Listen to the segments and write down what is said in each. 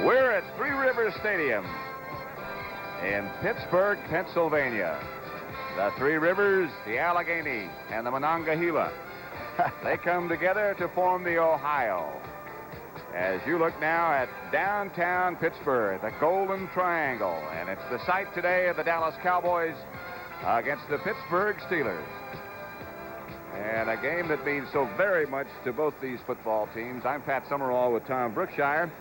We're at Three Rivers Stadium in Pittsburgh, Pennsylvania. The Three Rivers, the Allegheny, and the Monongahela. They come together to form the Ohio. As you look now at downtown Pittsburgh, the Golden Triangle, and it's the site today of the Dallas Cowboys against the Pittsburgh Steelers. And a game that means so very much to both these football teams. I'm Pat Summerall with Tom Brookshire.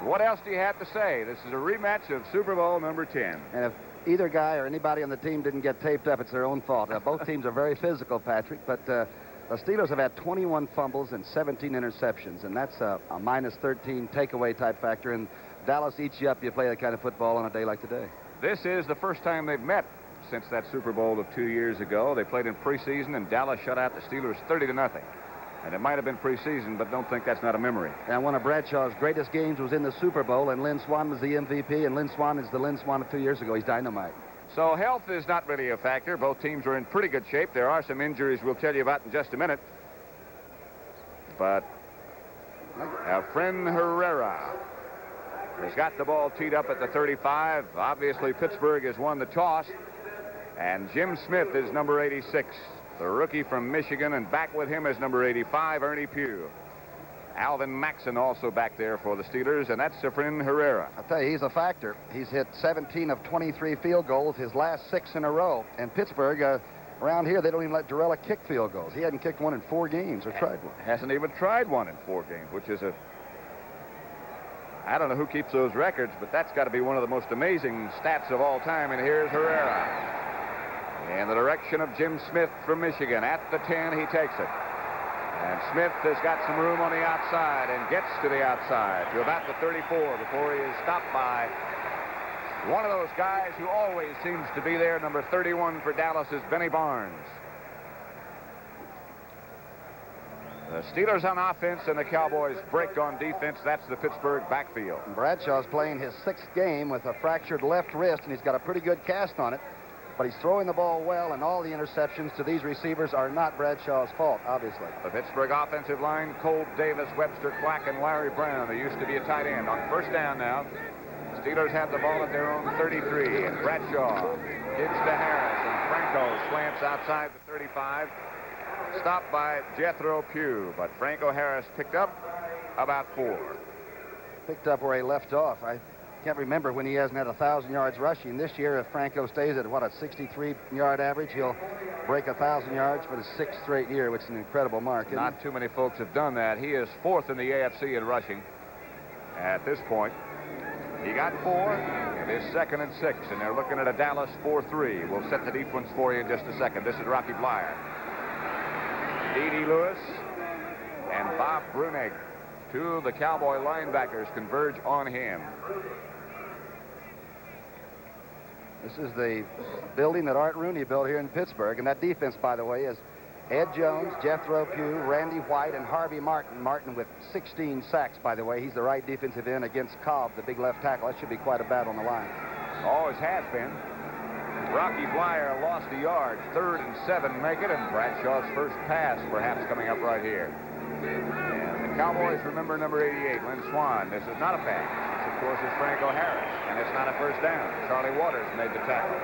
What else do you have to say? This is a rematch of Super Bowl number 10. And if either guy or anybody on the team didn't get taped up, it's their own fault. Both teams are very physical, Patrick, but the Steelers have had 21 fumbles and 17 interceptions, and that's a minus 13 takeaway type factor, and Dallas eats you up. You play that kind of football on a day like today. This is the first time they've met since that Super Bowl of 2 years ago. They played in preseason, and Dallas shut out the Steelers 30-0. And it might have been preseason, but don't think that's not a memory. And one of Bradshaw's greatest games was in the Super Bowl, and Lynn Swann was the MVP, and Lynn Swann is the Lynn Swann of 2 years ago. He's dynamite. So health is not really a factor. Both teams are in pretty good shape. There are some injuries we'll tell you about in just a minute. But Efren Herrera has got the ball teed up at the 35. Obviously, Pittsburgh has won the toss. And Jim Smith is number 86. The rookie from Michigan, and back with him is number 85, Ernie Pugh. Alvin Maxson also back there for the Steelers, and that's Efren Herrera. I'll tell you, he's a factor. He's hit 17 of 23 field goals, his last 6 in a row. And Pittsburgh, around here, they don't even let Dorella kick field goals. He hadn't kicked one in 4 games or tried one. Hasn't even tried one in 4 games, which is I don't know who keeps those records, but that's got to be one of the most amazing stats of all time. And here's Herrera. In the direction of Jim Smith from Michigan. At the 10, he takes it. And Smith has got some room on the outside and gets to the outside to about the 34 before he is stopped by one of those guys who always seems to be there. Number 31 for Dallas is Benny Barnes. The Steelers on offense and the Cowboys break on defense. That's the Pittsburgh backfield. Bradshaw's playing his 6th game with a fractured left wrist, and he's got a pretty good cast on it. But he's throwing the ball well, and all the interceptions to these receivers are not Bradshaw's fault, obviously. The Pittsburgh offensive line, Cole Davis, Webster Quack, and Larry Brown. They used to be a tight end. On first down now, Steelers have the ball at their own 33, and Bradshaw gives to Harris, and Franco slants outside the 35. Stopped by Jethro Pugh, but Franco Harris picked up about 4. Picked up where he left off. I can't remember when he hasn't had 1,000 yards rushing. This year, if Franco stays at, what, a 63-yard average, he'll break 1,000 yards for the 6th straight year, which is an incredible mark. Not too many folks have done that. He is 4th in the AFC in rushing at this point. He got 4, and is 2nd and 6, and they're looking at a Dallas 4-3. We'll set the defense for you in just a second. This is Rocky Blyer. D.D. Lewis and Bob Brunig. 2 of the Cowboy linebackers converge on him. This is the building that Art Rooney built here in Pittsburgh. And that defense, by the way, is Ed Jones, Jethro Pugh, Randy White, and Harvey Martin. Martin with 16 sacks, by the way. He's the right defensive end against Cobb, the big left tackle. That should be quite a battle on the line. Always has been. Rocky Blyer lost a yard. 3rd and 7 make it, and Bradshaw's first pass perhaps coming up right here. And the Cowboys remember number 88, Lynn Swann. This is not a pass. This, of course, is Franco Harris, and it's not a first down. Charlie Waters made the tackle.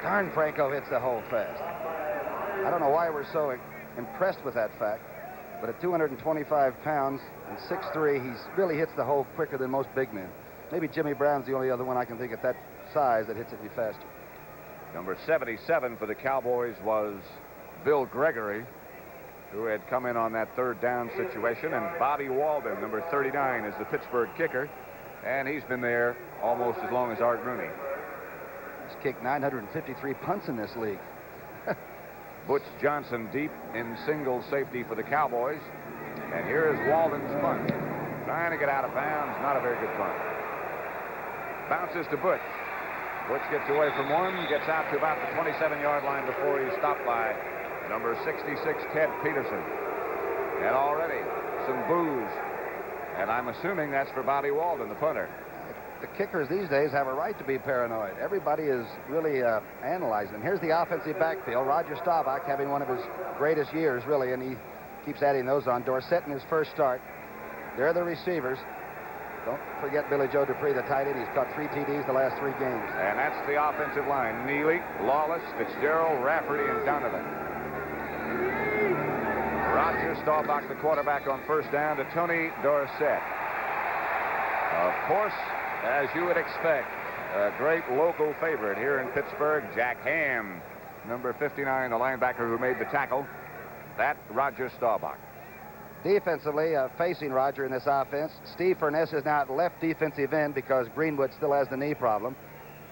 Darn, Franco hits the hole fast. I don't know why we're so impressed with that fact, but at 225 pounds and 6'3", he really hits the hole quicker than most big men. Maybe Jimmy Brown's the only other one I can think at that size that hits it any faster. Number 77 for the Cowboys was Bill Gregory, who had come in on that 3rd down situation, and Bobby Walden, number 39, is the Pittsburgh kicker, and he's been there almost as long as Art Rooney. He's kicked 953 punts in this league. Butch Johnson deep in single safety for the Cowboys, and here is Walden's punt. Trying to get out of bounds, not a very good punt. Bounces to Butch. Butch gets away from one, gets out to about the 27-yard line before he's stopped by number 66, Ted Peterson. And already some boos. And I'm assuming that's for Bobby Walden, the punter. The kickers these days have a right to be paranoid. Everybody is really analyzing them. Here's the offensive backfield. Roger Staubach having one of his greatest years, really, and he keeps adding those on. Dorsett in his first start. There are the receivers. Don't forget Billy Joe Dupree, the tight end. He's caught 3 TDs the last 3 games. And that's the offensive line. Neely, Lawless, Fitzgerald, Rafferty, and Donovan. Roger Staubach, the quarterback, on first down to Tony Dorsett. Of course, as you would expect, a great local favorite here in Pittsburgh, Jack Ham, number 59, the linebacker who made the tackle. That Roger Staubach. Defensively, facing Roger in this offense, Steve Furness is now at left defensive end because Greenwood still has the knee problem.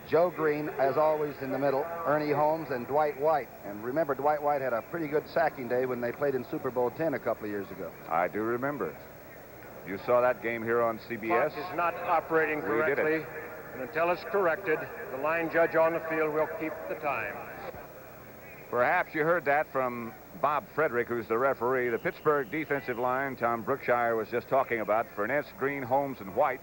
Joe Green, as always, in the middle, Ernie Holmes, and Dwight White. And remember, Dwight White had a pretty good sacking day when they played in Super Bowl X a couple of years ago. I do remember. You saw that game here on CBS. Clock is not operating correctly, and until it's corrected, the line judge on the field will keep the time. Perhaps you heard that from Bob Frederick, who's the referee. The Pittsburgh defensive line, Tom Brookshire was just talking about, Furness, Green, Holmes, and White.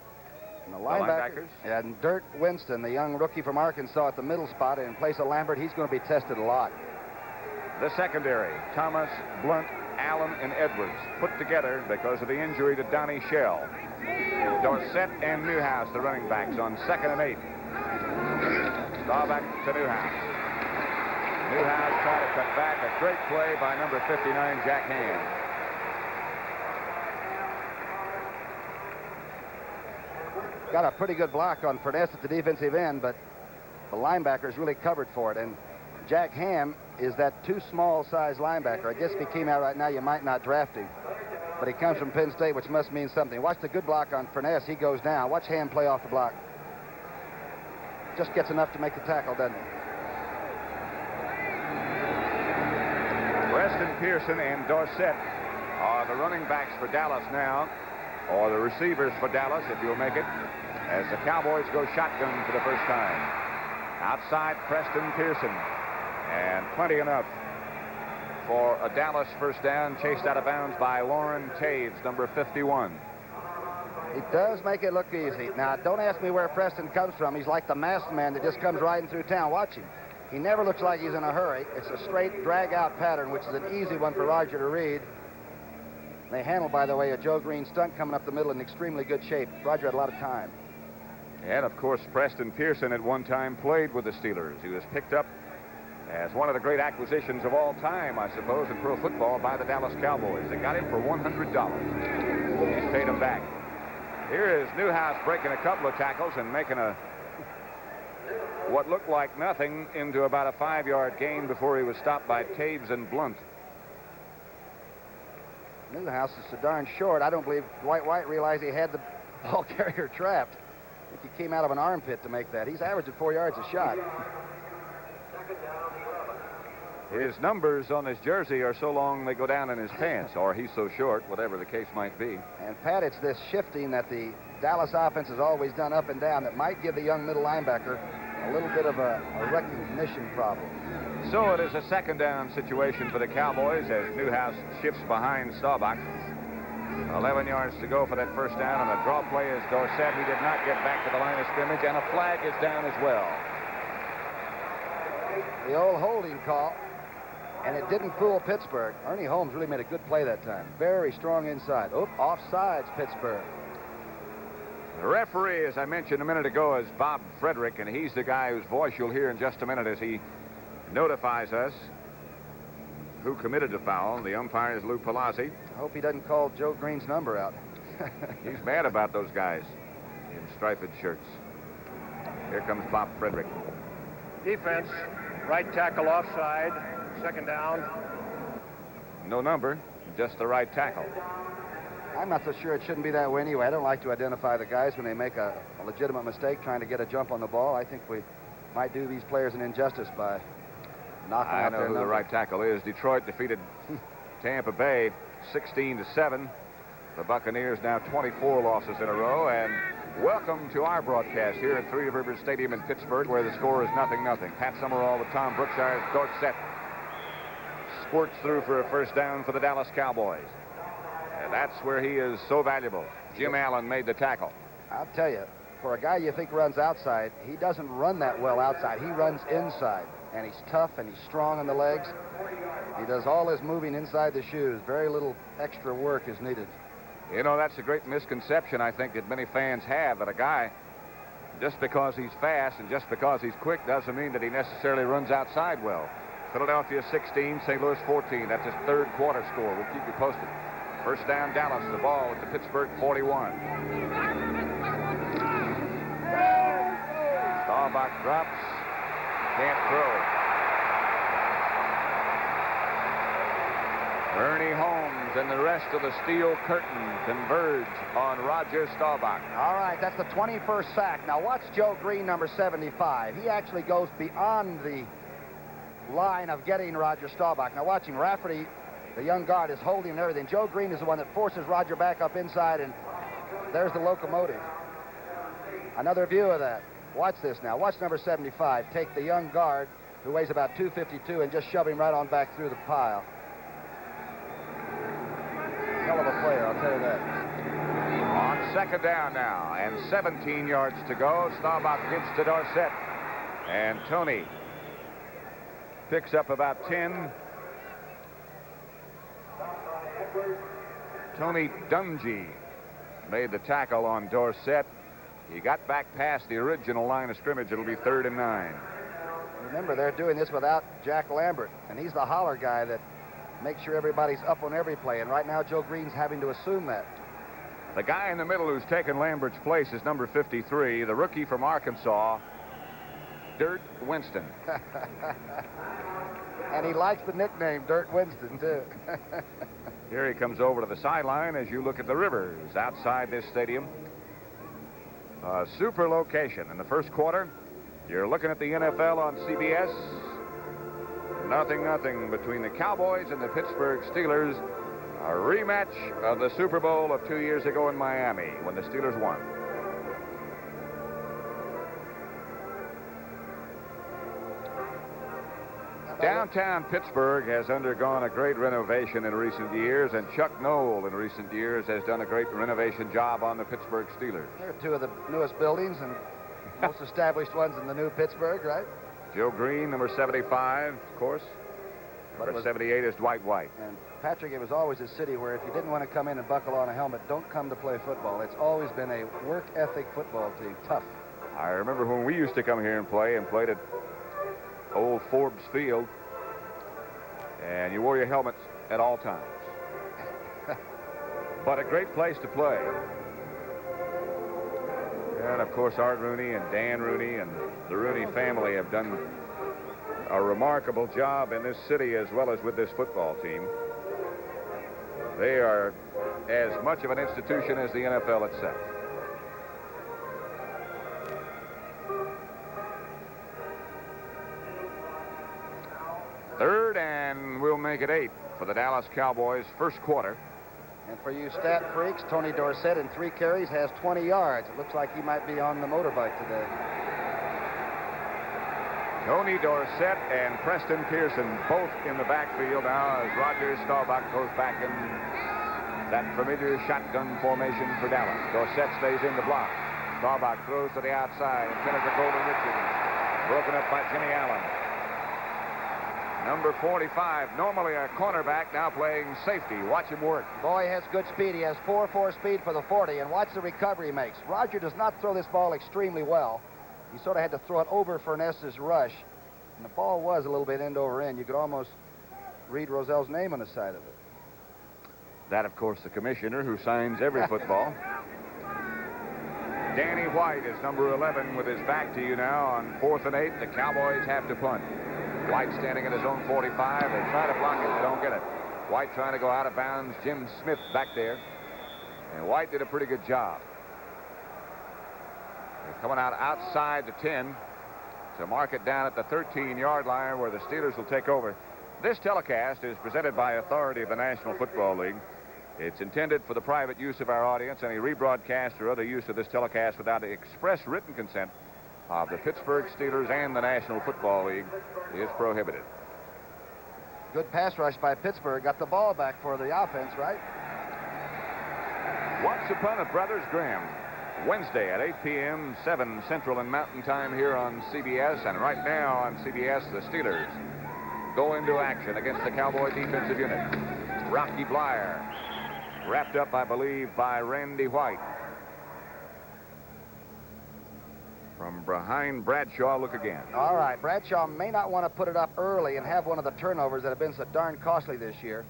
And the linebackers. And Dirk Winston, the young rookie from Arkansas, at the middle spot. And in place of Lambert, he's going to be tested a lot. The secondary, Thomas, Blunt, Allen, and Edwards, put together because of the injury to Donnie Shell. Dorsett and Newhouse, the running backs, on 2nd and 8. Staubach to Newhouse. Newhouse trying to cut back. A great play by number 59, Jack Ham. Got a pretty good block on Furness at the defensive end, but the linebackers really covered for it. And Jack Ham is that too small size linebacker. I guess if he came out right now, you might not draft him. But he comes from Penn State, which must mean something. Watch the good block on Furness. He goes down. Watch Ham play off the block. Just gets enough to make the tackle, doesn't he? Preston Pearson and Dorsett are the running backs for Dallas now, or the receivers for Dallas, if you'll make it, as the Cowboys go shotgun for the first time. Outside, Preston Pearson, and plenty enough for a Dallas first down, chased out of bounds by Lauren Taves, number 51. He does make it look easy. Now, don't ask me where Preston comes from. He's like the masked man that just comes riding through town. Watch him. He never looks like he's in a hurry. It's a straight drag-out pattern, which is an easy one for Roger to read. They handle, by the way, a Joe Green stunt coming up the middle in extremely good shape. Roger had a lot of time. And, of course, Preston Pearson at one time played with the Steelers. He was picked up as one of the great acquisitions of all time, I suppose, in pro football by the Dallas Cowboys. They got him for $100. He's paid him back. Here is Newhouse breaking a couple of tackles and making what looked like nothing into about a 5-yard gain before he was stopped by Taves and Blunt. Newhouse is so darn short, I don't believe Dwight White realized he had the ball carrier trapped. I think he came out of an armpit to make that. He's averaging 4 yards a shot. His numbers on his jersey are so long they go down in his pants, or he's so short, whatever the case might be. And, Pat, it's this shifting that the Dallas offense has always done up and down that might give the young middle linebacker a little bit of a recognition problem. So it is a 2nd down situation for the Cowboys as Newhouse shifts behind Staubach. 11 yards to go for that first down, and the draw play is Dorsett. He did not get back to the line of scrimmage, and a flag is down as well. The old holding call, and it didn't fool Pittsburgh. Ernie Holmes really made a good play that time. Very strong inside. Oh, offsides, Pittsburgh. The referee, as I mentioned a minute ago, is Bob Frederick, and he's the guy whose voice you'll hear in just a minute as he notifies us who committed the foul. The umpire is Lou Palazzi. I hope he doesn't call Joe Green's number out. He's mad about those guys in striped shirts. Here comes Bob Frederick. Defense, right tackle offside, 2nd down. No number, just the right tackle. I'm not so sure it shouldn't be that way anyway. I don't like to identify the guys when they make a legitimate mistake trying to get a jump on the ball. I think we might do these players an injustice by knocking out their number. I know who the right tackle is. Detroit defeated Tampa Bay 16-7. The Buccaneers now 24 losses in a row. And welcome to our broadcast here at Three Rivers Stadium in Pittsburgh, where the score is 0-0. Pat Summerall with Tom Brookshire. Dorsett squirts through for a first down for the Dallas Cowboys. And that's where he is so valuable. Jim Allen made the tackle. I'll tell you, for a guy you think runs outside, he doesn't run that well outside. He runs inside, and he's tough and he's strong on the legs. He does all his moving inside the shoes. Very little extra work is needed. You know, that's a great misconception, I think, that many fans have, that a guy, just because he's fast and just because he's quick doesn't mean that he necessarily runs outside well. Philadelphia 16, St. Louis 14. That's his third quarter score. We'll keep you posted. First down, Dallas. The ball at the Pittsburgh 41. Staubach drops. Can't throw. Ernie Holmes and the rest of the Steel Curtain converge on Roger Staubach. All right, that's the 21st sack. Now watch Joe Green, number 75. He actually goes beyond the line of getting Roger Staubach. Now watching Rafferty, the young guard, is holding and everything. Joe Green is the one that forces Roger back up inside, and there's the locomotive. Another view of that. Watch this now. Watch number 75 take the young guard, who weighs about 252, and just shove him right on back through the pile. Hell of a player, I'll tell you that. On second down now, and 17 yards to go. Staubach gives to Dorsett, and Tony picks up about 10. Tony Dungy made the tackle on Dorsett. He got back past the original line of scrimmage. It'll be 3rd and 9. Remember, they're doing this without Jack Lambert, and he's the holler guy that makes sure everybody's up on every play, and right now Joe Green's having to assume that. The guy in the middle who's taken Lambert's place is number 53, the rookie from Arkansas, Dirt Winston. And he likes the nickname Dirt Winston, too. Here he comes over to the sideline as you look at the Rivers outside this stadium. A super location in the first quarter. You're looking at the NFL on CBS. 0-0 between the Cowboys and the Pittsburgh Steelers. A rematch of the Super Bowl of 2 years ago in Miami when the Steelers won. Downtown Pittsburgh has undergone a great renovation in recent years, and Chuck Noll in recent years has done a great renovation job on the Pittsburgh Steelers. They're two of the newest buildings and most established ones in the new Pittsburgh, right? Joe Green, number 75, of course. Number 78 is Dwight White. And Patrick, it was always a city where if you didn't want to come in and buckle on a helmet, don't come to play football. It's always been a work ethic football team, tough. I remember when we used to come here and played at old Forbes Field, and you wore your helmets at all times. But a great place to play. And of course, Art Rooney and Dan Rooney and the Rooney family have done a remarkable job in this city as well as with this football team. They are as much of an institution as the NFL itself. Third, and we'll make it 8 for the Dallas Cowboys first quarter. And for you stat freaks, Tony Dorsett in 3 carries has 20 yards. It looks like he might be on the motorbike today. Tony Dorsett and Preston Pearson both in the backfield now as Roger Staubach goes back in that familiar shotgun formation for Dallas. Dorsett stays in the block. Staubach throws to the outside, intended for Golden Richards. Broken up by Jimmy Allen. Number 45, normally a cornerback, now playing safety. Watch him work. Boy, he has good speed. He has 4.4 speed for the 40, and watch the recovery he makes. Roger does not throw this ball extremely well. He sort of had to throw it over Furness's rush, and the ball was a little bit end over end. You could almost read Rozell's name on the side of it. That, of course, the commissioner who signs every football. Danny White is number 11 with his back to you now on 4th and 8. The Cowboys have to punt. White standing at his own 45. They try to block it, they don't get it. White trying to go out of bounds. Jim Smith back there. And White did a pretty good job. They're coming out outside the 10 to mark it down at the 13-yard line where the Steelers will take over. This telecast is presented by authority of the National Football League. It's intended for the private use of our audience. Any rebroadcast or other use of this telecast without the express written consent of the Pittsburgh Steelers and the National Football League is prohibited. Good pass rush by Pittsburgh. Got the ball back for the offense, right? Once Upon a Brothers Graham, Wednesday at 8 p.m., 7 Central and Mountain Time here on CBS. And right now on CBS, the Steelers go into action against the Cowboy defensive unit. Rocky Blyer Wrapped up, I believe, by Randy White. From behind Bradshaw, look again. All right, Bradshaw may not want to put it up early and have one of the turnovers that have been so darn costly this year.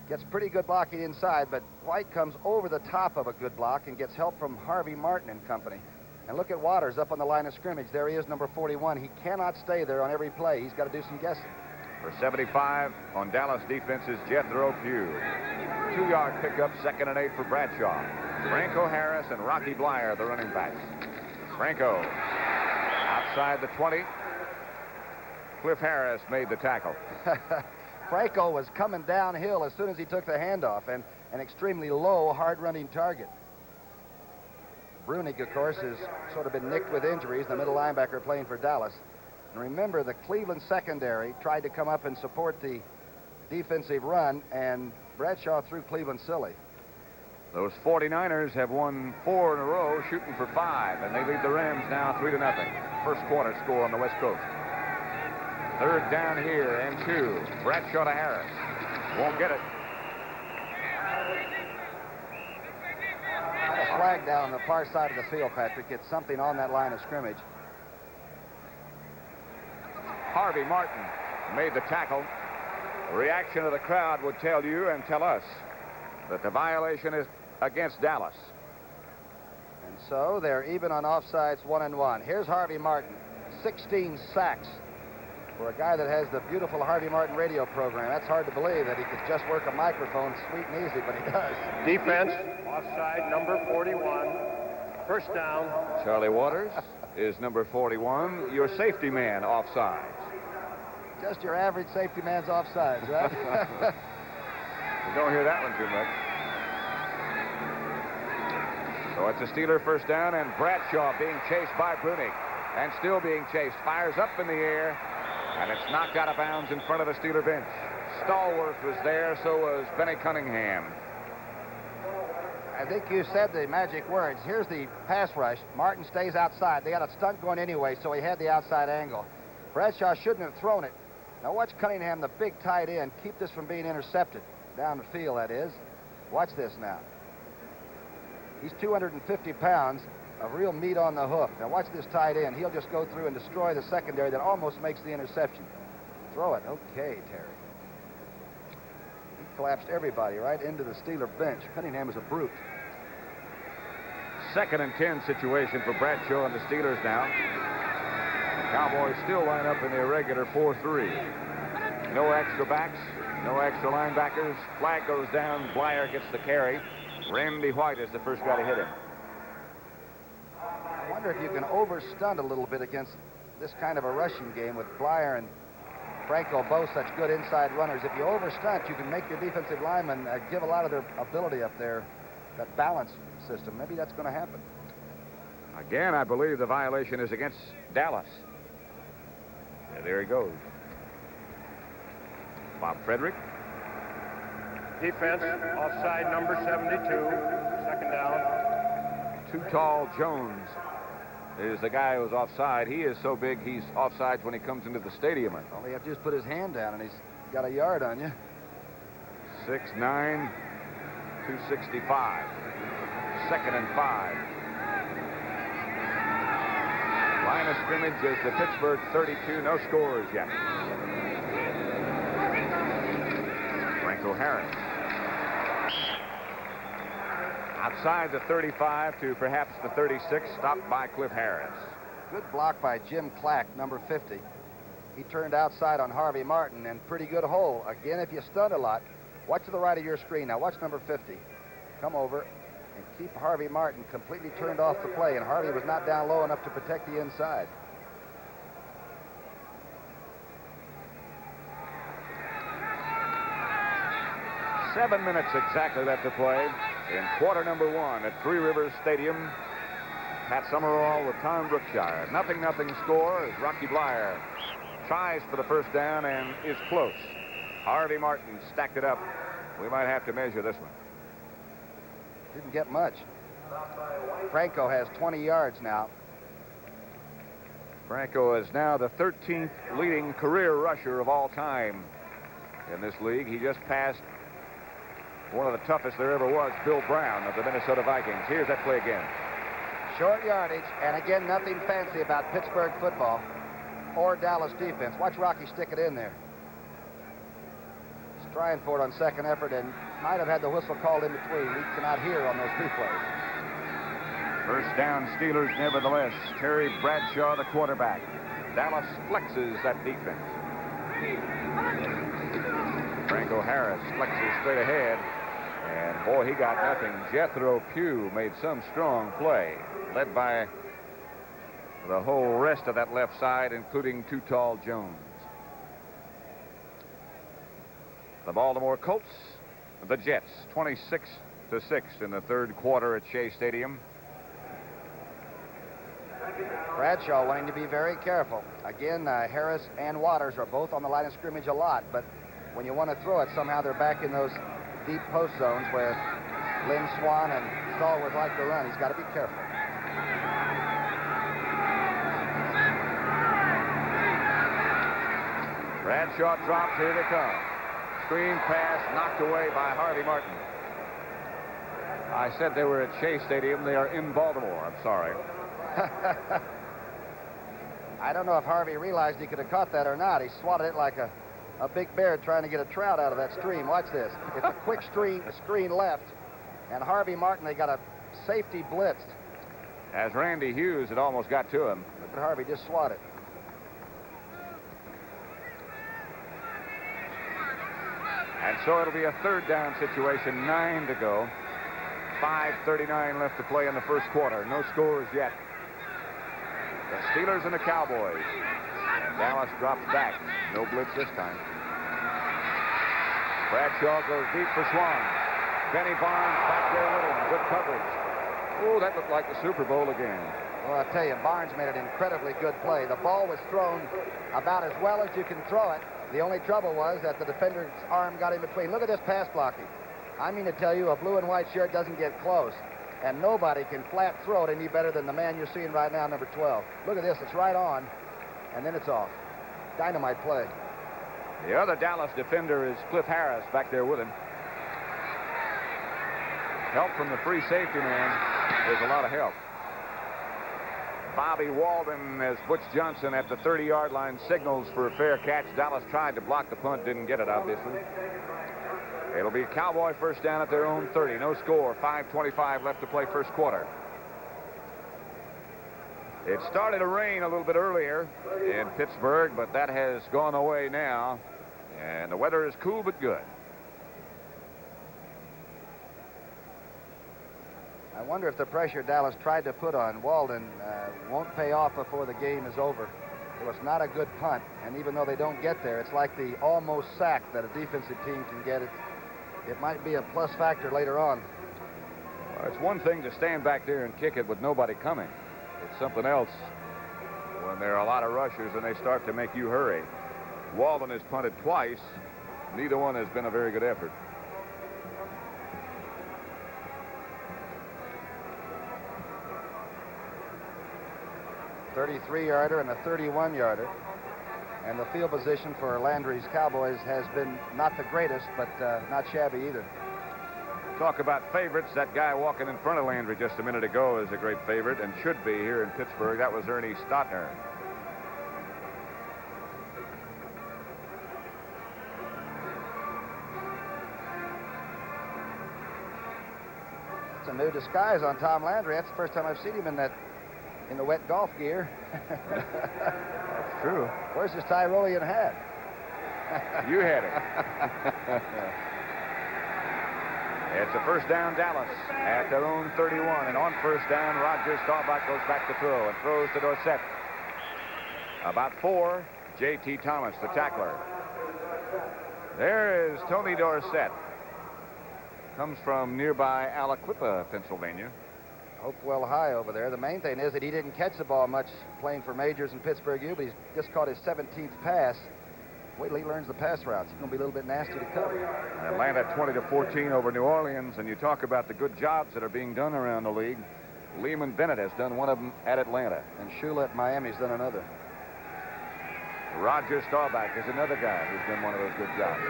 Gets pretty good blocking inside, but White comes over the top of a good block and gets help from Harvey Martin and company. And look at Waters up on the line of scrimmage. There he is, number 41. He cannot stay there on every play. He's got to do some guessing. For 75 on Dallas defense is Jethro Pugh. 2-yard pickup, 2nd and 8 for Bradshaw. Franco Harris and Rocky Blyer, the running backs. Franco outside the 20. Cliff Harris made the tackle. Franco was coming downhill as soon as he took the handoff, and an extremely low, hard-running target. Brunig, of course, has sort of been nicked with injuries, the middle linebacker playing for Dallas. And remember, the Cleveland secondary tried to come up and support the defensive run, and Bradshaw threw Cleveland silly. Those 49ers have won 4 in a row, shooting for 5, and they lead the Rams now 3-0. First quarter score on the West Coast. 3rd down here and 2. Bradshaw to Harris. Won't get it. A flag down on the far side of the field, Patrick. It's something on that line of scrimmage. Harvey Martin made the tackle. The reaction of the crowd would tell you and tell us that the violation is against Dallas. And so they're even on offsides, 1-1. Here's Harvey Martin, 16 sacks for a guy that has the beautiful Harvey Martin radio program. That's hard to believe that he could just work a microphone sweet and easy, but he does. Defense, offside, number 41. First down. Charlie Waters is number 41, your safety man offside. Just your average safety man's offsides, right? You don't hear that one too much. So it's a Steeler first down, and Bradshaw being chased by Brunig, and still being chased. Fires up in the air, and it's knocked out of bounds in front of the Steeler bench. Stallworth was there, so was Benny Cunningham. I think you said the magic words. Here's the pass rush. Martin stays outside. They got a stunt going anyway, so he had the outside angle. Bradshaw shouldn't have thrown it. Now watch Cunningham, the big tight end, keep this from being intercepted. Down the field, that is. Watch this now. He's 250 pounds of real meat on the hoof. Now watch this tight end. He'll just go through and destroy the secondary that almost makes the interception. Throw it. Okay, Terry. He collapsed everybody right into the Steeler bench. Cunningham is a brute. 2nd and 10 situation for Bradshaw and the Steelers now. The Cowboys still line up in the irregular 4-3. No extra backs, no extra linebackers. Flag goes down. Blyer gets the carry. Randy White is the first guy to hit him. I wonder if you can overstunt a little bit against this kind of a rushing game with Blyer and Franco both such good inside runners. If you overstunt, you can make your defensive linemen give a lot of their ability up there, that balance system. Maybe that's going to happen. Again, I believe the violation is against Dallas. Yeah, there he goes. Bob Frederick. Defense, offside, number 72. 2nd down. Too Tall Jones is the guy who's offside. He is so big, he's offsides when he comes into the stadium. All he has to do is put his hand down, and he's got a yard on you. 6'9", 265. 2nd and 5. Line of scrimmage is the Pittsburgh 32. No scores yet. Franco Harris. Outside the 35 to perhaps the 36, stopped by Cliff Harris. Good block by Jim Clack, number 50. He turned outside on Harvey Martin, and pretty good hole. Again, if you stunt a lot, watch to the right of your screen. Now watch number 50. Come over and keep Harvey Martin completely turned off the play, and Harvey was not down low enough to protect the inside. Seven minutes exactly left to play in quarter number 1 at Three Rivers Stadium. Pat Summerall with Tom Brookshire. 0-0 score as Rocky Blyer tries for the first down and is close. Harvey Martin stacked it up. We might have to measure this one. Didn't get much. Franco has 20 yards now. Franco is now the 13th leading career rusher of all time in this league. He just passed one of the toughest there ever was, Bill Brown of the Minnesota Vikings. Here's that play again. Short yardage, and again, nothing fancy about Pittsburgh football or Dallas defense. Watch Rocky stick it in there. He's trying for it on second effort and might have had the whistle called in between. We cannot hear on those replays. First down, Steelers nevertheless. Terry Bradshaw, the quarterback. Dallas flexes that defense. Franco Harris flexes straight ahead. And boy, he got nothing. Jethro Pugh made some strong play, led by the whole rest of that left side, including Too Tall Jones. The Baltimore Colts, the Jets, 26-6 in the third quarter at Shea Stadium. Bradshaw wanting to be very careful. Again, Harris and Waters are both on the line of scrimmage a lot, but when you want to throw it, somehow they're back in those deep post zones where Lynn Swan and Stallworth like to run. He's got to be careful. Bradshaw drops. Here they come. Screen pass knocked away by Harvey Martin. I said they were at Shea Stadium. They are in Baltimore. I'm sorry. I don't know if Harvey realized he could have caught that or not. He swatted it like a big bear trying to get a trout out of that stream. Watch this. It's a quick screen left, and Harvey Martin, they got a safety blitzed. As Randy Hughes, it almost got to him. Look at Harvey just swat it. And so it'll be a third down situation, 9 to go. 5:39 left to play in the first quarter. No scores yet. The Steelers and the Cowboys. And Dallas drops back. No blitz this time. Bradshaw goes deep for Swan. Benny Barnes back there with him. Good coverage. Oh, that looked like the Super Bowl again. Well, I'll tell you, Barnes made an incredibly good play. The ball was thrown about as well as you can throw it. The only trouble was that the defender's arm got in between. Look at this pass blocking. I mean to tell you, a blue and white shirt doesn't get close. And nobody can flat throw it any better than the man you're seeing right now, number 12. Look at this. It's right on, and then it's off. Dynamite play. The other Dallas defender is Cliff Harris back there with him. Help from the free safety man. There's a lot of help. Bobby Walden as Butch Johnson at the 30-yard line signals for a fair catch. Dallas tried to block the punt, didn't get it, obviously. It'll be a Cowboy first down at their own 30. No score. 5:25 left to play first quarter. It started to rain a little bit earlier in Pittsburgh, but that has gone away now. And the weather is cool but good. I wonder if the pressure Dallas tried to put on Walden won't pay off before the game is over. It was not a good punt, and even though they don't get there, it's like the almost sack that a defensive team can get. It might be a plus factor later on. Well, it's one thing to stand back there and kick it with nobody coming. It's something else when there are a lot of rushers and they start to make you hurry. Walden has punted twice. Neither one has been a very good effort. A 33-yarder and a 31-yarder. And the field position for Landry's Cowboys has been not the greatest, but not shabby either. Talk about favorites. That guy walking in front of Landry just a minute ago is a great favorite and should be here in Pittsburgh. That was Ernie Stotner. It's a new disguise on Tom Landry. That's the first time I've seen him in the wet golf gear. That's true. Where's his Tyrolean hat? You had it. It's a first down, Dallas at their own 31. And on first down, Roger Staubach goes back to throw and throws to Dorsett. About 4, J.T. Thomas, the tackler. There is Tony Dorsett. Comes from nearby Aliquippa, Pennsylvania. Hopewell High over there. The main thing is that he didn't catch the ball much playing for Majors in Pittsburgh U, but he's just caught his 17th pass. Wait till he learns the pass routes. He's going to be a little bit nasty to cover. Atlanta 20-14 over New Orleans, and you talk about the good jobs that are being done around the league. Lehman Bennett has done one of them at Atlanta. And Shula at Miami's done another. Roger Staubach is another guy who's done one of those good jobs.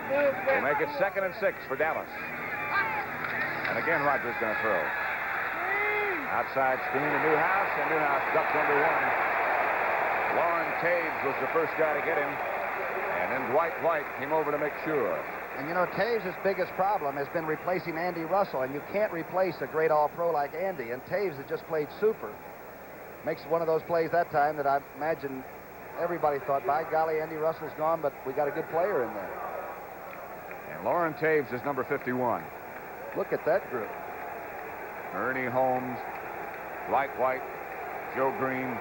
Will make it 2nd and 6 for Dallas. And again, Rogers going to throw. Outside screen to Newhouse, and Newhouse ducked under one. Lauren Taves was the first guy to get him. And then Dwight White came over to make sure. And, you know, Taves' biggest problem has been replacing Andy Russell, and you can't replace a great all-pro like Andy, and Taves has just played super. Makes one of those plays that time that I imagine everybody thought, by golly, Andy Russell's gone, but we got a good player in there. And Lauren Taves is number 51. Look at that group. Ernie Holmes, Dwight White, Joe Green,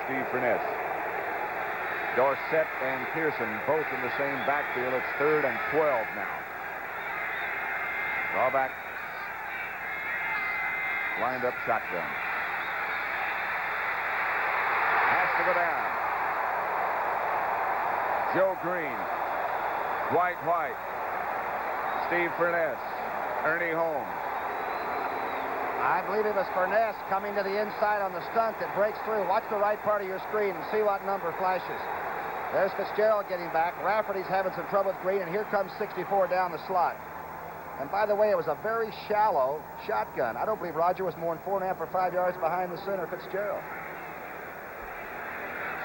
Steve Furness. Dorsett and Pearson both in the same backfield. It's 3rd and 12 now. Draw back. Lined up shotgun. Has to go down. Joe Green. Dwight White. Steve Furness. Ernie Holmes. I believe it was Furness coming to the inside on the stunt that breaks through. Watch the right part of your screen and see what number flashes. There's Fitzgerald getting back. Rafferty's having some trouble with Green, and here comes 64 down the slot. And by the way, it was a very shallow shotgun. I don't believe Roger was more than 4.5 or 5 yards behind the center, Fitzgerald.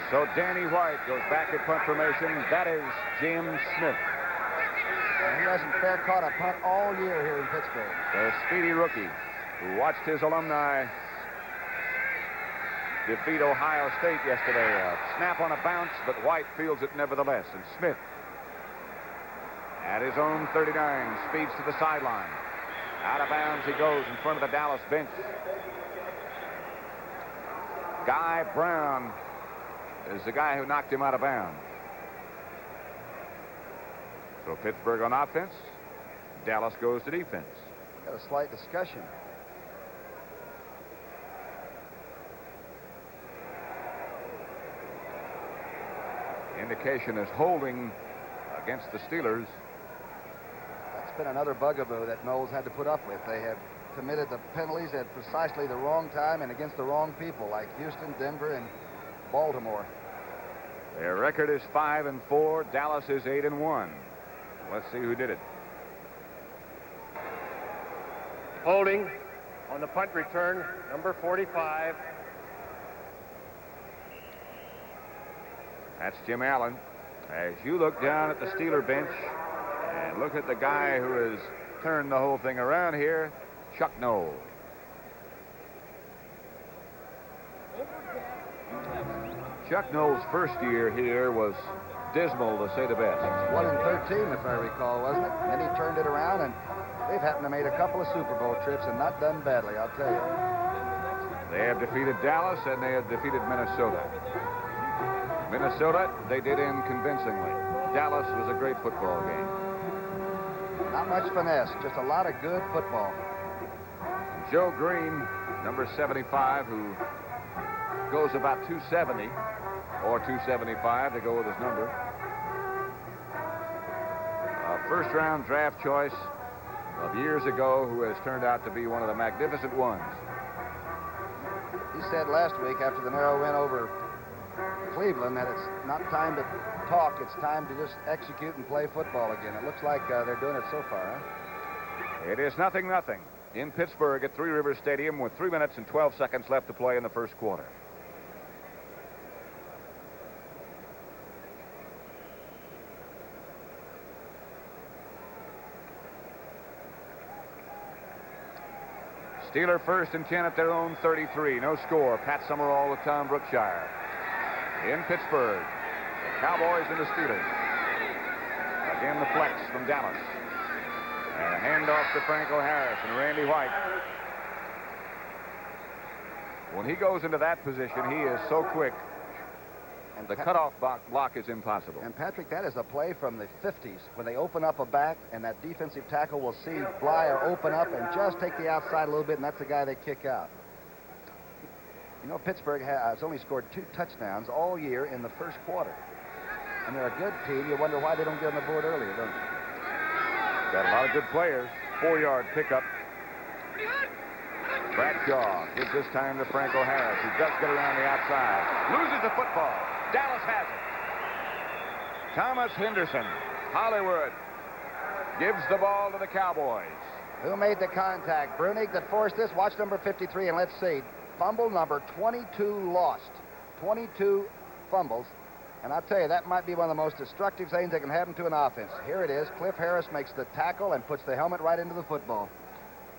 So Danny White goes back at punt formation. That is Jim Smith. And he hasn't fair caught a punt all year here in Pittsburgh. The speedy rookie who watched his alumni defeat Ohio State yesterday. A snap on a bounce, but White fields it nevertheless. And Smith, at his own 39, speeds to the sideline. Out of bounds he goes in front of the Dallas bench. Guy Brown is the guy who knocked him out of bounds. So Pittsburgh on offense. Dallas goes to defense. Got a slight discussion. Indication is holding against the Steelers. That's been another bugaboo that Knowles had to put up with. They have committed the penalties at precisely the wrong time and against the wrong people, like Houston, Denver, and Baltimore. Their record is 5-4. Dallas is 8-1. Let's see who did it. Holding on the punt return, number 45. That's Jim Allen. As you look down at the Steeler bench and look at the guy who has turned the whole thing around here, Chuck Knowles. Chuck Knowles' first year here was dismal, to say the best. 1-13, if I recall, wasn't it? Then he turned it around, and they've happened to made a couple of Super Bowl trips and not done badly, I'll tell you. They have defeated Dallas, and they have defeated Minnesota. Minnesota, they did in convincingly. Dallas was a great football game. Not much finesse, just a lot of good football. Joe Green, number 75, who goes about 270 or 275 to go with his number. A first-round draft choice of years ago who has turned out to be one of the magnificent ones. He said last week after the narrow win over Cleveland that it's not time to talk, it's time to just execute and play football again. It looks like they're doing it so far, huh? It is 0-0 in Pittsburgh at Three Rivers Stadium with 3 minutes and 12 seconds left to play in the first quarter. Steeler first and 10 at their own 33. No score. Pat Summerall with Tom Brookshire. In Pittsburgh, the Cowboys and the Steelers. Again, the flex from Dallas. And a handoff to Franco Harris and Randy White. When he goes into that position, he is so quick. And the cutoff block is impossible. And Patrick, that is a play from the 50s when they open up a back and that defensive tackle will see Blyer open up and just take the outside a little bit, and that's the guy they kick out. You know, Pittsburgh has only scored 2 touchdowns all year in the first quarter. And they're a good team. You wonder why they don't get on the board earlier, don't you? Got a lot of good players. 4-yard pickup. Bradshaw gives this time to Franco Harris, who does get around the outside. Loses the football. Dallas has it. Thomas Henderson Hollywood gives the ball to the Cowboys. Who made the contact? Brunig that forced this. Watch number 53, and let's see. Fumble number 22 lost. 22 fumbles. And I'll tell you, that might be one of the most destructive things that can happen to an offense. Here it is. Cliff Harris makes the tackle and puts the helmet right into the football.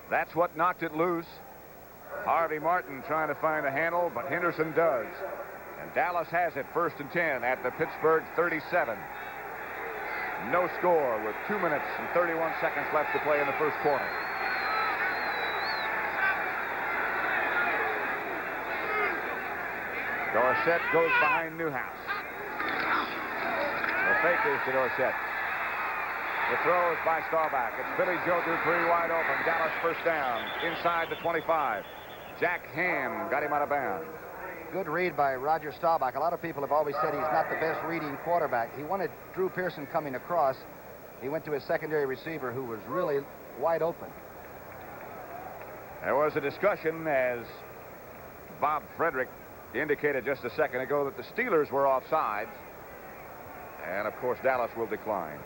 That's what knocked it loose. Harvey Martin trying to find a handle, but Henderson does. And Dallas has it 1st and 10 at the Pittsburgh 37. No score with 2 minutes and 31 seconds left to play in the first quarter. Dorsett goes behind Newhouse. The fake is to Dorsett. The throw is by Staubach. It's Billy Joe Dupree wide open. Dallas first down inside the 25. Jack Ham got him out of bounds. Good read by Roger Staubach. A lot of people have always said he's not the best reading quarterback. He wanted Drew Pearson coming across. He went to his secondary receiver, who was really wide open. There was a discussion, as Bob Frederick indicated just a second ago, that the Steelers were offsides. And, of course, Dallas will decline.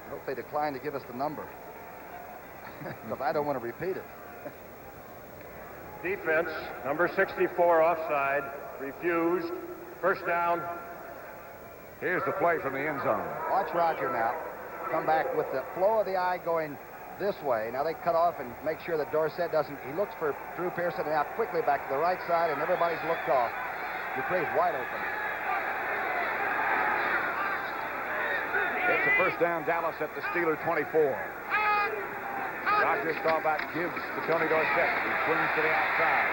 I hope they decline to give us the number, because I don't want to repeat it. Defense, number 64 offside, refused. First down. Here's the play from the end zone. Watch Roger now come back with the flow of the eye going this way. Now they cut off and make sure that Dorsett doesn't. He looks for Drew Pearson and now quickly back to the right side, and everybody's looked off. Dupree's wide open. It's a first down, Dallas at the Steeler 24. Roger Staubach gives to Tony Dorsett. He swings to the outside.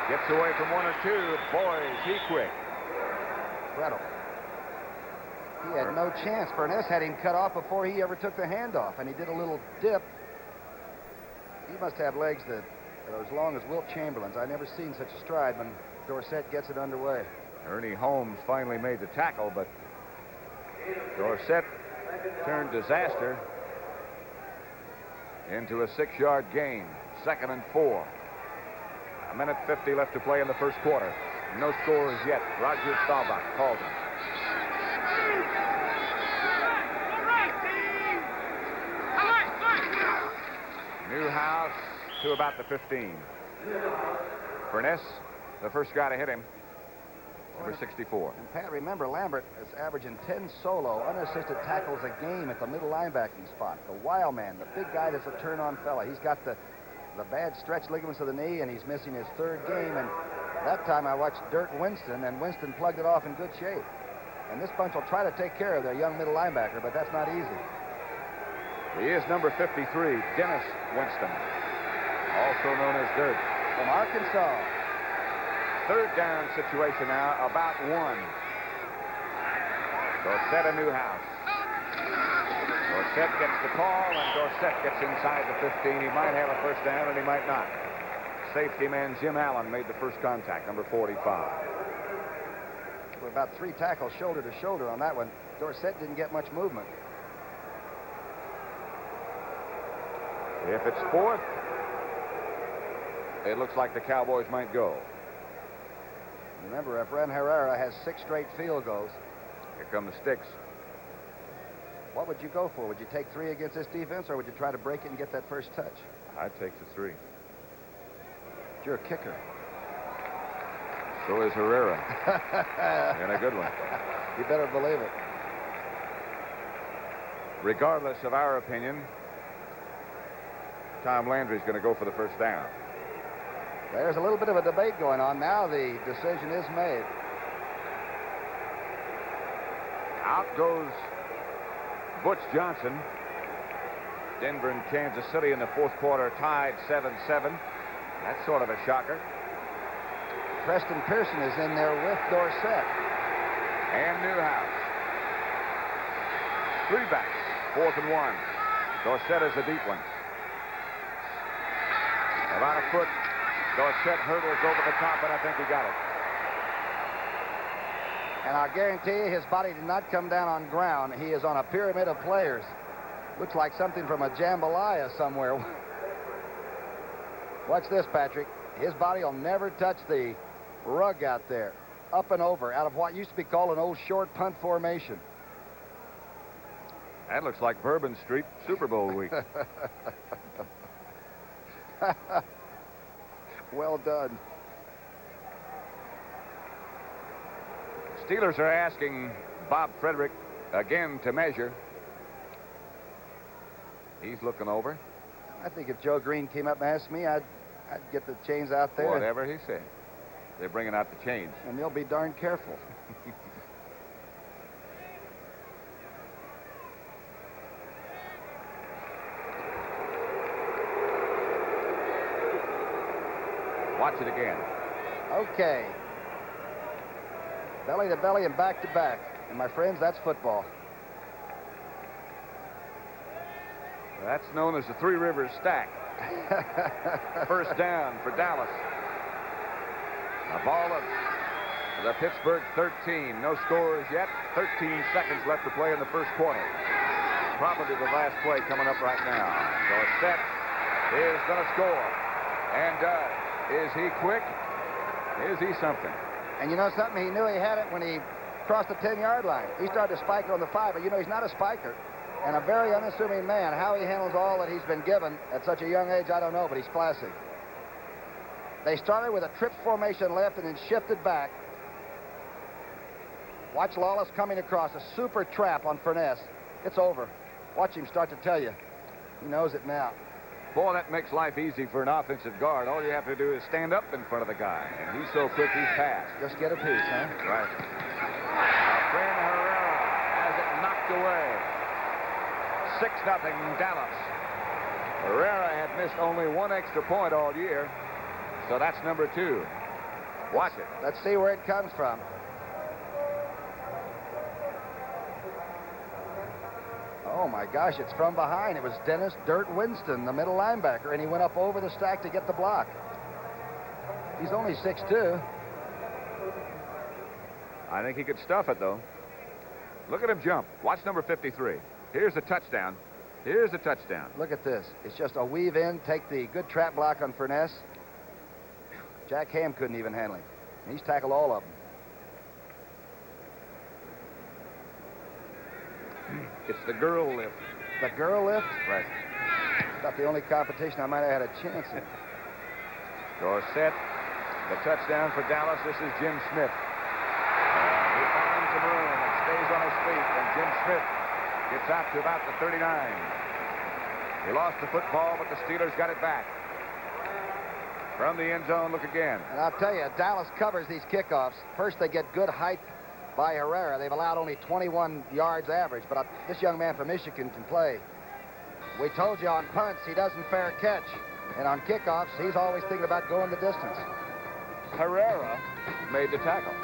Gets away from one or two. Boy, is he quick. Incredible. He had no chance. Furness had him cut off before he ever took the handoff, and he did a little dip. He must have legs that are as long as Wilt Chamberlain's. I've never seen such a stride when Dorsett gets it underway. Ernie Holmes finally made the tackle, but Dorsett turned disaster into a 6-yard gain. 2nd and 4. 1:50 left to play in the first quarter. No scores yet. Roger Staubach calls him. Newhouse to about the 15. Furness, the first guy to hit him. Number 64. And Pat, remember, Lambert is averaging 10 solo, unassisted tackles a game at the middle linebacking spot. The wild man, the big guy that's a turn-on fella. He's got the bad stretch ligaments of the knee, and he's missing his 3rd game. And that time I watched Dirk Winston, and Winston plugged it off in good shape. And this bunch will try to take care of their young middle linebacker, but that's not easy. He is number 53, Dennis Winston, also known as Dirk. From Arkansas. 3rd down situation now, about 1. Dorsett and Newhouse. Dorsett gets the call, and Dorsett gets inside the 15. He might have a first down, and he might not. Safety man Jim Allen made the first contact, number 45. We're about 3 tackles shoulder to shoulder on that one. Dorsett didn't get much movement. If it's 4th, it looks like the Cowboys might go. Remember, Efren Herrera has 6 straight field goals. Here come the sticks. What would you go for? Would you take 3 against this defense, or would you try to break it and get that first touch? I'd take the 3. You're a kicker. So is Herrera. And a good one. You better believe it. Regardless of our opinion, Tom Landry's going to go for the first down. There's a little bit of a debate going on. Now the decision is made. Out goes Butch Johnson. Denver and Kansas City in the 4th quarter tied 7-7. That's sort of a shocker. Preston Pearson is in there with Dorsett. And Newhouse. 3 backs. 4th and 1. Dorsett is a deep one. About a foot. Dorsett hurdles over the top, and I think he got it. And I'll guarantee you his body did not come down on ground. He is on a pyramid of players. Looks like something from a jambalaya somewhere. Watch this, Patrick. His body will never touch the rug out there. up and over out of what used to be called an old short punt formation. That looks like Bourbon Street Super Bowl week. Well done. Steelers are asking Bob Frederick again to measure. He's looking over. I think if Joe Green came up and asked me, I'd get the chains out there. Whatever he said. They're bringing out the chains. And they'll be darn careful. Watch it again. Okay. Belly to belly and back to back. And my friends, that's football. That's known as the Three Rivers Stack. First down for Dallas. A ball of the Pittsburgh 13. No scores yet. 13 seconds left to play in the first quarter. Probably the last play coming up right now. So a set is going to score. And is he quick? Is he something? And you know something? He knew he had it when he crossed the 10-yard line. He started to spike on the 5, but you know he's not a spiker. And a very unassuming man. How he handles all that he's been given at such a young age, I don't know, but he's classy. They started with a trip formation left and then shifted back. Watch Lawless coming across. A super trap on Furness. It's over. Watch him start to tell you. He knows it now. Boy, that makes life easy for an offensive guard. All you have to do is stand up in front of the guy. And he's so quick, he's past. Just get a piece, huh? Right. Fran Herrera has it knocked away. 6-0 Dallas. Herrera had missed only one extra point all year. So that's number 2. Watch it. Let's see where it comes from. Oh, my gosh, it's from behind. It was Dennis Dirt Winston, the middle linebacker, and he went up over the stack to get the block. He's only 6'2". I think he could stuff it, though. Look at him jump. Watch number 53. Here's the touchdown. Here's the touchdown. Look at this. It's just a weave in, take the good trap block on Furness. Jack Ham couldn't even handle him. And he's tackled all of them. It's the girl lift. The girl lift? Right. About the only competition I might have had a chance in. Dorsett, the touchdown for Dallas. This is Jim Smith. He finds some room and stays on his feet. And Jim Smith gets out to about the 39. He lost the football, but the Steelers got it back. From the end zone, look again. And I'll tell you, Dallas covers these kickoffs. First, they get good height by Herrera. They've allowed only 21 yards average, but this young man from Michigan can play. We told you on punts, he doesn't fair catch. And on kickoffs, he's always thinking about going the distance. Herrera made the tackle.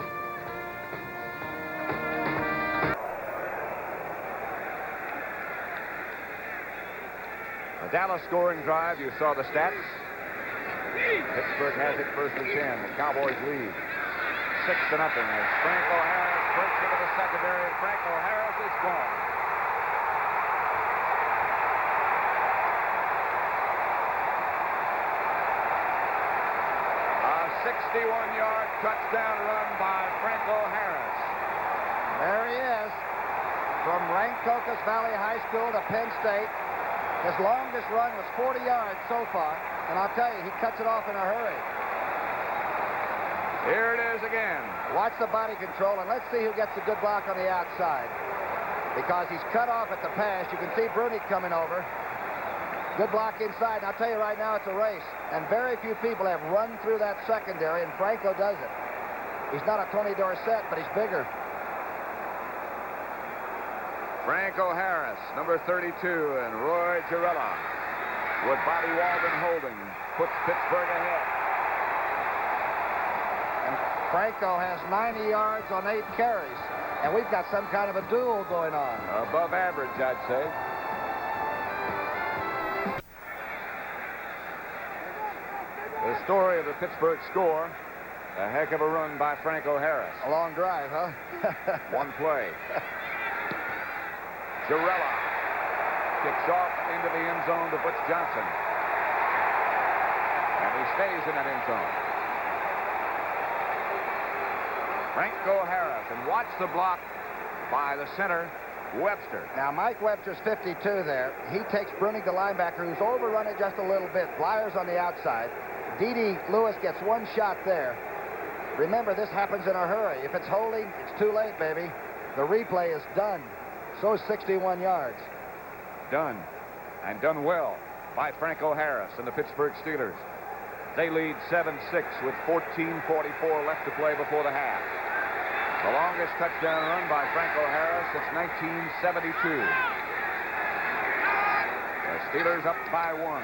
A Dallas scoring drive. You saw the stats. Pittsburgh has it 1st and 10. The Cowboys lead 6-0 as Franco Harris breaks into the secondary, and Franco Harris is gone. A 61-yard touchdown run by Franco Harris. There he is. From Rancocas Valley High School to Penn State. His longest run was 40 yards so far. And I'll tell you, he cuts it off in a hurry. Here it is again. Watch the body control, and let's see who gets the good block on the outside. Because he's cut off at the pass. You can see Brunick coming over. Good block inside. And I'll tell you right now, it's a race. And very few people have run through that secondary, and Franco does it. He's not a Tony Dorsett, but he's bigger. Franco Harris, number 32, and Roy Girella with Bobby Walden holding, puts Pittsburgh ahead. And Franco has 90 yards on 8 carries. And we've got some kind of a duel going on. Above average, I'd say. The story of the Pittsburgh score, a heck of a run by Franco Harris. A long drive, huh? One play. Girella kicks off into the end zone to Butch Johnson. And he stays in that end zone. Franco Harris, and watch the block by the center, Webster. Now, Mike Webster's 52 there. He takes Brunig, the linebacker, who's overrun it just a little bit. Blyer's on the outside. D.D. Lewis gets one shot there. Remember, this happens in a hurry. If it's holding, it's too late, baby. The replay is done. So is 61 yards. Done, and done well by Franco Harris and the Pittsburgh Steelers. They lead 7-6 with 14:44 left to play before the half. The longest touchdown run by Franco Harris since 1972. The Steelers up by 1.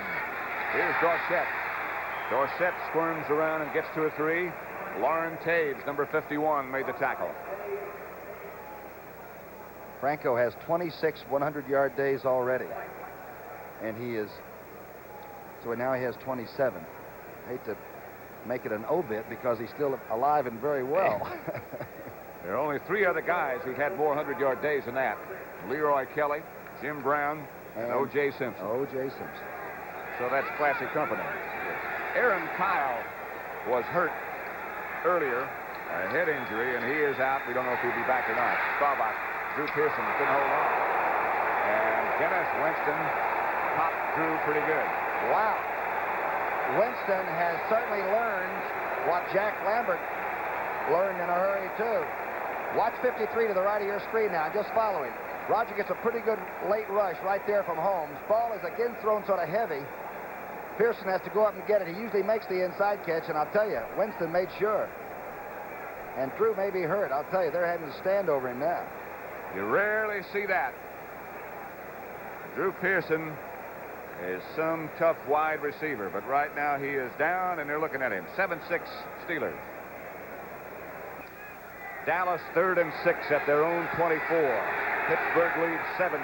Here's Dorsett. Dorsett squirms around and gets to a 3. Lauren Taves, number 51, made the tackle. Franco has 26 100-yard days already. And he is, so now he has 27. I hate to make it an obit because he's still alive and very well. There are only 3 other guys who've had more 100-yard days than that. Leroy Kelly, Jim Brown, and O.J. Simpson. O.J. Simpson. So that's classic company. Aaron Kyle was hurt earlier, a head injury, and he is out. We don't know if he'll be back or not. Staubach, Drew Pearson couldn't hold on. And Dennis Winston popped Drew pretty good. Wow. Winston has certainly learned what Jack Lambert learned in a hurry, too. Watch 53 to the right of your screen now. Just follow him. Roger gets a pretty good late rush right there from Holmes. Ball is again thrown sort of heavy. Pearson has to go up and get it. He usually makes the inside catch, and I'll tell you, Winston made sure. And Drew may be hurt. I'll tell you, they're having to stand over him now. You rarely see that. Drew Pearson is some tough wide receiver, but right now he is down, and they're looking at him. 7-6 Steelers. Dallas 3rd and 6 at their own 24. Pittsburgh leads 7-6.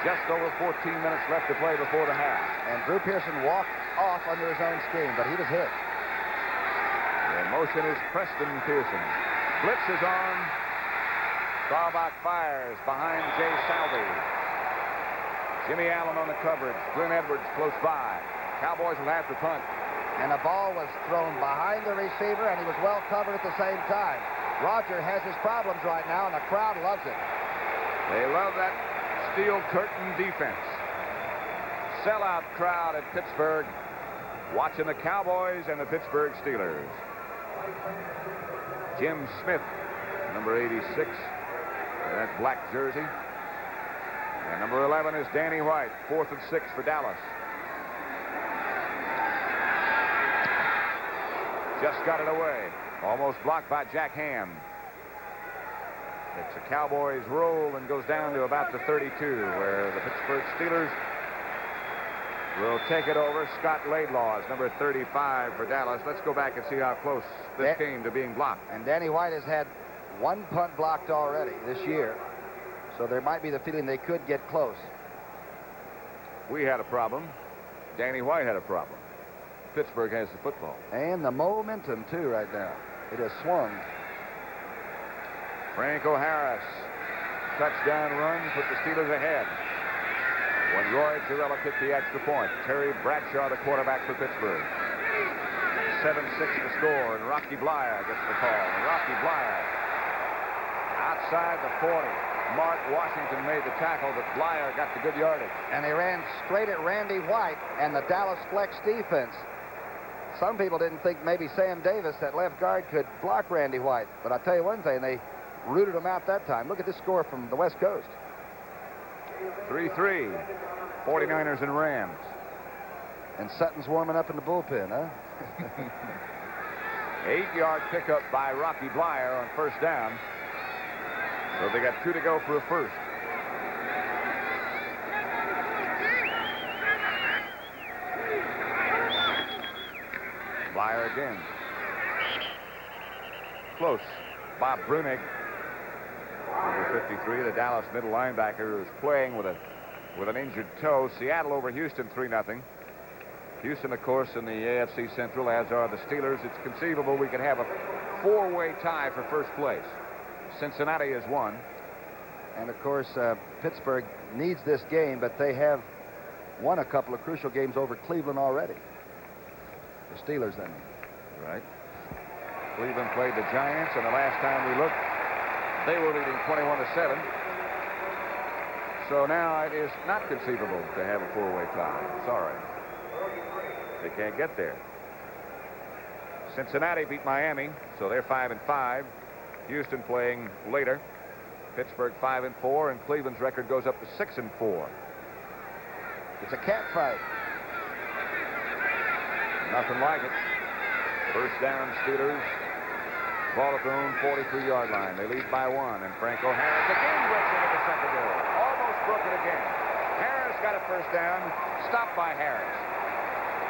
Just over 14 minutes left to play before the half. And Drew Pearson walked off under his own scheme, but he was hit. In motion is Preston Pearson. Blitz is on. Staubach fires behind Jay Salvey. Jimmy Allen on the coverage. Glenn Edwards close by. Cowboys will have to punt. And the ball was thrown behind the receiver, and he was well covered at the same time. Roger has his problems right now, and the crowd loves it. They love that steel curtain defense. Sellout crowd at Pittsburgh watching the Cowboys and the Pittsburgh Steelers. Jim Smith, number 86, in that black jersey. And number 11 is Danny White, 4th and 6 for Dallas. Just got it away. Almost blocked by Jack Ham. It's a Cowboys roll and goes down to about the 32, where the Pittsburgh Steelers will take it over. Scott Laidlaw is number 35 for Dallas. Let's go back and see how close this came to being blocked. And Danny White has had 1 punt blocked already this year. So there might be the feeling they could get close. We had a problem. Danny White had a problem. Pittsburgh has the football. And the momentum, too, right now. It has swung. Franco Harris. Touchdown run, put the Steelers ahead. When Roy Girella kicked the extra point. Terry Bradshaw, the quarterback for Pittsburgh. 7-6 to score, and Rocky Bleier gets the call. And Rocky Bleier outside the 40. Mark Washington made the tackle, but Bleier got the good yardage. And they ran straight at Randy White and the Dallas flex defense. Some people didn't think maybe Sam Davis, that left guard, could block Randy White. But I'll tell you one thing, they rooted him out that time. Look at this score from the West Coast. 3-3. 49ers and Rams. And Sutton's warming up in the bullpen, huh? 8-yard pickup by Rocky Bleier on first down. So they got 2 to go for a first. Bleier again. Close. Bob Brunig, number 53, the Dallas middle linebacker, who's playing with an injured toe. Seattle over Houston 3-0. Houston, of course, in the AFC Central, as are the Steelers. It's conceivable we could have a 4-way tie for first place. Cincinnati has won. And, of course, Pittsburgh needs this game, but they have won a couple of crucial games over Cleveland already. The Steelers, then. Right. Cleveland played the Giants, and the last time we looked, they were leading 21-7. So now it is not conceivable to have a four-way tie. Sorry. They can't get there. Cincinnati beat Miami, so they're 5-5. Houston playing later. Pittsburgh 5-4, and Cleveland's record goes up to 6-4. It's a cat fight. Nothing like it. First down, Steelers. Ball at their own 43-yard line. They lead by 1, and Franco Harris again breaks into the secondary. Almost broke it again. Harris got a first down. Stopped by Harris.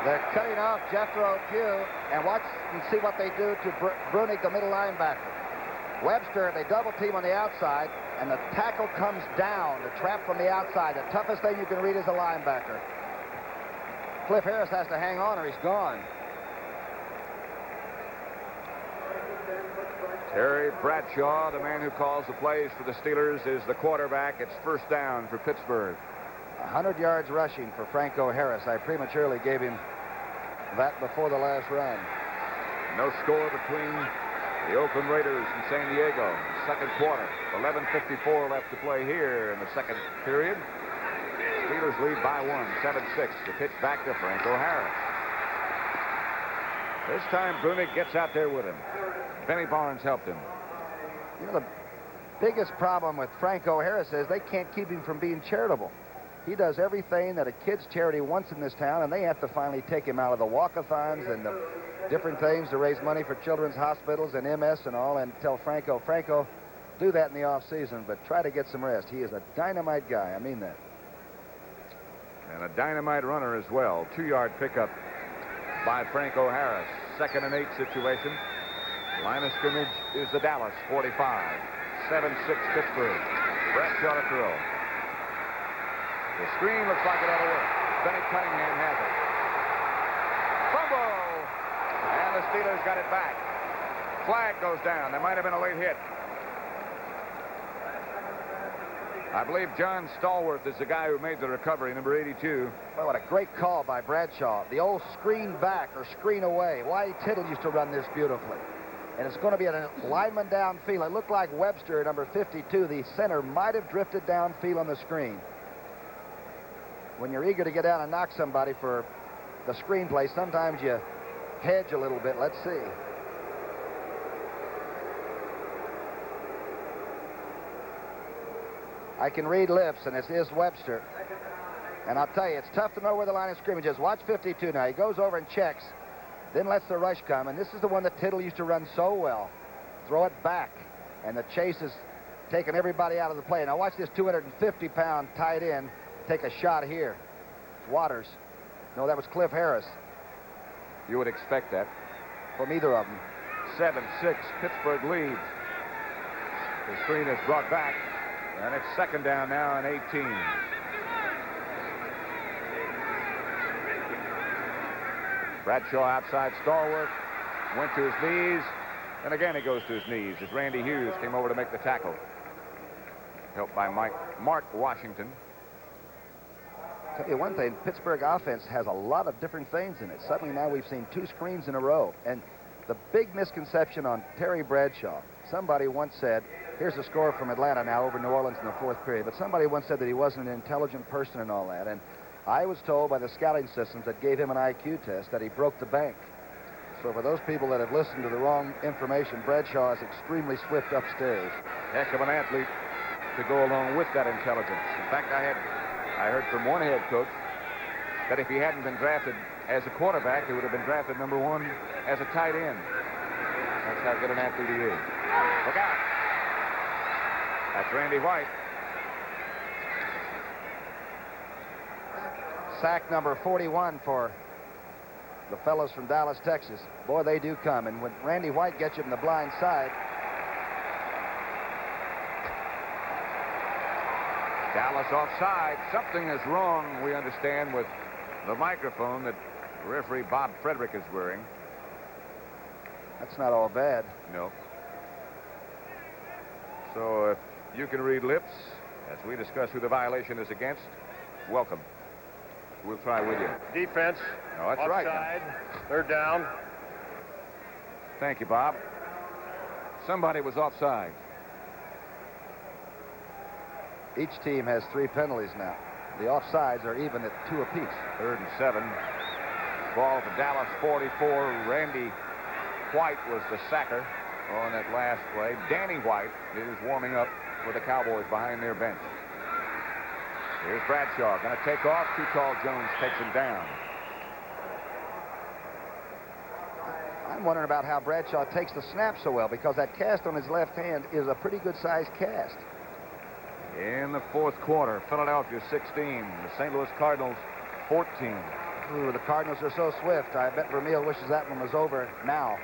They're cutting off Jethro Pugh, and watch and see what they do to Brunig, the middle linebacker. Webster, they double team on the outside, and the tackle comes down, the trap from the outside. The toughest thing you can read is a linebacker. Cliff Harris has to hang on or he's gone. Terry Bradshaw, the man who calls the plays for the Steelers, is the quarterback. It's first down for Pittsburgh. 100 yards rushing for Franco Harris. I prematurely gave him that before the last run. No score between the Oakland Raiders and San Diego. Second quarter. 11:54 left to play here in the second period. Steelers lead by 1, 7-6. The pitch back to Franco Harris. This time Brunig gets out there with him. Benny Barnes helped him. You know, the biggest problem with Franco Harris is they can't keep him from being charitable. He does everything that a kids' charity wants in this town, and they have to finally take him out of the walk-a-thons and the different things to raise money for children's hospitals and MS and all, and tell Franco, do that in the off-season, but try to get some rest. He is a dynamite guy. I mean that. And a dynamite runner as well. 2-yard pickup by Franco Harris. 2nd and 8 situation. Line of scrimmage is the Dallas 45. 7-6 Pittsburgh. Bradshaw to throw. The screen looks like it ought to work. Benny Cunningham has it. Fumble! And the Steelers got it back. Flag goes down. There might have been a late hit. I believe John Stallworth is the guy who made the recovery, number 82. Well, what a great call by Bradshaw. The old screen back or screen away. Whitey Tittle used to run this beautifully. And it's going to be a lineman downfield. It looked like Webster, number 52, the center, might have drifted downfield on the screen. When you're eager to get down and knock somebody for the screenplay, sometimes you hedge a little bit. Let's see. I can read lips, and it is Webster. And I'll tell you, it's tough to know where the line of scrimmage is. Watch 52 now. He goes over and checks, then lets the rush come, and this is the one that Tittle used to run so well. Throw it back, and the chase is taking everybody out of the play. Now watch this 250-pound tight end take a shot here. Waters. No, that was Cliff Harris. You would expect that. From either of them. 7-6, Pittsburgh leads. The screen is brought back, and it's second down now and 18. Bradshaw outside Stallworth, went to his knees, and again he goes to his knees as Randy Hughes came over to make the tackle. Helped by Mark Washington. Tell you one thing, Pittsburgh offense has a lot of different things in it. Suddenly now we've seen 2 screens in a row. And the big misconception on Terry Bradshaw, somebody once said, here's a score from Atlanta now over New Orleans in the 4th period, but somebody once said that he wasn't an intelligent person and all that. And I was told by the scouting systems that gave him an IQ test that he broke the bank. So for those people that have listened to the wrong information, Bradshaw is extremely swift upstairs. Heck of an athlete to go along with that intelligence. In fact, I heard from one head coach that if he hadn't been drafted as a quarterback, he would have been drafted number 1 as a tight end. That's how good an athlete he is. Look out. That's Randy White. Sack number 41 for the fellows from Dallas, Texas. Boy, they do come. And when Randy White gets you from the blind side, Dallas offside. Something is wrong, we understand, with the microphone that referee Bob Frederick is wearing. That's not all bad. No. So if you can read lips as we discuss who the violation is against, welcome. We'll try with you. Defense. No, that's offside, right. Third down. Thank you, Bob. Somebody was offside. Each team has 3 penalties now. The offsides are even at 2 apiece. 3rd and 7. Ball to Dallas 44. Randy White was the sacker on that last play. Danny White is warming up for the Cowboys behind their bench. Here's Bradshaw. Going to take off. Too tall. Jones takes him down. I'm wondering about how Bradshaw takes the snap so well, because that cast on his left hand is a pretty good-sized cast. In the 4th quarter, Philadelphia 16, the St. Louis Cardinals 14. Ooh, the Cardinals are so swift. I bet Vermeil wishes that one was over now.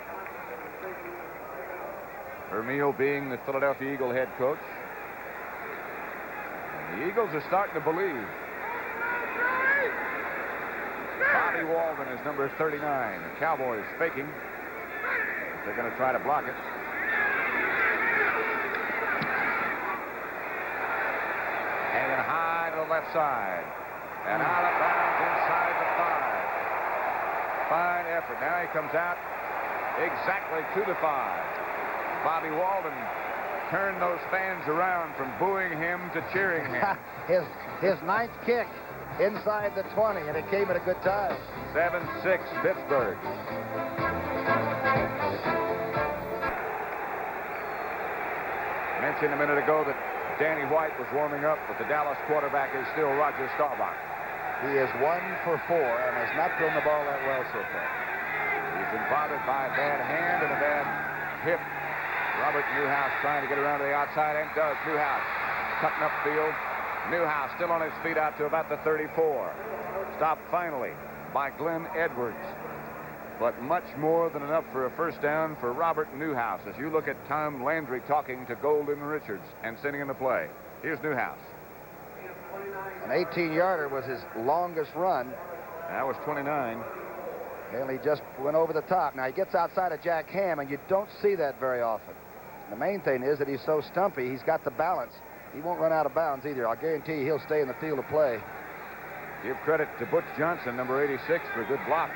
Vermeil being the Philadelphia Eagle head coach. And the Eagles are starting to believe. Bobby Walden is number 39. The Cowboys faking. They're going to try to block it. Hanging high to the left side. And out of bounds inside the 5. Fine effort. Now he comes out exactly to the 5. Bobby Walden turned those fans around from booing him to cheering him. his 9th kick inside the 20, and it came at a good time. 7-6 Pittsburgh. Mentioned a minute ago that Danny White was warming up, but the Dallas quarterback is still Roger Staubach. He is 1 for 4 and has not thrown the ball that well so far. He's been bothered by a bad hand and a bad hip. Robert Newhouse trying to get around to the outside, and does. Newhouse cutting up field. Newhouse still on his feet out to about the 34. Stopped finally by Glenn Edwards. But much more than enough for a first down for Robert Newhouse. As you look at Tom Landry talking to Golden Richards and sending him the play. Here's Newhouse. An 18-yarder was his longest run. That was 29. And he just went over the top. Now, he gets outside of Jack Ham, and you don't see that very often. The main thing is that he's so stumpy, he's got the balance. He won't run out of bounds either. I'll guarantee you he'll stay in the field of play. Give credit to Butch Johnson, number 86, for a good block.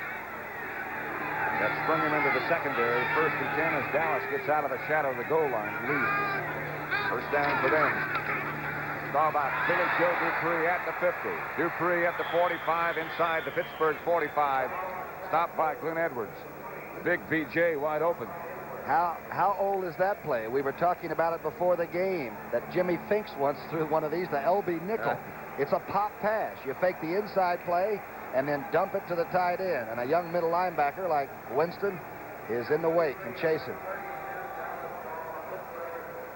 That sprung him into the secondary. 1st and 10 as Dallas gets out of the shadow of the goal line. Leads. First down for them. Staubach, Billy Joe Dupree at the 50. Dupree at the 45 inside the Pittsburgh 45. Stopped by Glenn Edwards. Big BJ wide open. How old is that play? We were talking about it before the game, that Jimmy Finks once threw one of these, the LB nickel. It's a pop pass. You fake the inside play and then dump it to the tight end. And a young middle linebacker like Winston is in the wake and chasing.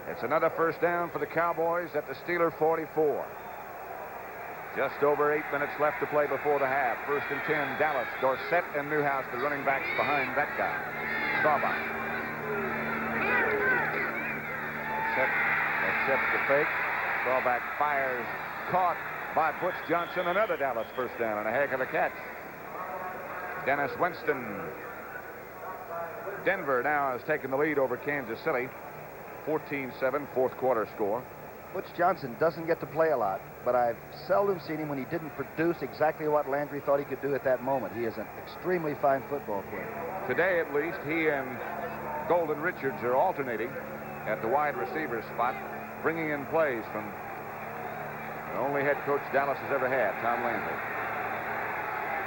It's another first down for the Cowboys at the Steeler 44. Just over 8 minutes left to play before the half. 1st and 10, Dallas. Dorsett and Newhouse, the running backs behind that guy. Staubach. Accepts the fake. Staubach fires. Caught by Butch Johnson. Another Dallas first down and a heck of a catch. Dennis Winston. Denver now has taken the lead over Kansas City. 14-7, 4th quarter score. Butch Johnson doesn't get to play a lot, but I've seldom seen him when he didn't produce exactly what Landry thought he could do at that moment. He is an extremely fine football player. Today, at least, he and Golden Richards are alternating at the wide receiver spot, bringing in plays from the only head coach Dallas has ever had, Tom Landry.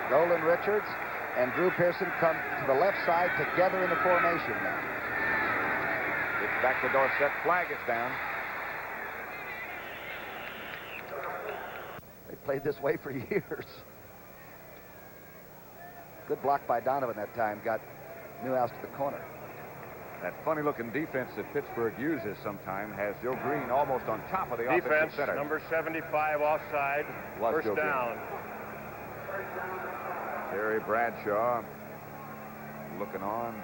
Golden Richards and Drew Pearson come to the left side together in the formation now. Gets back to Dorsett. Flag is down. They played this way for years. Good block by Donovan that time. Got Newhouse to the corner. That funny-looking defense that Pittsburgh uses sometime has Joe Green almost on top of the offensive center. Number 75 offside. First Joe down. Green. Terry Bradshaw looking on.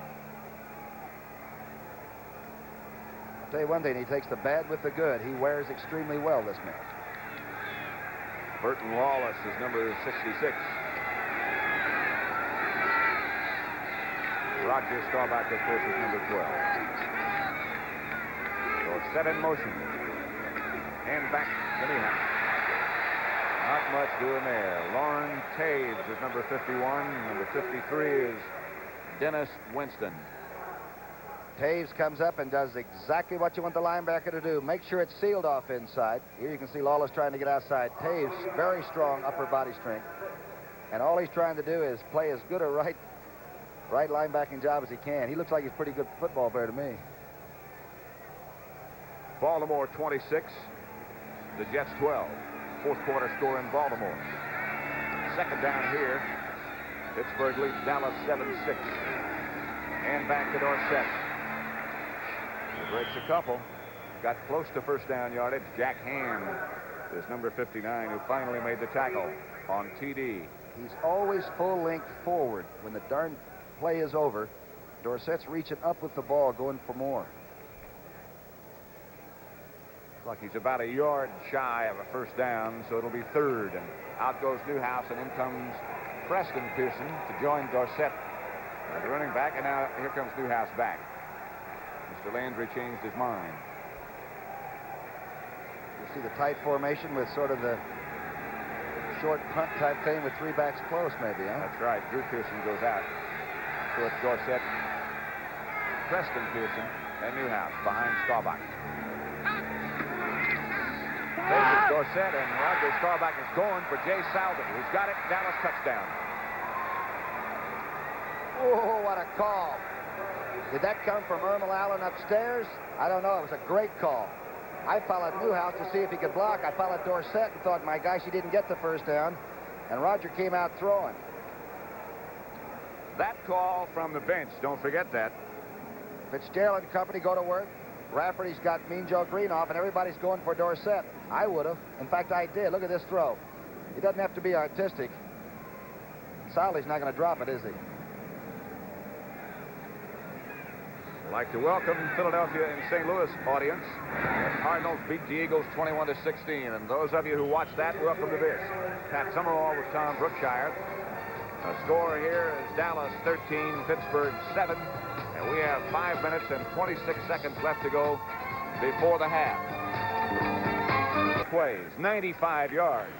I'll tell you one thing, he takes the bad with the good. He wears extremely well this man. Burton Wallace is number 66. Roger Staubach, of course, is number 12. So it's set in motion. And back to Newhouse. Not much doing there. Lauren Taves is number 51. Number 53 is Dennis Winston. Taves comes up and does exactly what you want the linebacker to do. Make sure it's sealed off inside. Here you can see Lawless trying to get outside. Taves, very strong upper body strength. And all he's trying to do is play as good a right linebacking job as he can. He looks like he's a pretty good football player to me. Baltimore 26, the Jets 12. Fourth quarter score in Baltimore. Second down here. Pittsburgh leads Dallas 7-6. And back to Dorsett. He breaks a couple. Got close to first down yardage. Jack Hand is number 59 who finally made the tackle on TD. He's always full length forward. When the darn play is over, Dorsett's reaching up with the ball, going for more. Like he's about a yard shy of a first down, so it'll be third. And out goes Newhouse, and in comes Preston Pearson to join Dorsett, the running back. And now here comes Newhouse back. Mr. Landry changed his mind. You see the tight formation with sort of the short punt type thing with three backs close, maybe, huh? That's right. Drew Pearson goes out. So it's Dorsett, Preston Pearson, and Newhouse behind Staubach. There's Dorsett, and Roger Staubach is going for Jay Salvin, who's got it. Dallas touchdown. Oh, what a call. Did that come from Ermal Allen upstairs? I don't know. It was a great call. I followed Newhouse to see if he could block. I followed Dorsett and thought, my gosh, he didn't get the first down. And Roger came out throwing. That call from the bench, don't forget that. Fitzgerald and company go to work. Rafferty's got Mean Joe Green off, and everybody's going for Dorsett. I would have. In fact, I did. Look at this throw. He doesn't have to be artistic. Solly's not going to drop it, is he? I'd like to welcome Philadelphia and St. Louis audience. The Cardinals beat the Eagles 21-16, and those of you who watched that, welcome to this. Pat Summerall with Tom Brookshire. The score here is Dallas 13, Pittsburgh 7, and we have 5 minutes and 26 seconds left to go before the half. Plays 95 yards.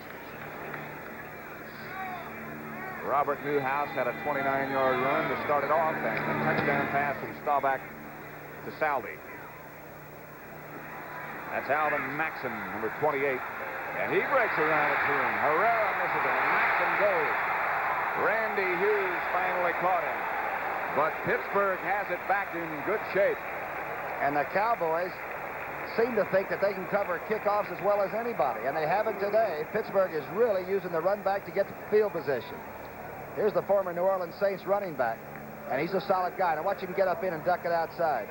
Robert Newhouse had a 29-yard run to start it off, and a touchdown pass from Staubach to Saldi. That's Alvin Maxson, number 28, and he breaks around it to him. Herrera misses it, and Maxson goes. Randy Hughes finally caught him, but Pittsburgh has it back in good shape. And the Cowboys seem to think that they can cover kickoffs as well as anybody, and they haven't today. Pittsburgh is really using the run back to get the field position. Here's the former New Orleans Saints running back, and he's a solid guy. Now watch him get up in and duck it outside.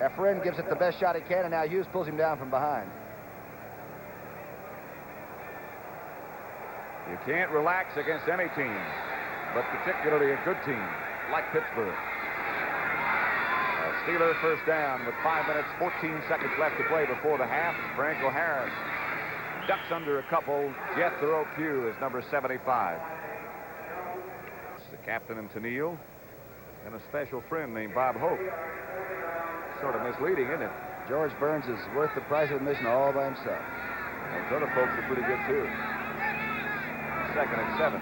Efren gives it the best shot he can, and now Hughes pulls him down from behind. You can't relax against any team, but particularly a good team like Pittsburgh. Steeler first down with 5 minutes, 14 seconds left to play before the half. Franco Harris ducks under a couple. Jethro Pugh is number 75. It's the captain in Tennille and a special friend named Bob Hope. Sort of misleading, isn't it? George Burns is worth the price of admission all by himself. Those other folks are pretty good, too. Second and 7.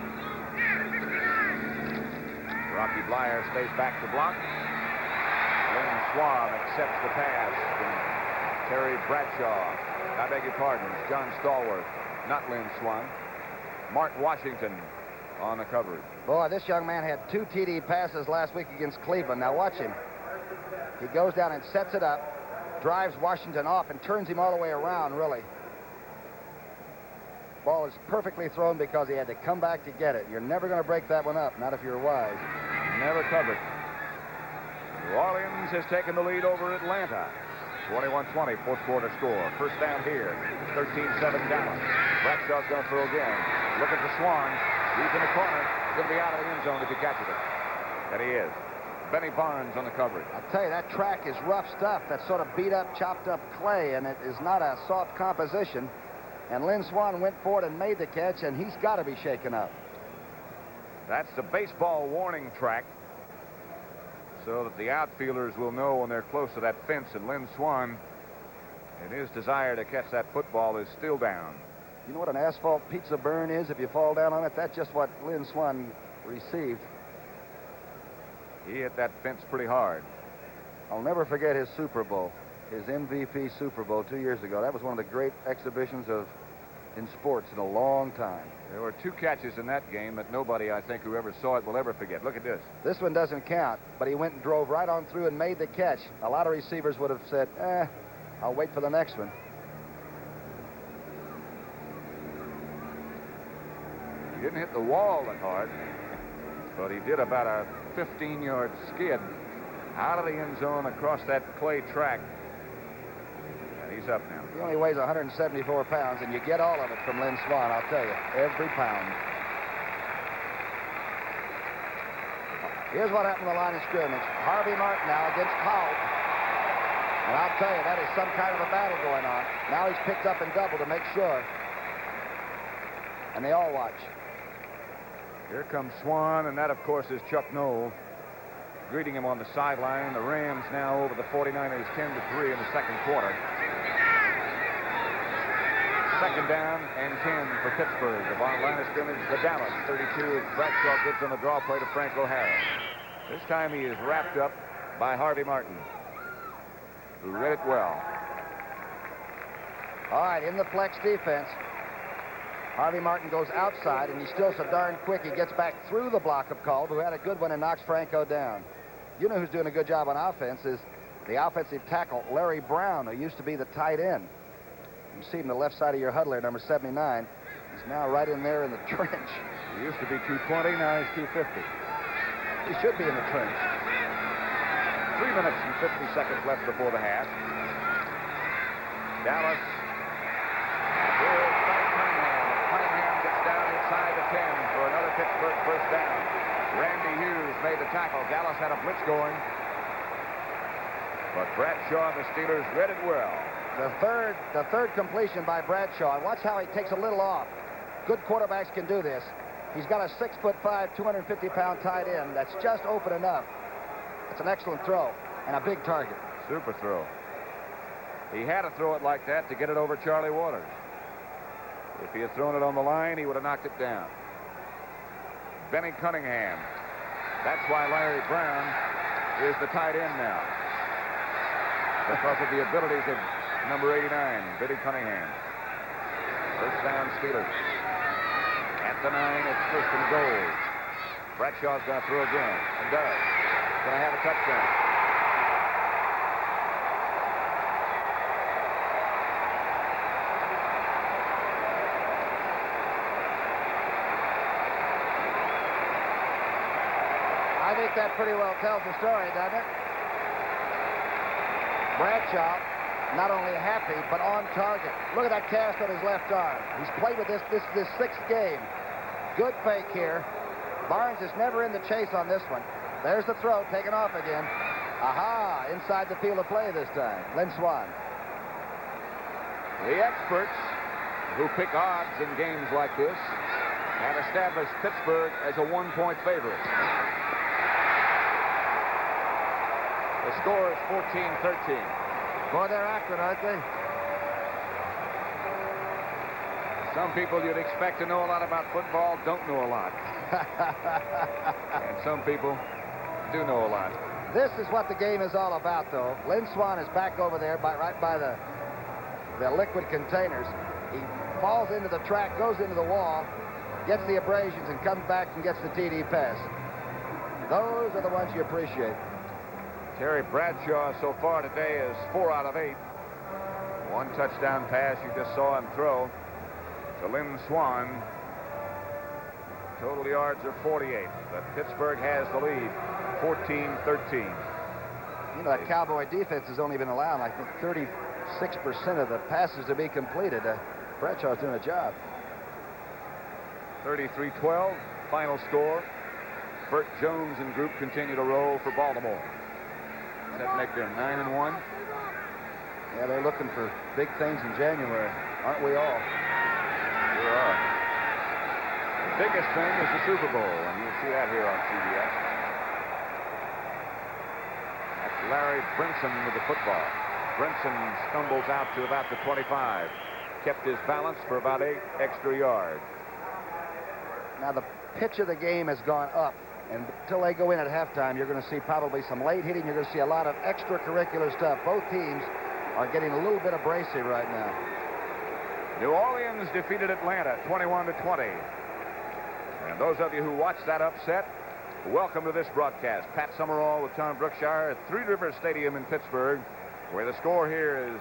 Rocky Blyer stays back to block. Lynn Swan accepts the pass from Terry Bradshaw. I beg your pardon, it's John Stallworth, not Lynn Swan. Mark Washington on the coverage. Boy, this young man had 2 TD passes last week against Cleveland. Now watch him. He goes down and sets it up, drives Washington off, and turns him all the way around, really. Ball is perfectly thrown because he had to come back to get it. You're never going to break that one up, not if you're wise. Never covered. New Orleans has taken the lead over Atlanta. 21-20, fourth quarter score. First down here, 13-7 Dallas. Bradshaw's going to throw again. Looking for Swan. He's in the corner. He's going to be out of the end zone if he catches it. And he is. Benny Barnes on the coverage. I'll tell you, that track is rough stuff. That sort of beat up, chopped up clay, and it is not a soft composition. And Lynn Swan went forward and made the catch, and he's got to be shaken up. That's the baseball warning track, so that the outfielders will know when they're close to that fence. And Lynn Swan, in his desire to catch that football, is still down. You know what an asphalt pizza burn is if you fall down on it? That's just what Lynn Swan received. He hit that fence pretty hard. I'll never forget his Super Bowl, his MVP Super Bowl 2 years ago. That was one of the great exhibitions in sports in a long time. There were 2 catches in that game that nobody, I think, who ever saw it will ever forget. Look at this. This one doesn't count, but he went and drove right on through and made the catch. A lot of receivers would have said, I'll wait for the next one. He didn't hit the wall that hard, but he did about a 15-yard skid out of the end zone across that clay track. And he's up now. He only weighs 174 pounds, and you get all of it from Lynn Swann, I'll tell you. Every pound. Here's what happened on the line of scrimmage. Harvey Martin now against Powell. And I'll tell you, that is some kind of a battle going on. Now he's picked up and double to make sure. And they all watch. Here comes Swann, and that, of course, is Chuck Noll greeting him on the sideline. The Rams now over the 49ers 10-3 in the second quarter. Second down and 10 for Pittsburgh. The bottom line of scrimmage, the Dallas 32. Bradshaw gets on the draw play to Frank O'Hara. This time he is wrapped up by Harvey Martin, who read it well. All right, in the flex defense, Harvey Martin goes outside, and he's still so darn quick, he gets back through the block of Kolb, who had a good one, and knocks Franco down. You know who's doing a good job on offense is the offensive tackle, Larry Brown, who used to be the tight end. You see him on the left side of your huddler, number 79. He's now right in there in the trench. He used to be 220, now he's 250. He should be in the trench. 3 minutes and 50 seconds left before the half. Dallas. Here's Frank Cunningham. Cunningham gets down inside the 10 for another Pittsburgh first down. Randy Hughes made the tackle. Dallas had a blitz going. But Bradshaw and the Steelers read it well. The third completion by Bradshaw. Watch how he takes a little off. Good quarterbacks can do this. He's got a 6'5", 250-pound tight end that's just open enough. It's an excellent throw and a big target. Super throw. He had to throw it like that to get it over Charlie Waters. If he had thrown it on the line, he would have knocked it down. Benny Cunningham. That's why Larry Brown is the tight end now, because of the abilities of number 89, Benny Cunningham. First down, Steelers. At the 9, it's first and goal. Bradshaw's going to throw again, and does. Going to have a touchdown. I think that pretty well tells the story, doesn't it? Bradshaw, not only happy, but on target. Look at that cast on his left arm. He's played with this 6th game. Good fake here. Barnes is never in the chase on this one. There's the throw, taken off again. Aha, inside the field of play this time. Lynn Swann. The experts who pick odds in games like this have established Pittsburgh as a 1-point favorite. The score is 14-13. Boy, they're accurate, aren't they? Some people you'd expect to know a lot about football don't know a lot. And some people do know a lot. This is what the game is all about, though. Lynn Swann is back over there right by the liquid containers. He falls into the track, goes into the wall, gets the abrasions, and comes back and gets the TD pass. Those are the ones you appreciate. Terry Bradshaw so far today is 4 out of 8. 1 touchdown pass you just saw him throw to Lynn Swann. Total yards are 48, but Pittsburgh has the lead, 14-13. You know, that Cowboy defense has only been allowed, I think, 36% of the passes to be completed. Bradshaw's doing a job. 33-12, final score. Burt Jones and group continue to roll for Baltimore. That make them 9-1. Yeah, they're looking for big things in January, aren't we all? Sure are. The biggest thing is the Super Bowl, and you'll see that here on CBS. That's Larry Brinson with the football. Brinson stumbles out to about the 25. Kept his balance for about 8 extra yards. Now the pitch of the game has gone up And until they go in at halftime, you're going to see probably some late hitting. You're going to see a lot of extracurricular stuff. Both teams are getting a little bit abrasive right now. New Orleans defeated Atlanta 21-20. And those of you who watched that upset, welcome to this broadcast. Pat Summerall with Tom Brookshire at Three Rivers Stadium in Pittsburgh, where the score here is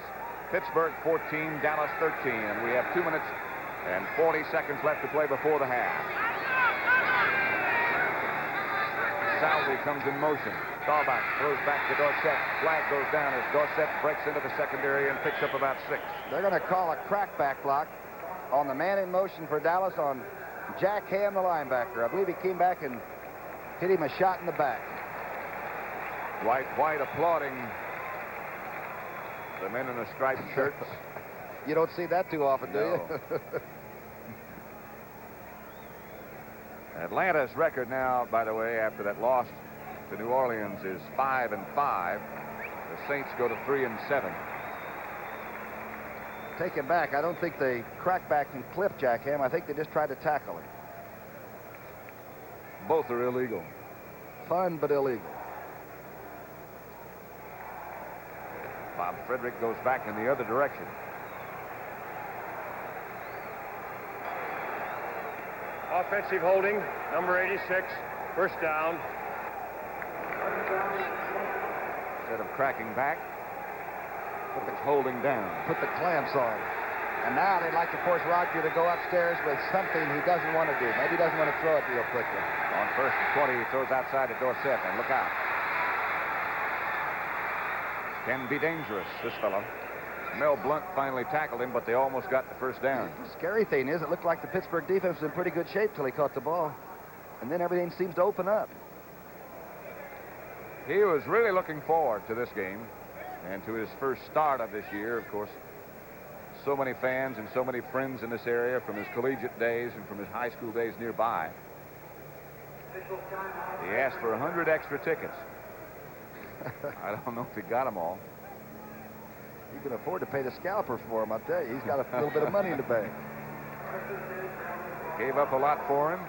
Pittsburgh 14, Dallas 13. And we have 2 minutes and 40 seconds left to play before the half. Salvi comes in motion. Staubach throws back to Dorsett. Flag goes down as Dorsett breaks into the secondary and picks up about 6. They're going to call a crackback block on the man in motion for Dallas on Jack Ham, the linebacker. I believe he came back and hit him a shot in the back. Dwight White applauding the men in the striped shirts. You don't see that too often, do you? Atlanta's record now, by the way, after that loss to New Orleans is 5-5. The Saints go to 3-7. Taken back. I don't think they cracked back and clipped Jack Ham. I think they just tried to tackle him. Both are illegal. Fun, but illegal. Bob Frederick goes back in the other direction. Offensive holding, number 86, first down. Instead of cracking back, put the holding down. Put the clamps on. And now they'd like to force Roger to go upstairs with something he doesn't want to do. Maybe he doesn't want to throw it real quickly. On 1st and 20, he throws outside to Dorsett, and look out. Can be dangerous, this fellow. Mel Blount finally tackled him, but they almost got the first down. The scary thing is, it looked like the Pittsburgh defense was in pretty good shape till he caught the ball. And then everything seems to open up. He was really looking forward to this game and to his first start of this year, of course. So many fans and so many friends in this area from his collegiate days and from his high school days nearby. He asked for 100 extra tickets. I don't know if he got them all. You can afford to pay the scalper for him, I'll tell you. He's got a little bit of money in the bank. Gave up a lot for him.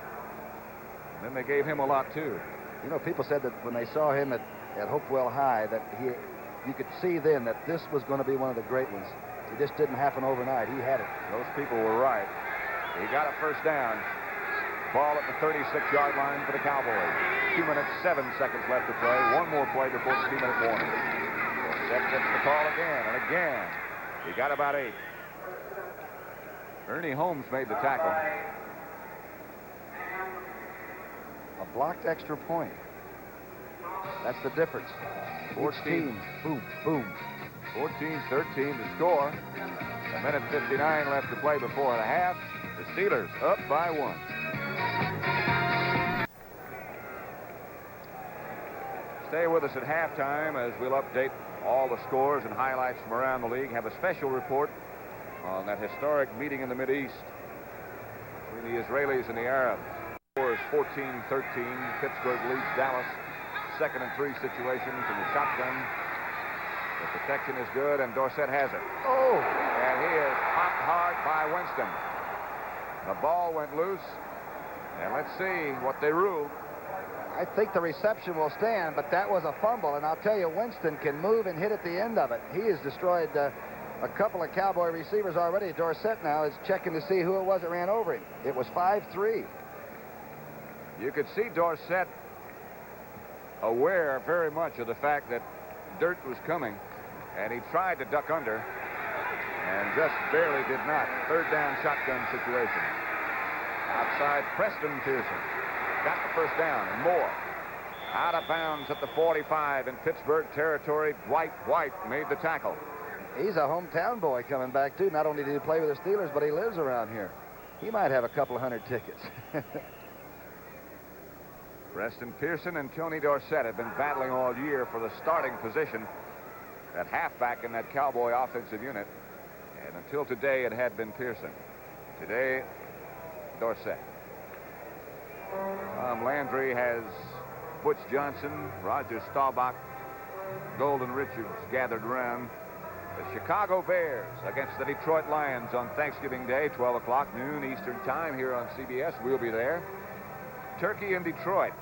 And then they gave him a lot, too. You know, people said that when they saw him at Hopewell High, that you could see then that this was going to be one of the great ones. It just didn't happen overnight. He had it. Those people were right. He got a first down. Ball at the 36-yard line for the Cowboys. 2 minutes, 7 seconds left to play. One more play before the 2-minute warning. That gets the call again and again. He got about 8. Ernie Holmes made the tackle. A blocked extra point. That's the difference. 14. Boom, boom. 14-13 to score. A minute 59 left to play before the half. The Steelers up by 1. Stay with us at halftime as we'll update all the scores and highlights from around the league. Have a special report on that historic meeting in the Mideast between the Israelis and the Arabs. The score is 14-13. Pittsburgh leads Dallas. 2nd and 3 situation from the shotgun. The protection is good, and Dorsett has it. Oh! And he is popped hard by Winston. The ball went loose, and let's see what they rule. I think the reception will stand, but that was a fumble, and I'll tell you, Winston can move and hit at the end of it. He has destroyed a couple of Cowboy receivers already. Dorsett now is checking to see who it was that ran over him. It was 5-3. You could see Dorsett aware very much of the fact that dirt was coming, and he tried to duck under and just barely did not. 3rd down shotgun situation. Outside, Preston Pearson got the first down and more. Out of bounds at the 45 in Pittsburgh territory. Dwight White made the tackle. He's a hometown boy coming back, too. Not only did he play with the Steelers, but he lives around here. He might have a couple of 100 tickets. Preston Pearson and Tony Dorsett have been battling all year for the starting position at halfback in that Cowboy offensive unit. And until today, it had been Pearson. Today, Dorsett. Tom Landry has Butch Johnson, Roger Staubach, Golden Richards gathered around. The Chicago Bears against the Detroit Lions on Thanksgiving Day, 12 o'clock noon Eastern Time here on CBS. We'll be there. Turkey in Detroit.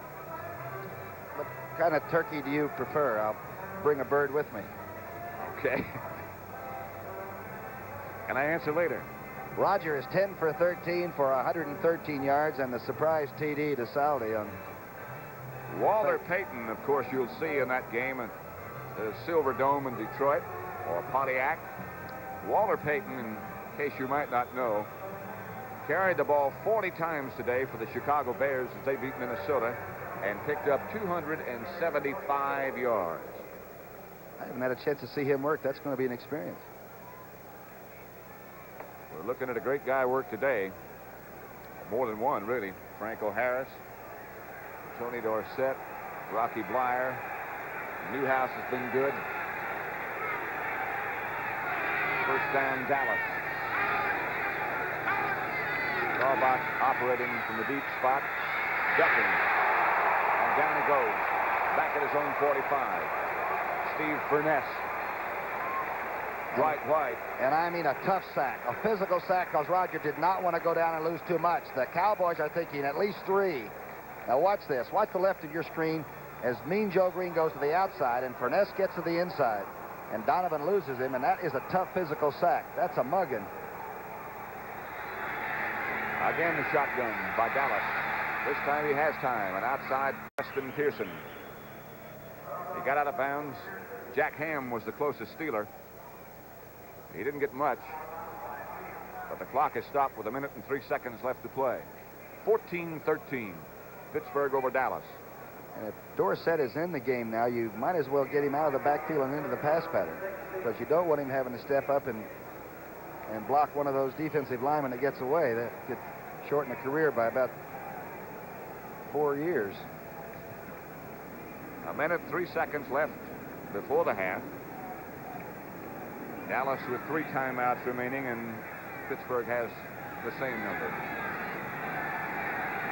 what kind of turkey do you prefer? I'll bring a bird with me. Okay. Can I answer later? Roger is 10 for 13 for 113 yards and the surprise TD to Saldi on Walter Payton, of course, you'll see in that game at the Silver Dome in Detroit or Pontiac. Walter Payton, in case you might not know, carried the ball 40 times today for the Chicago Bears as they beat Minnesota and picked up 275 yards. I haven't had a chance to see him work. That's going to be an experience. We're looking at a great guy work today. More than one, really. Franco Harris, Tony Dorsett, Rocky Blyer. Newhouse has been good. First down, Dallas. Staubach operating from the deep spot. Ducking. And down he goes. Back at his own 45. Steve Furness. Dwight White. And I mean a tough sack. A physical sack because Roger did not want to go down and lose too much. The Cowboys are thinking at least 3. Now watch this. Watch the left of your screen as Mean Joe Green goes to the outside and Furness gets to the inside. And Donovan loses him, and that is a tough physical sack. That's a mugging. Again, the shotgun by Dallas. This time he has time. And outside, Preston Pearson. He got out of bounds. Jack Ham was the closest stealer. He didn't get much. But the clock has stopped with 1 minute and 3 seconds left to play. 14-13. Pittsburgh over Dallas. And if Dorsett is in the game now, you might as well get him out of the backfield and into the pass pattern, because you don't want him having to step up and block one of those defensive linemen that gets away. That could shorten a career by about 4 years. 1 minute, 3 seconds left before the half. Dallas with 3 timeouts remaining, and Pittsburgh has the same number.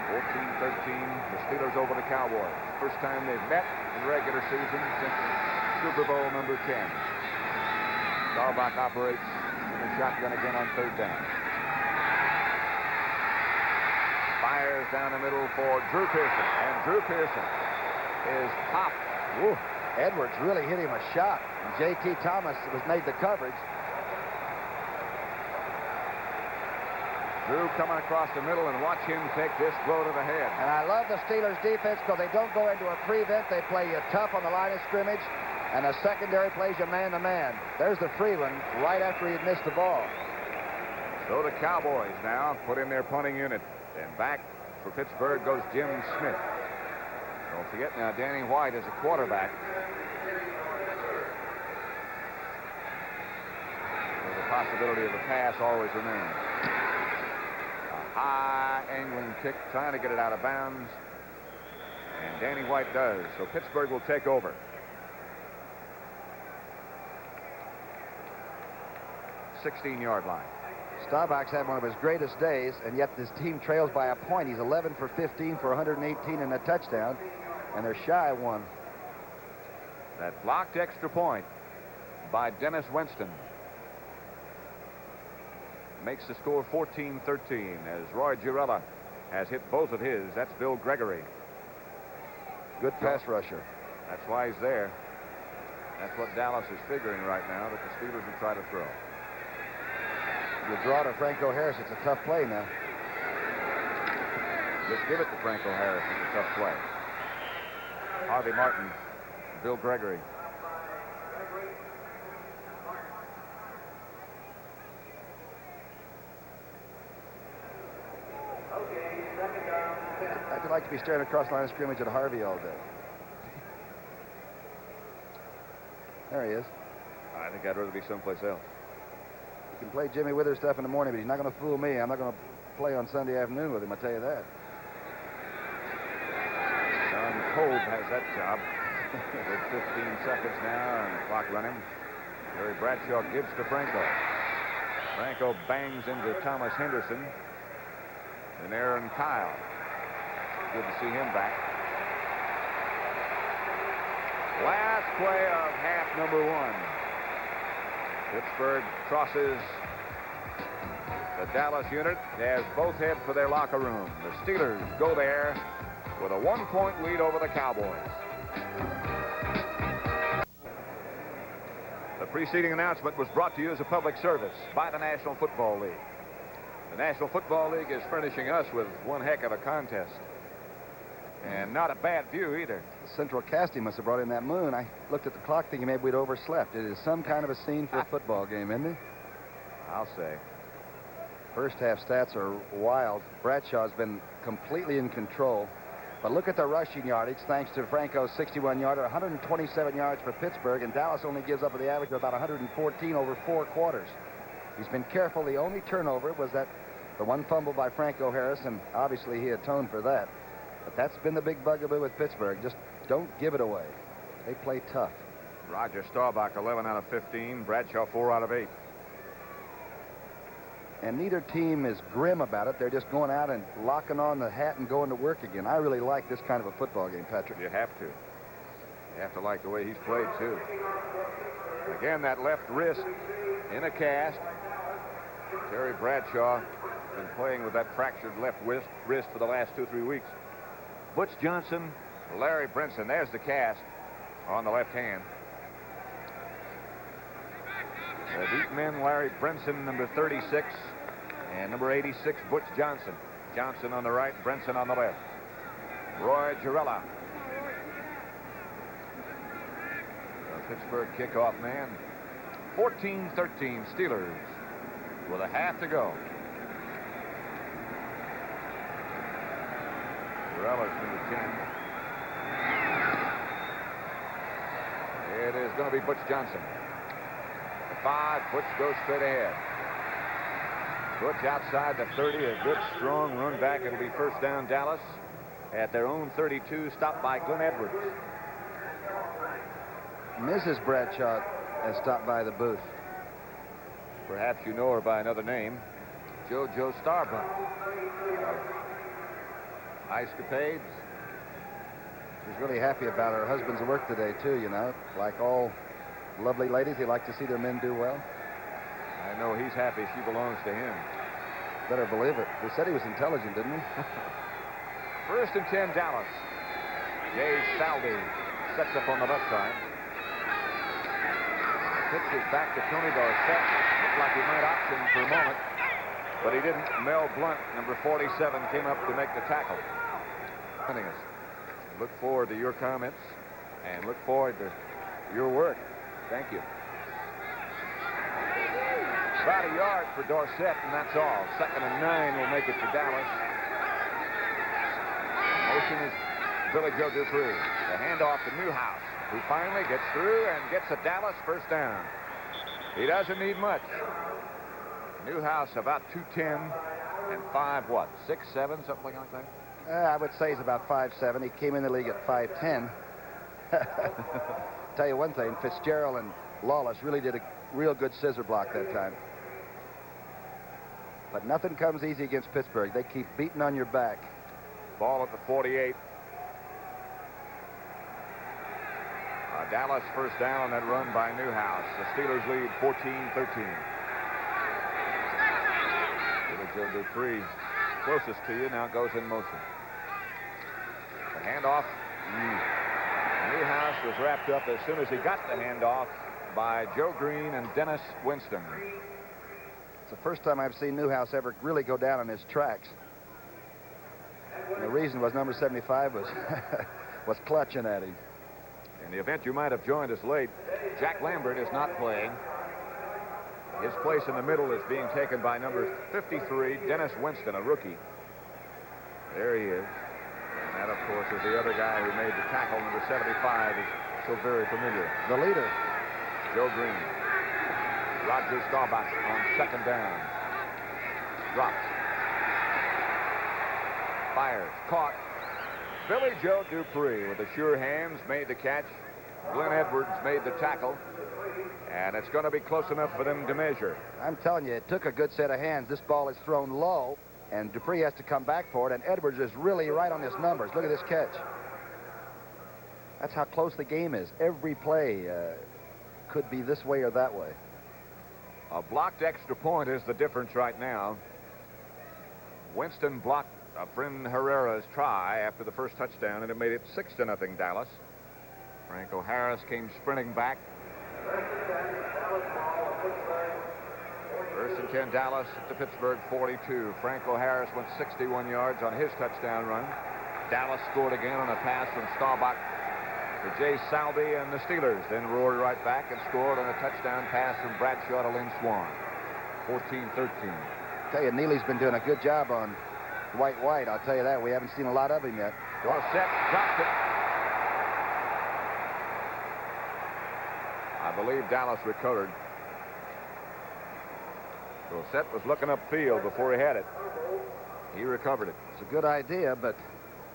14-13, the Steelers over the Cowboys. First time they've met in regular season since Super Bowl number 10. Staubach operates in the shotgun again on 3rd down. Fires down the middle for Drew Pearson, and Drew Pearson is popped. Woo. Edwards really hit him a shot. And J.T. Thomas was made the coverage. Drew coming across the middle, and watch him take this blow to the head. And I love the Steelers' defense because they don't go into a prevent. They play you tough on the line of scrimmage, and the secondary plays you man-to-man. There's the free one right after he had missed the ball. So the Cowboys now put in their punting unit. And back for Pittsburgh goes Jim Smith. Don't forget now, Danny White is a quarterback. So the possibility of a pass always remains. High angling kick, trying to get it out of bounds. And Danny White does. So Pittsburgh will take over. '16-yard line. Staubach's had one of his greatest days, and yet this team trails by a point. He's 11 for 15 for 118 and a touchdown, and they're shy of 1. That blocked extra point by Dennis Winston makes the score 14-13 as Roy Girella has hit both of his. That's Bill Gregory. Good pass rusher. That's why he's there. That's what Dallas is figuring right now, that the Steelers will try to throw. You draw to Franco Harris. It's a tough play now. Just give it to Franco Harris. It's a tough play. Harvey Martin, Bill Gregory. I could like to be staring across the line of scrimmage at Harvey all day. There he is. I think I'd rather be someplace else. You can play Jimmy Withers stuff in the morning, but he's not going to fool me. I'm not going to play on Sunday afternoon with him, I'll tell you that. Don Kolb has that job. With 15 seconds now and the clock running. Jerry Bradshaw gives to Franco. Franco bangs into Thomas Henderson. And Aaron Kyle. Good to see him back. Last play of half number 1. Pittsburgh crosses the Dallas unit as both head for their locker room. The Steelers go there with a 1-point lead over the Cowboys. The preceding announcement was brought to you as a public service by the National Football League. The National Football League is furnishing us with one heck of a contest. And not a bad view either. The central casting must have brought in that moon. I looked at the clock thinking maybe we'd overslept. It is some kind of a scene for a football game, isn't it? I'll say. First half stats are wild. Bradshaw's been completely in control. But look at the rushing yardage, thanks to Franco's 61-yarder, 127 yards for Pittsburgh, and Dallas only gives up the average of about 114 over 4 quarters. He's been careful. The only turnover was the one fumble by Franco Harris, and obviously he atoned for that. But that's been the big bugaboo with Pittsburgh. Just don't give it away. They play tough. Roger Staubach, 11 out of 15. Bradshaw, 4 out of 8. And neither team is grim about it. They're just going out and locking on the hat and going to work again. I really like this kind of a football game, Patrick. You have to. You have to like the way he's played, too. And again, that left wrist in a cast. Terry Bradshaw been playing with that fractured left wrist for the last 2-3 weeks. Butch Johnson, Larry Brinson. There's the cast on the left hand. The deep men, Larry Brinson, number 36, and number 86, Butch Johnson. Johnson on the right, Brinson on the left. Roy Girella. The Pittsburgh kickoff man. 14-13 Steelers with a half to go. Girella's number 10. It is going to be Butch Johnson. 5, Butch goes straight ahead. Butch outside the 30, a good strong run back. It'll be first down Dallas at their own 32, stopped by Glenn Edwards. Mrs. Bradshaw has stopped by the booth. Perhaps you know her by another name, JoJo Starbuck. Ice-capades. She's really happy about her husband's work today, too, you know. Like all lovely ladies, they like to see their men do well. I know he's happy she belongs to him. Better believe it. He said he was intelligent, didn't he? First and 10, Dallas. Jay Salvi sets up on the left side. Pitch is back to Tony Dorsett. Looked like he might option for a moment, but he didn't. Mel Blunt, number 47, came up to make the tackle. Look forward to your comments and look forward to your work. Thank you. About a yard for Dorsett, and that's all. 2nd and 9 will make it for Dallas. Motion is Billy Joe Dupree. The handoff to Newhouse, who finally gets through and gets a Dallas first down. He doesn't need much. Newhouse about 210 and 5 what? 6'7", something like that? I would say he's about 5'7". He came in the league at 5'10". Tell you one thing, Fitzgerald and Lawless really did a real good scissor block that time. But nothing comes easy against Pittsburgh. They keep beating on your back. Ball at the 48. Dallas first down on that run by Newhouse. The Steelers lead 14-13. Billy Joe Dupree, closest to you, now goes in motion. The handoff. Newhouse was wrapped up as soon as he got the handoff by Joe Green and Dennis Winston. It's the first time I've seen Newhouse ever really go down on his tracks. And the reason was number 75 was clutching at him. In the event you might have joined us late, Jack Lambert is not playing. His place in the middle is being taken by number 53, Dennis Winston, a rookie. There he is. And that, of course, is the other guy who made the tackle. Number 75 is so very familiar. The leader. Joe Green. Roger Staubach on 2nd down. Drops. Fires. Caught. Billy Joe Dupree with the sure hands made the catch. Glenn Edwards made the tackle. And it's going to be close enough for them to measure. I'm telling you, it took a good set of hands. This ball is thrown low, and Dupree has to come back for it, and Edwards is really right on his numbers. Look at this catch. That's how close the game is. Every play could be this way or that way. A blocked extra point is the difference right now. Winston blocked Efren Herrera's try after the first touchdown, and it made it 6-0 Dallas. Franco Harris came sprinting back. First and 10, Dallas at the Pittsburgh 42. Franco Harris went 61 yards on his touchdown run. Dallas scored again on a pass from Staubach to Jay Salby and the Steelers. Then roared right back and scored on a touchdown pass from Bradshaw to Lynn Swan. 14-13. I tell you, Neely's been doing a good job on White. I'll tell you that. We haven't seen a lot of him yet. Dorsett dropped it. I believe Dallas recovered. Dorsett was looking upfield before he had it. He recovered it. It's a good idea, but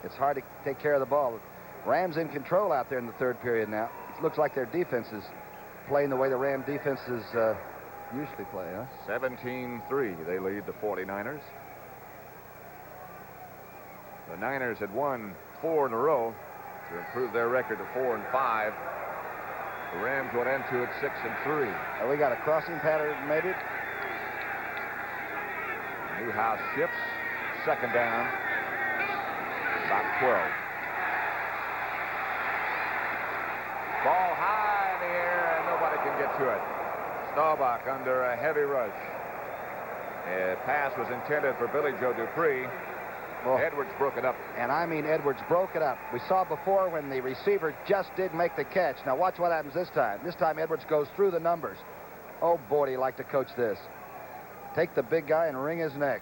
it's hard to take care of the ball. Rams in control out there in the third period now. It looks like their defense is playing the way the Ram defenses usually play, huh? 17-3, they lead the 49ers. The Niners had won 4 in a row to improve their record to 4-5. The Rams went into it 6-3. We got a crossing pattern, maybe. Newhouse shifts. Second down. About 12. Ball high in the air, and nobody can get to it. Staubach under a heavy rush. A pass was intended for Billy Joe Dupree. Well, Edwards broke it up. And I mean Edwards broke it up. We saw before when the receiver just did make the catch. Now watch what happens this time. This time Edwards goes through the numbers. Oh, boy, do you like to coach this. Take the big guy and wring his neck.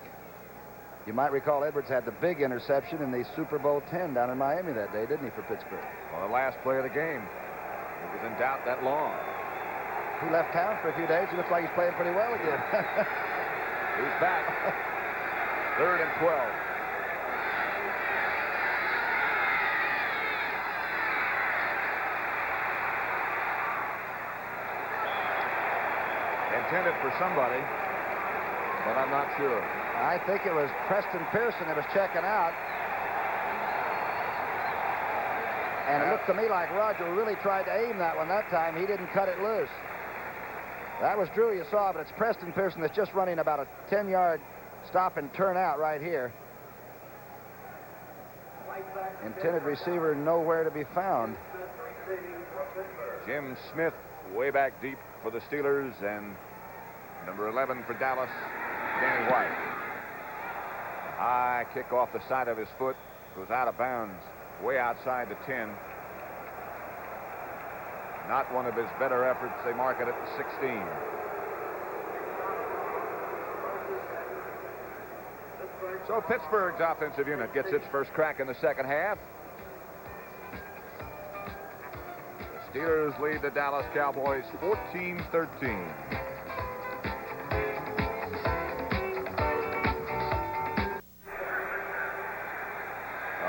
You might recall Edwards had the big interception in the Super Bowl 10 down in Miami that day, didn't he, for Pittsburgh? On the last play of the game. It was in doubt that long. He left town for a few days. He looks like he's playing pretty well again. He's back. 3rd and 12. Intended for somebody, but I'm not sure. I think it was Preston Pearson that was checking out. And it looked to me like Roger really tried to aim that one that time. He didn't cut it loose. That was Drew you saw, but it's Preston Pearson that's just running about a 10-yard stop and turn out right here. Intended receiver nowhere to be found. Jim Smith way back deep for the Steelers, and number 11 for Dallas, Danny White. High kick off the side of his foot. Goes out of bounds, way outside the 10. Not one of his better efforts. They mark it at the 16. So Pittsburgh's offensive unit gets its first crack in the second half. The Steelers lead the Dallas Cowboys 14-13.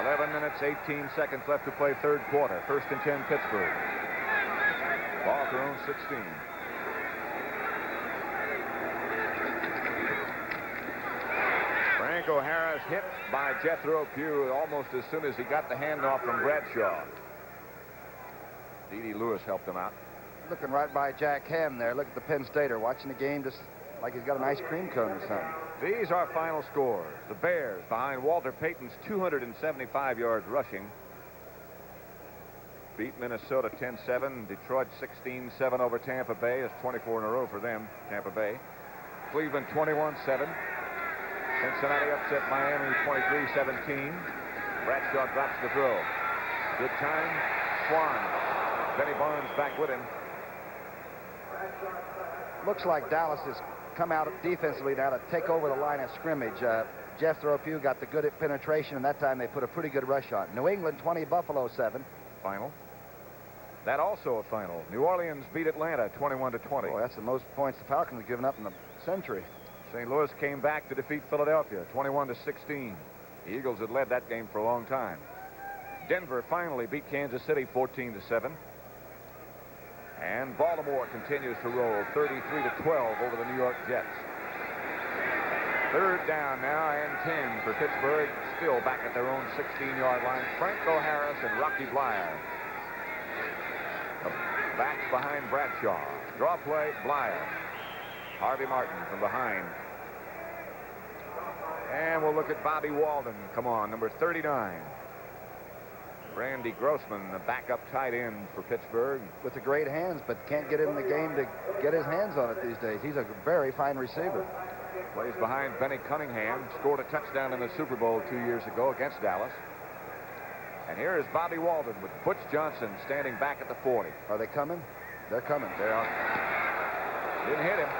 11 minutes, 18 seconds left to play third quarter. 1st and 10, Pittsburgh. Ball at their own 16. Franco Harris hit by Jethro Pugh almost as soon as he got the handoff from Bradshaw. D.D. Lewis helped him out. Looking right by Jack Ham there. Look at the Penn Stater watching the game just like he's got an ice cream cone or something. These are final scores. The Bears behind Walter Payton's 275 yards rushing beat Minnesota 10-7. Detroit 16-7 over Tampa Bay. It's 24 in a row for them, Tampa Bay. Cleveland 21-7. Cincinnati upset Miami 23-17. Bradshaw drops the throw. Good time. Swan. Benny Barnes back with him. Looks like Dallas has come out defensively now to take over the line of scrimmage. Jethro Pugh got the good penetration, and that time they put a pretty good rush on. New England 20, Buffalo 7. Final. That also a final. New Orleans beat Atlanta 21-20. Boy, that's the most points the Falcons have given up in the century. St. Louis came back to defeat Philadelphia 21-16. The Eagles had led that game for a long time. Denver finally beat Kansas City 14-7. And Baltimore continues to roll 33-12 over the New York Jets. 3rd down now and 10 for Pittsburgh, still back at their own 16-yard line. Franco Harris and Rocky Bleier. Backs behind Bradshaw. Draw play, Bleier. Harvey Martin from behind. And we'll look at Bobby Walden. Come on, number 39. Randy Grossman, the backup tight end for Pittsburgh. With the great hands, but can't get in the game to get his hands on it these days. He's a very fine receiver. Plays behind Benny Cunningham. Scored a touchdown in the Super Bowl 2 years ago against Dallas. And here is Bobby Walden with Butch Johnson standing back at the 40. Are they coming? They're coming. They are. Didn't hit him.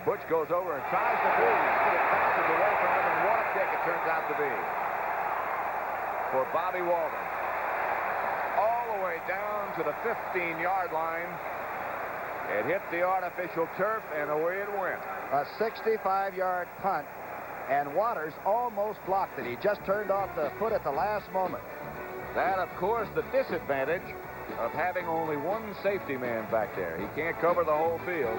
Butch goes over and tries to breathe, but it bounces away from him, and what a kick it turns out to be for Bobby Walden. All the way down to the 15-yard line. It hit the artificial turf, and away it went. A 65-yard punt, and Waters almost blocked it. He just turned off the foot at the last moment. That, of course, the disadvantage of having only one safety man back there. He can't cover the whole field.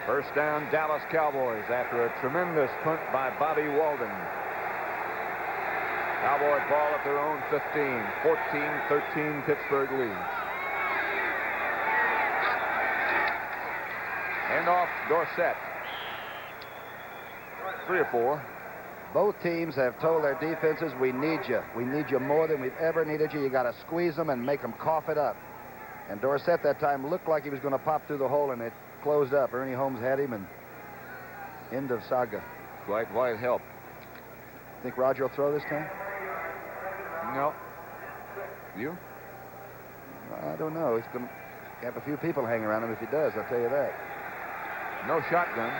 First down, Dallas Cowboys after a tremendous punt by Bobby Walden. Cowboy ball at their own 15. 14-13 Pittsburgh leads. Hand off Dorsett. 3 or 4. Both teams have told their defenses, we need you. We need you more than we've ever needed you. You got to squeeze them and make them cough it up. And Dorsett that time looked like he was going to pop through the hole, and it closed up. Ernie Holmes had him, and end of saga. Dwight White help. Think Roger will throw this time? No. You? I don't know. He's going to have a few people hang around him if he does, I'll tell you that. No shotgun.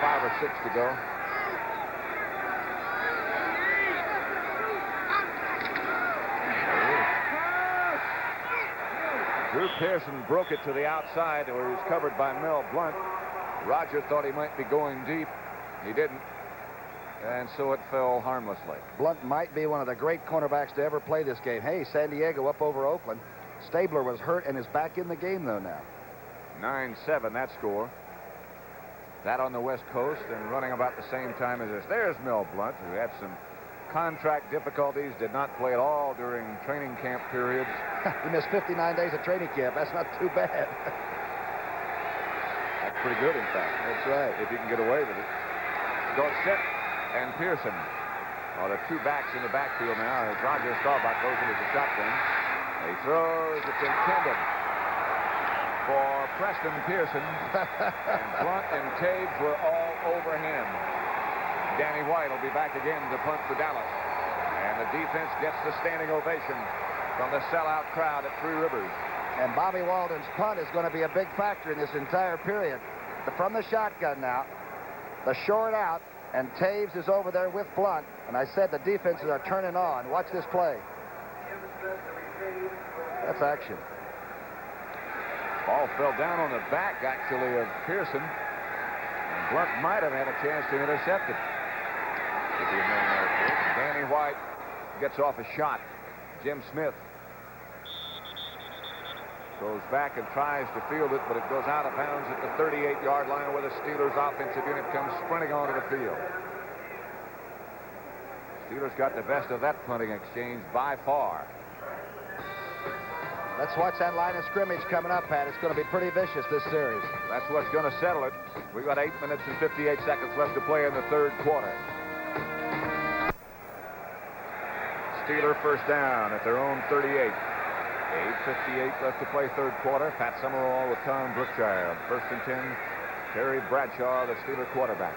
5 or 6 to go. Drew Pearson broke it to the outside where he was covered by Mel Blunt. Roger thought he might be going deep. He didn't. And so it fell harmlessly. Blunt might be one of the great cornerbacks to ever play this game. Hey, San Diego up over Oakland. Stabler was hurt and is back in the game, though, now. 9-7, that score. That on the West Coast and running about the same time as this. There's Mel Blunt, who had some contract difficulties, did not play at all during training camp periods. He missed 59 days of training camp. That's not too bad. That's pretty good, in fact. That's right. If you can get away with it. Dorsett and Pearson are the two backs in the backfield now as Roger Staubach goes into the shotgun. He throws. It's intended for Preston Pearson. And Blunt and Taves were all over him. Danny White will be back again to punt for Dallas. And the defense gets the standing ovation from the sellout crowd at Three Rivers. And Bobby Walden's punt is going to be a big factor in this entire period. From the shotgun now, the short out, and Taves is over there with Blunt. And I said the defenses are turning on. Watch this play. That's action. Ball fell down on the back, actually, of Pearson. And Blunt might have had a chance to intercept it. Danny White gets off a shot. Jim Smith goes back and tries to field it, but it goes out of bounds at the 38-yard line where the Steelers offensive unit comes sprinting onto the field. Steelers got the best of that punting exchange by far. Let's watch that line of scrimmage coming up, Pat. It's going to be pretty vicious, this series. That's what's going to settle it. We've got 8 minutes and 58 seconds left to play in the third quarter. Steeler first down at their own 38. 8:58 left to play third quarter. Pat Summerall with Tom Brookshire. First and 10, Terry Bradshaw, the Steeler quarterback.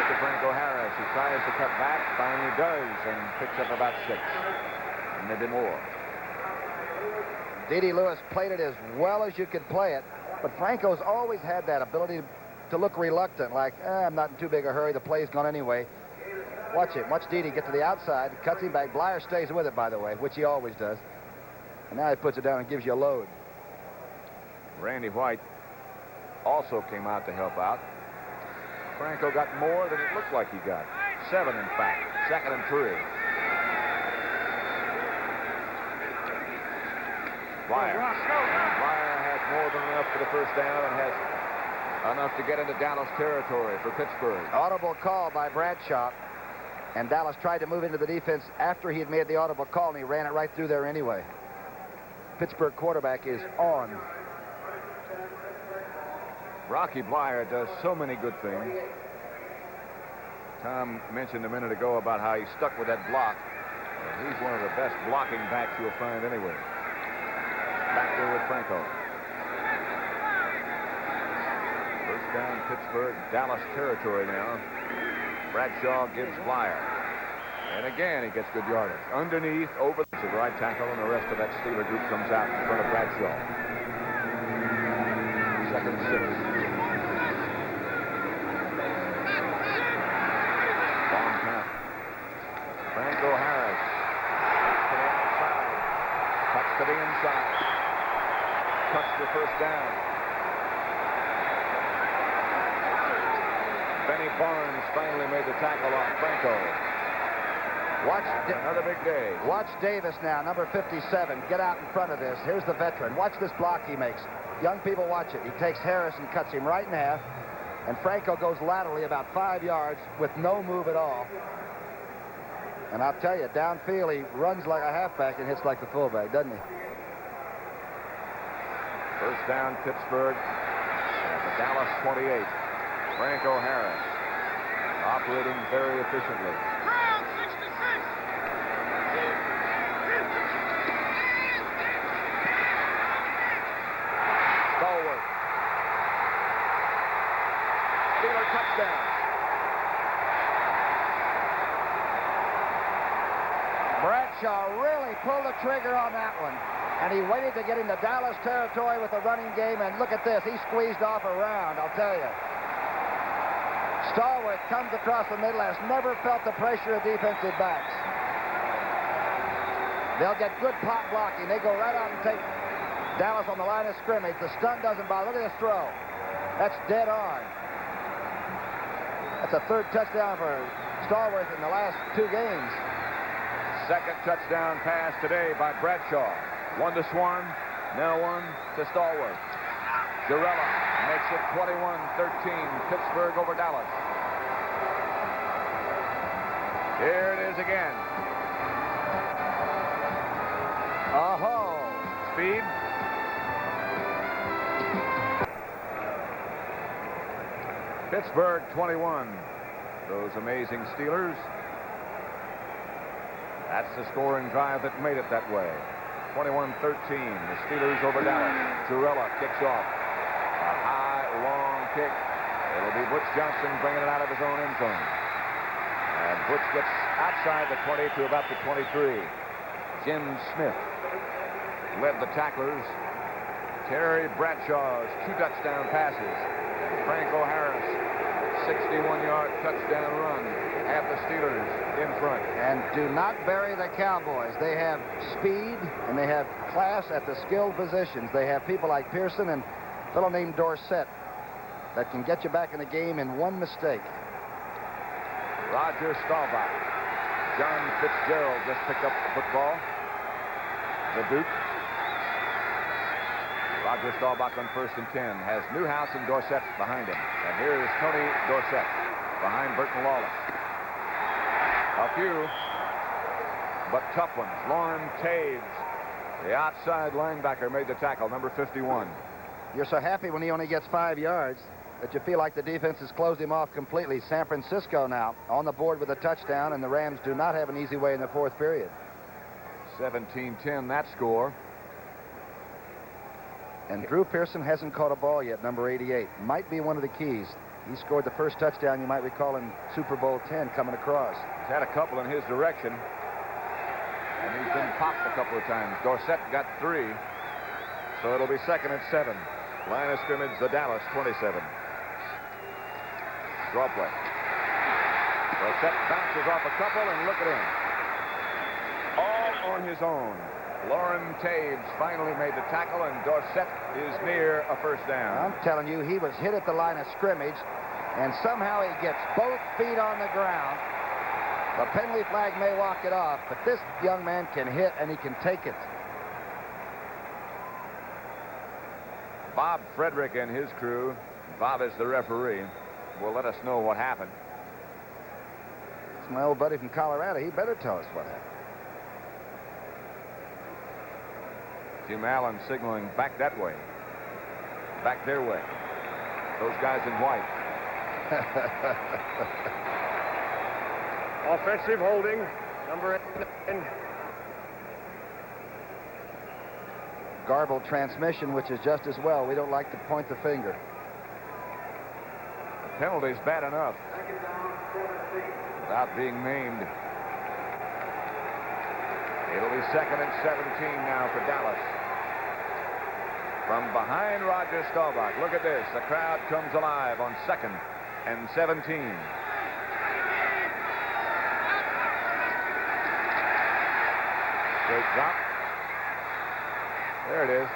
To Franco Harris, who tries to cut back, finally does, and picks up about 6, maybe more. D.D. Lewis played it as well as you could play it, but Franco's always had that ability to look reluctant, like, I'm not in too big a hurry, the play's gone anyway. Watch it. Watch Dede get to the outside, cuts him back. Blyer stays with it, by the way, which he always does. And now he puts it down and gives you a load. Randy White also came out to help out. Franco got more than it looked like he got. 7, in fact. 2nd and 3. Blyer. And Blyer has more than enough for the first down and has enough to get into Dallas territory for Pittsburgh. Audible call by Bradshaw. And Dallas tried to move into the defense after he had made the audible call, and he ran it right through there anyway. Pittsburgh quarterback is on Rocky Bleier does so many good things. Tom mentioned a minute ago about how he stuck with that block. And he's one of the best blocking backs you'll find anywhere. Back there with Franco. First down, Pittsburgh, Dallas territory now. Bradshaw gives Bleier. And again, he gets good yardage. Underneath, over the right tackle, and the rest of that Steeler group comes out in front of Bradshaw. Second and 6. Long count. Franco Harris. To the outside. Cuts to the inside. Cuts the first down. Benny Barnes finally made the tackle on Franco. Another big day. Watch Davis now, number 57. Get out in front of this. Here's the veteran. Watch this block he makes. Young people watch it. He takes Harris and cuts him right in half. And Franco goes laterally about 5 yards with no move at all. And I'll tell you, downfield, he runs like a halfback and hits like the fullback, doesn't he? First down, Pittsburgh. At the Dallas 28. Franco Harris operating very efficiently. Stalwart. Steeler touchdown. Bradshaw really pulled the trigger on that one. And he waited to get into Dallas territory with the running game. And look at this. He squeezed off a round, I'll tell you. Stalwart comes across the middle, has never felt the pressure of defensive backs. They'll get good pop blocking. They go right out and take Dallas on the line of scrimmage. The stunt doesn't bother. Look at this throw. That's dead on. That's a third touchdown for Stalwart in the last 2 games. Second touchdown pass today by Bradshaw. One to Swan, now one to Stalwart. Girella makes it 21-13, Pittsburgh over Dallas. Here it is again. Oh-ho. Speed. Pittsburgh 21. Those amazing Steelers. That's the scoring drive that made it that way. 21-13, the Steelers over Dallas. Girella kicks off. A high, long kick. It'll be Butch Johnson bringing it out of his own end zone. And Butch gets outside the 20 to about the 23. Jim Smith led the tacklers. Terry Bradshaw's 2 touchdown passes. And Franco Harris, 61-yard touchdown run. Have the Steelers in front. And do not bury the Cowboys. They have speed and they have class at the skilled positions. They have people like Pearson and a fellow named Dorsett that can get you back in the game in one mistake. Roger Staubach. John Fitzgerald just picked up the football. The Duke. Roger Staubach on 1st and 10 has Newhouse and Dorsett behind him. And here's Tony Dorsett behind Burton Lawless. A few, but tough ones. Lauren Taves, the outside linebacker, made the tackle, number 51. You're so happy when he only gets 5 yards that you feel like the defense has closed him off completely. San Francisco now on the board with a touchdown, and the Rams do not have an easy way in the 4th period. 17-10, that score. And Drew Pearson hasn't caught a ball yet, number 88. Might be one of the keys. He scored the first touchdown, you might recall, in Super Bowl 10 coming across. He's had a couple in his direction. And he's been popped a couple of times. Dorsett got 3. So it'll be 2nd and 7. Line of scrimmage, the Dallas 27. Draw play. Dorsett bounces off a couple, and look at him. All on his own. Lauren Taves finally made the tackle, and Dorsett is near a first down. I'm telling you, he was hit at the line of scrimmage, and somehow he gets both feet on the ground. The penalty flag may walk it off, but this young man can hit, and he can take it. Bob Frederick and his crew, Bob is the referee, will let us know what happened. It's my old buddy from Colorado. He better tell us what happened. Jim Allen signaling back that way. Back their way. Those guys in white. Offensive holding, number 8. Garbled transmission, which is just as well. We don't like to point the finger. The penalty's bad enough without being named. It'll be 2nd and 17 now for Dallas. From behind Roger Staubach. Look at this. The crowd comes alive on 2nd and 17. Straight drop. There it is.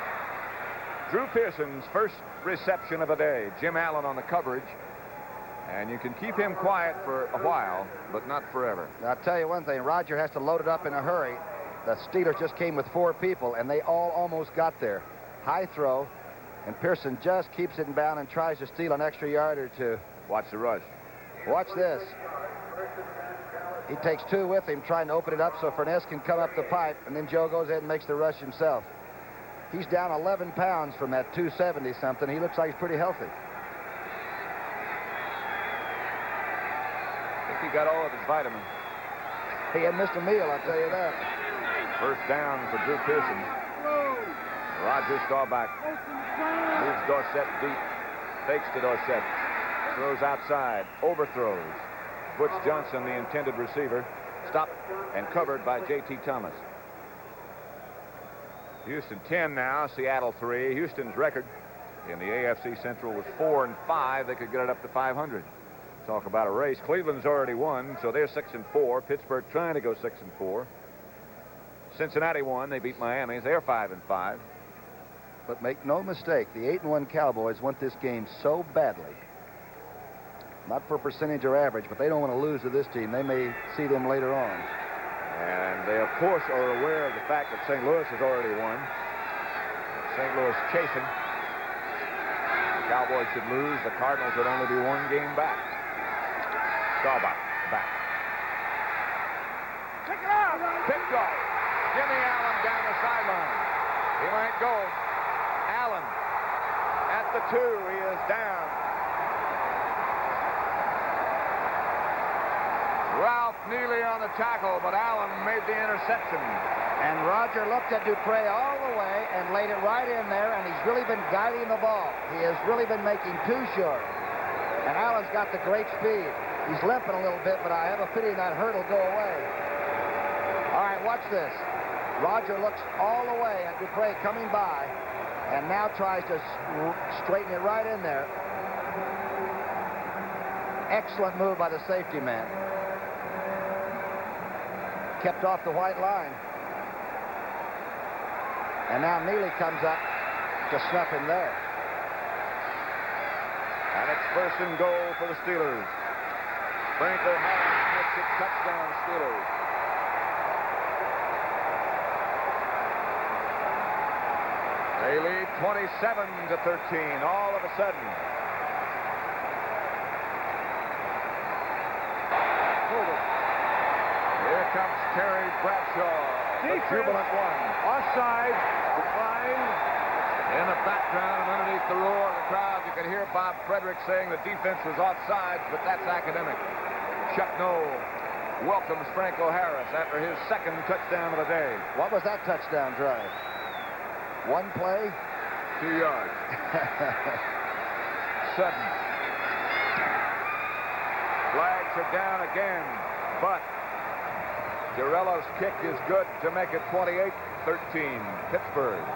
Drew Pearson's first reception of the day. Jim Allen on the coverage. And you can keep him quiet for a while, but not forever. Now, I'll tell you one thing. Roger has to load it up in a hurry. The Steelers just came with 4 people, and they all almost got there. High throw, and Pearson just keeps it in bound and tries to steal an extra yard or 2. Watch the rush. Watch this. He takes 2 with him, trying to open it up so Furness can come up the pipe, and then Joe goes ahead and makes the rush himself. He's down 11 pounds from that 270-something. He looks like he's pretty healthy. I think he got all of his vitamins. He had missed a meal, I'll tell you that. First down for Drew Pearson. Roger Staubach moves Dorsett deep, fakes to Dorsett, throws outside, overthrows. Butch Johnson, the intended receiver, stopped and covered by J.T. Thomas. Houston 10 now, Seattle 3. Houston's record in the AFC Central was 4-5. They could get it up to 500. Talk about a race. Cleveland's already won, so they're 6-4. Pittsburgh trying to go 6-4. Cincinnati won. They beat Miami. They're 5-5. But make no mistake, the 8-1 Cowboys want this game so badly. Not for percentage or average, but they don't want to lose to this team. They may see them later on. And they, of course, are aware of the fact that St. Louis has already won. St. Louis chasing. The Cowboys should lose. The Cardinals would only be 1 game back. Staubach back. Pick it up! Picked off. Jimmy Allen down the sideline. He might go. Allen at the 2. He is down. Ralph Neely on the tackle, but Allen made the interception. And Roger looked at Dupre all the way and laid it right in there, and he's really been guiding the ball. He has really been making 2 short. And Allen's got the great speed. He's limping a little bit, but I have a feeling that hurt will go away. All right, watch this. Roger looks all the way at Dupre coming by, and now tries to straighten it right in there. Excellent move by the safety man. Kept off the white line. And now Neely comes up to snuff him there. And it's 1st and goal for the Steelers. Frank O'Hara makes it touchdown Steelers. They lead 27-13 all of a sudden. Here comes Terry Bradshaw, the jubilant one. Offside, decline. In the background and underneath the roar of the crowd, you can hear Bob Frederick saying the defense was offside, but that's academic. Chuck Noll welcomes Franco Harris after his 2nd touchdown of the day. What was that touchdown drive? 1 play? 2 yards. Sudden. Flags are down again, but Giarello's kick is good to make it 28-13, Pittsburgh.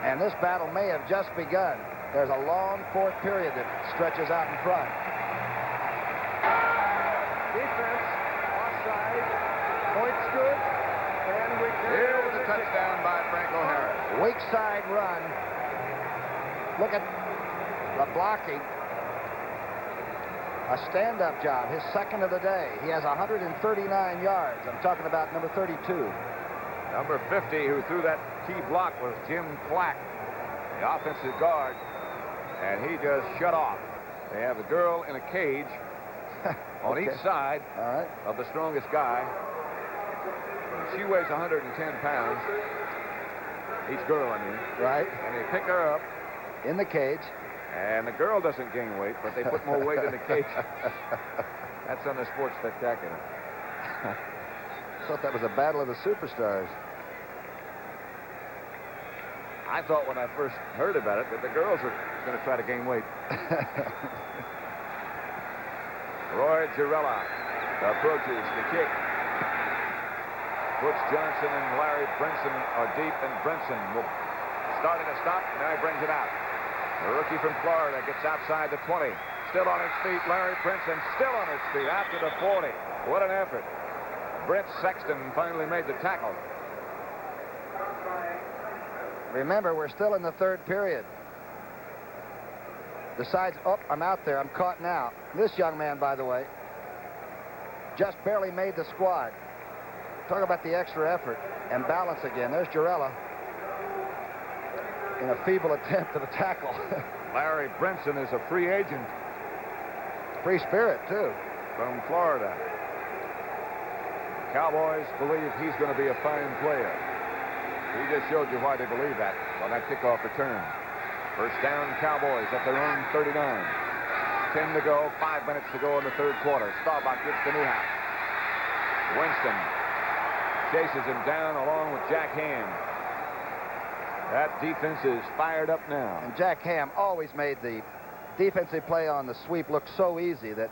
And this battle may have just begun. There's a long 4th period that stretches out in front. Defense, offside, points good, and we Here's a touchdown by Franco Harris. Weak side run. Look at the blocking. A stand-up job, his 2nd of the day. He has 139 yards. I'm talking about number 32. Number 50, who threw that key block, was Jim Clack, the offensive guard, and he just shut off. They have a girl in a cage on each side of the strongest guy. She weighs 110 pounds. Each girl, I mean. Right. And they pick her up. In the cage. And the girl doesn't gain weight, but they put more weight in the cage. That's on the Sports Spectacular. Thought that was a battle of the superstars. I thought when I first heard about it that the girls were going to try to gain weight. Roy Girella approaches the kick. Butch Johnson and Larry Brinson are deep, and Brinson will starting to stop. Now he brings it out. The rookie from Florida gets outside the 20. Still on his feet. Larry Brinson still on his feet after the 40. What an effort. Brent Sexton finally made the tackle. Remember, we're still in the third period. Decides, oh, I'm out there. I'm caught now. This young man, by the way, just barely made the squad. Talk about the extra effort and balance again. There's Girella in a feeble attempt at a tackle. Larry Brinson is a free agent. Free spirit, too. From Florida. Cowboys believe he's going to be a fine player. He just showed you why they believe that on that kickoff return. First down, Cowboys at their own 39. 10 to go, 5 minutes to go in the third quarter. Staubach gets to Newhouse. Winston chases him down along with Jack Ham. That defense is fired up now. And Jack Ham always made the defensive play on the sweep look so easy that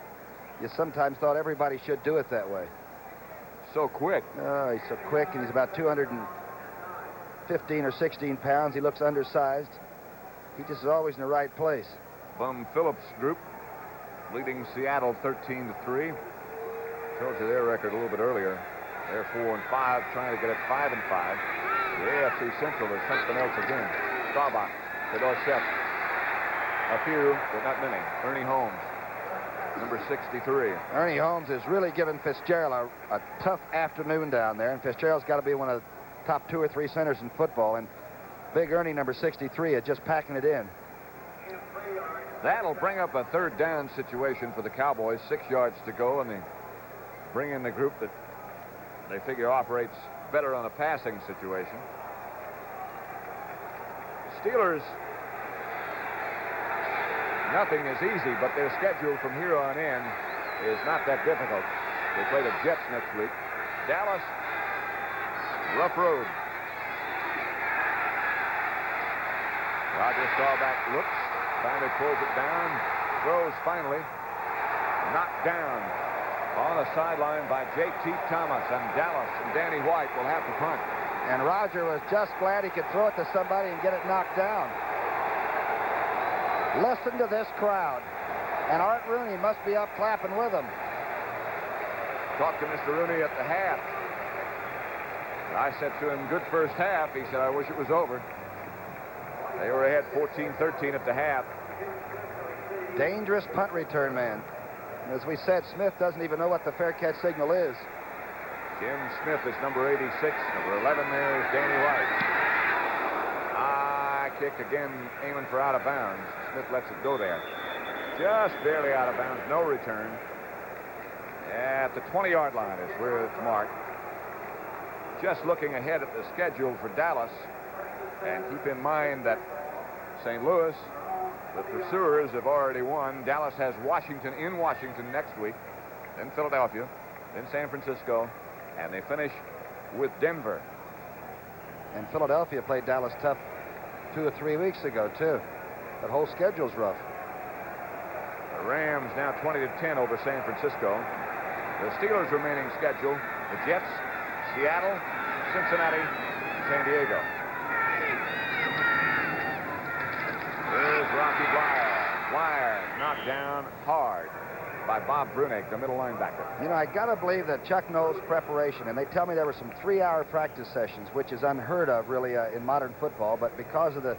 you sometimes thought everybody should do it that way. So quick. Oh, he's so quick, and he's about 215 or 16 pounds. He looks undersized. He just is always in the right place. Bum Phillips group leading Seattle 13-3. Told you their record a little bit earlier. They're 4-5, trying to get it 5-5. The AFC Central is something else again. Staubach to Dorsett. A few, but not many. Ernie Holmes, number 63. Ernie Holmes is really giving Fitzgerald a tough afternoon down there, and Fitzgerald's got to be one of the top 2 or 3 centers in football, and Big Ernie, number 63, is just packing it in. That'll bring up a third down situation for the Cowboys. 6 yards to go, and they bring in the group that they figure operates better on a passing situation. Steelers, nothing is easy, but their schedule from here on in is not that difficult. They play the Jets next week. Dallas, rough road. Roger Staubach looks, finally pulls it down, throws finally, knocked down on the sideline by J.T. Thomas, and Dallas and Danny White will have to punt. And Roger was just glad he could throw it to somebody and get it knocked down. Listen to this crowd. And Art Rooney must be up clapping with them. Talked to Mr. Rooney at the half. I said to him, good first half. He said, I wish it was over. They were ahead 14-13 at the half. Dangerous punt return man. As we said, Smith doesn't even know what the fair catch signal is. Jim Smith is number 86. Number 11 there is Danny White. Kick again, aiming for out of bounds. Smith lets it go there. Just barely out of bounds, no return. At the 20-yard line is where it's marked. Just looking ahead at the schedule for Dallas, and keep in mind that St. Louis, the pursuers, have already won. Dallas has Washington in Washington next week, then Philadelphia, then San Francisco, and they finish with Denver. And Philadelphia played Dallas tough 2 or 3 weeks ago, too. That whole schedule's rough. The Rams now 20-10 over San Francisco. The Steelers' remaining schedule, the Jets, Seattle, Cincinnati, San Diego. There's Rocky Bleier. Bleier knocked down hard by Bob Brunig, the middle linebacker. You know, I got to believe that Chuck knows preparation, and they tell me there were some 3-hour practice sessions, which is unheard of, really, in modern football, but because of the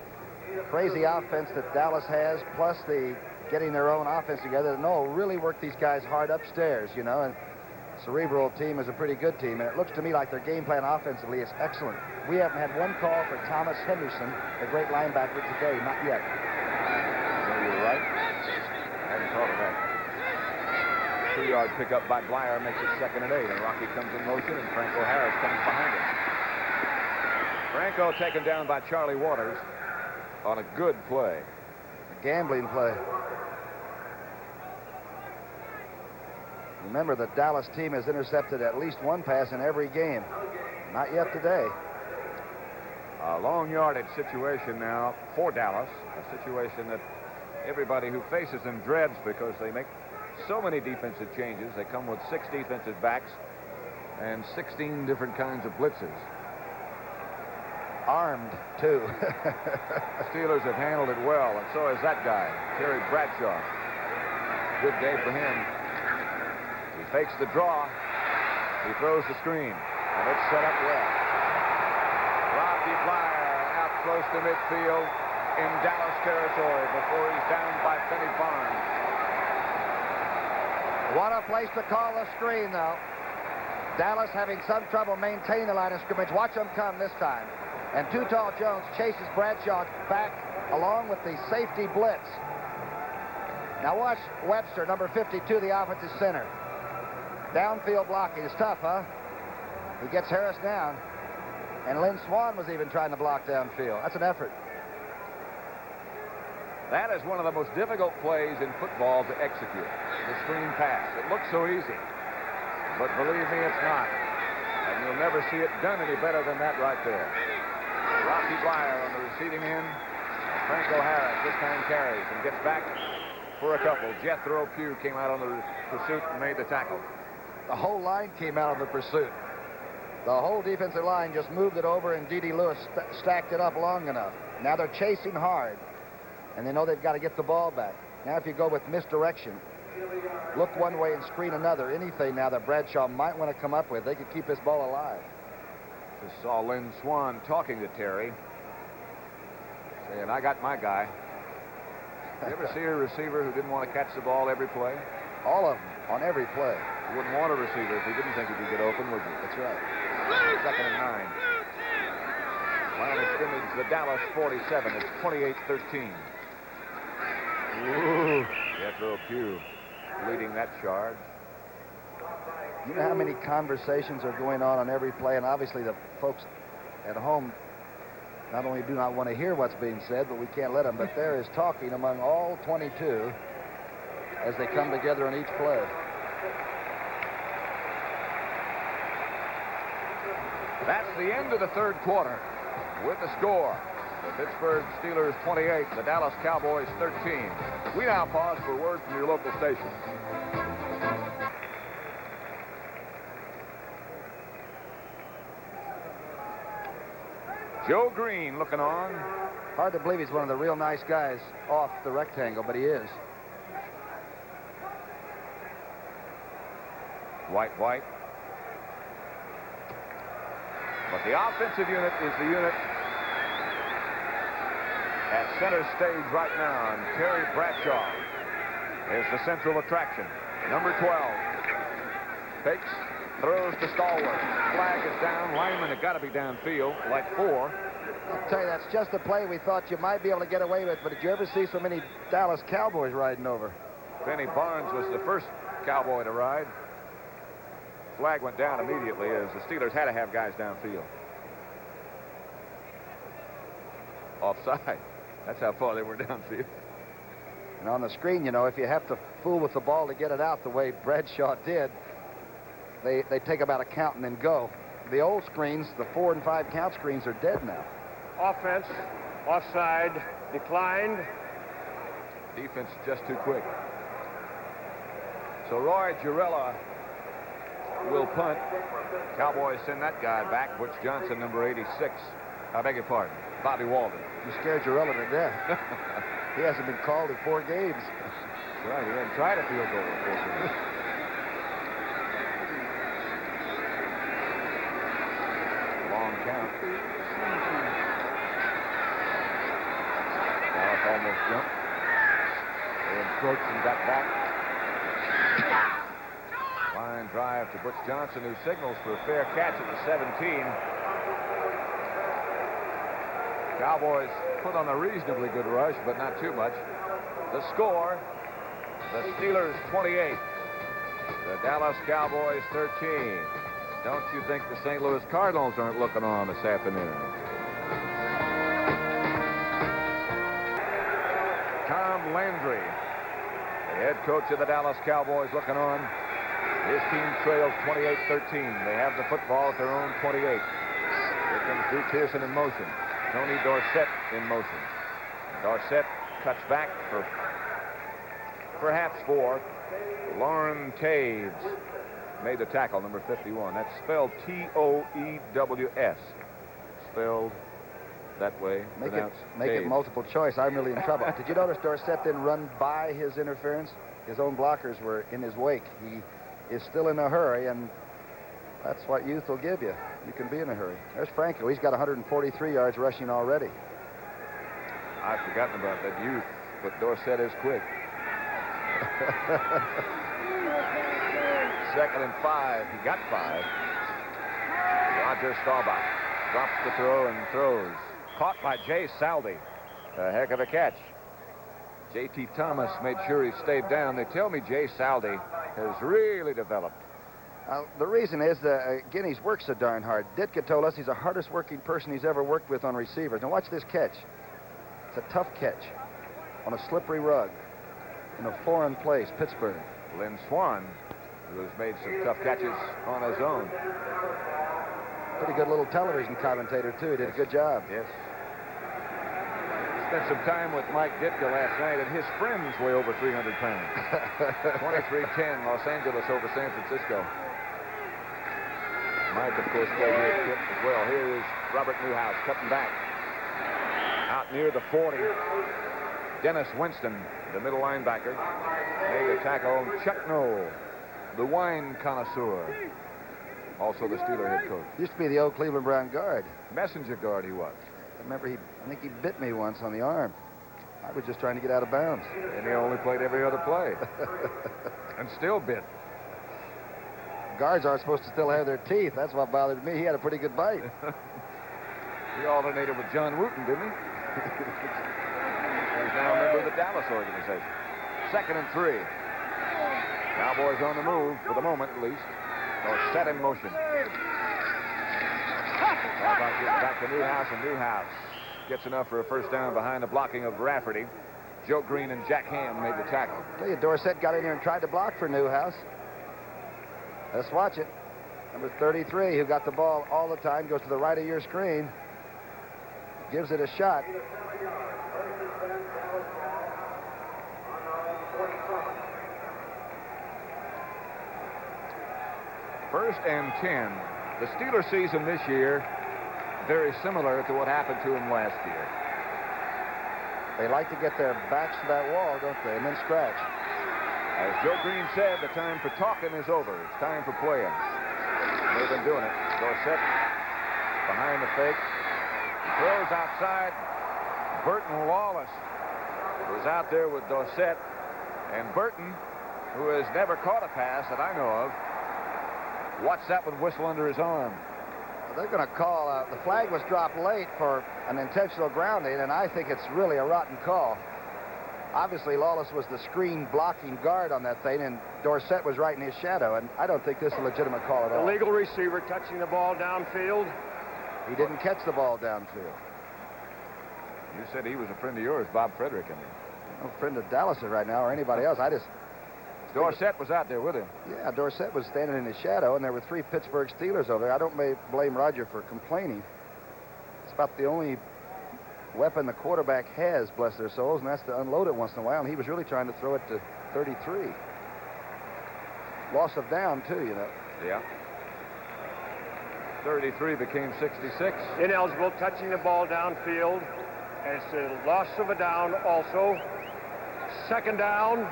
crazy offense that Dallas has, plus the getting their own offense together, no, really work these guys hard upstairs, you know, and cerebral team is a pretty good team, and it looks to me like their game plan offensively is excellent. We haven't had one call for Thomas Henderson, the great linebacker, today, not yet. No, you're right. I hadn't thought of that. 2-yard pickup by Bleier makes it 2nd and 8, and Rocky comes in motion, and Franco Harris comes behind him. Franco taken down by Charlie Waters on a good play. A gambling play. Remember, the Dallas team has intercepted at least one pass in every game. Not yet today. A long yardage situation now for Dallas. A situation that everybody who faces them dreads because they make so many defensive changes. They come with 6 defensive backs and 16 different kinds of blitzes. Armed, too. Steelers have handled it well, and so has that guy, Terry Bradshaw. Good day for him. He fakes the draw. He throws the screen, and it's set up well. Rocky Flyer out close to midfield in Dallas territory before he's down by Benny Barnes. What a place to call the screen, though. Dallas having some trouble maintaining the line of scrimmage. Watch them come this time. And Too Tall Jones chases Bradshaw back along with the safety blitz. Now watch Webster, number 52, the offensive center. Downfield blocking is tough, huh? He gets Harris down. And Lynn Swann was even trying to block downfield. That's an effort. That is one of the most difficult plays in football to execute. The screen pass. It looks so easy. But believe me, it's not. And you'll never see it done any better than that right there. Rocky Flyer on the receiving end. Franco Harris this time carries and gets back for a couple. Jethro Pugh came out on the pursuit and made the tackle. The whole line came out on the pursuit. The whole defensive line just moved it over, and D.D. Lewis stacked it up long enough. Now they're chasing hard, and they know they've got to get the ball back. Now if you go with misdirection, look one way and screen another, anything now that Bradshaw might want to come up with, they could keep this ball alive. Just saw Lynn Swann talking to Terry, saying, I got my guy. You ever see a receiver who didn't want to catch the ball every play? All of them, on every play. You wouldn't want a receiver if he didn't think he could get open, would you? That's right. 2nd and 9. Line of scrimmage, the Dallas 47. It's 28-13. Ooh. Jethro Pugh leading that charge. You know how many conversations are going on every play, and obviously the folks at home not only do not want to hear what's being said, but we can't let them, but there is talking among all 22 as they come together on each play. That's the end of the 3rd quarter with the score. The Pittsburgh Steelers 28, the Dallas Cowboys 13. We now pause for word from your local station. Joe Green looking on. Hard to believe he's one of the real nice guys off the rectangle, but he is. White. But the offensive unit is the unit at center stage right now, and Terry Bradshaw is the central attraction. Number 12. Fakes, throws to Stallworth. Flag is down. Linemen have got to be downfield, like 4. I'll tell you, that's just a play we thought you might be able to get away with, but did you ever see so many Dallas Cowboys riding over? Benny Barnes was the first Cowboy to ride. Flag went down immediately as the Steelers had to have guys downfield. Offside. That's how far they were downfield. And on the screen, you know, if you have to fool with the ball to get it out the way Bradshaw did, they take about a count and then go. The old screens, the 4 and 5 count screens, are dead now. Offense, offside, declined. Defense just too quick. So Roy Girella will punt. Cowboys send that guy back. Butch Johnson, number 86. I beg your pardon. Bobby Walden. You scared Girella to death. He hasn't been called in 4 games. That's right. He hadn't tried a field goal in 4 games. Long count. Dallas almost jumped. They encroached and got back. Line drive to Butch Johnson, who signals for a fair catch at the 17. Cowboys put on a reasonably good rush, but not too much. The score, the Steelers 28, the Dallas Cowboys 13. Don't you think the St. Louis Cardinals aren't looking on this afternoon? head coach of the Dallas Cowboys, looking on. His team trails 28-13. They have the football at their own 28. Here comes Drew Pearson in motion. Tony Dorsett in motion. Dorsett cuts back for perhaps 4. Lauren Taves made the tackle, number 51. That's spelled T-O-E-W-S. Spelled that way. Make it multiple choice. I'm really in trouble. Did you notice Dorsett didn't run by his interference? His own blockers were in his wake. He is still in a hurry, and that's what youth will give you. You can be in a hurry. There's Franco. He's got 143 yards rushing already. I've forgotten about that youth, but Dorsett is quick. 2nd and 5. He got 5. Roger Staubach drops the throw and throws. Caught by Jay Saldi. A heck of a catch. J.T. Thomas made sure he stayed down. They tell me Jay Saldi has really developed. The reason is that Guinea's works so darn hard. Ditka told us he's the hardest working person he's ever worked with on receivers. Now watch this catch. It's a tough catch on a slippery rug in a foreign place, Pittsburgh. Lynn Swan, who has made some tough catches on his own. Pretty good little television commentator, too. He did a good job. Yes. Spent some time with Mike Ditka last night, and his friends weigh over 300 pounds. 23-10, Los Angeles over San Francisco. Mike, of course, played here at Pitt as well. Here is Robert Newhouse cutting back. Out near the 40. Dennis Winston, the middle linebacker, made a tackle. Chuck Noll, the wine connoisseur. Also the Steeler head coach. Used to be the old Cleveland Brown guard. Messenger guard he was. I remember I think he bit me once on the arm. I was just trying to get out of bounds. And he only played every other play. And still bit. Guards aren't supposed to still have their teeth. That's what bothered me. He had a pretty good bite. He alternated with John Wooten, didn't he? He's now a member of the Dallas organization. 2nd and 3. Cowboys on the move, for the moment at least. Or set in motion. How about getting back to Newhouse, and Newhouse gets enough for a first down behind the blocking of Rafferty. Joe Green and Jack Ham made the tackle. I tell you, Dorsett got in here and tried to block for Newhouse. Let's watch it. Number 33, who got the ball all the time, goes to the right of your screen. Gives it a shot. First and 10. The Steeler season this year, very similar to what happened to them last year. They like to get their backs to that wall, don't they, and then scratch. As Joe Green said, the time for talking is over. It's time for playing. They've been doing it. Dorsett behind the fake. Throws outside. Burton Lawless was out there with Dorsett. And Burton, who has never caught a pass that I know of, watch that one whistle under his arm. They're going to call the flag was dropped late for an intentional grounding, and I think it's really a rotten call. Obviously, Lawless was the screen blocking guard on that thing, and Dorsett was right in his shadow, and I don't think this is a legitimate call at all. Illegal receiver touching the ball downfield. He didn't catch the ball downfield. You said he was a friend of yours, Bob Frederick, and No friend of Dallas right now or anybody else. Dorsett was out there with him. Yeah, Dorsett was standing in his shadow, and there were 3 Pittsburgh Steelers over there. I don't blame Roger for complaining. It's about the only weapon the quarterback has, bless their souls, and that's to unload it once in a while, and he was really trying to throw it to 33. Loss of down, too, you know. Yeah. 33 became 66. Ineligible, touching the ball downfield. And it's a loss of a down also. 2nd down.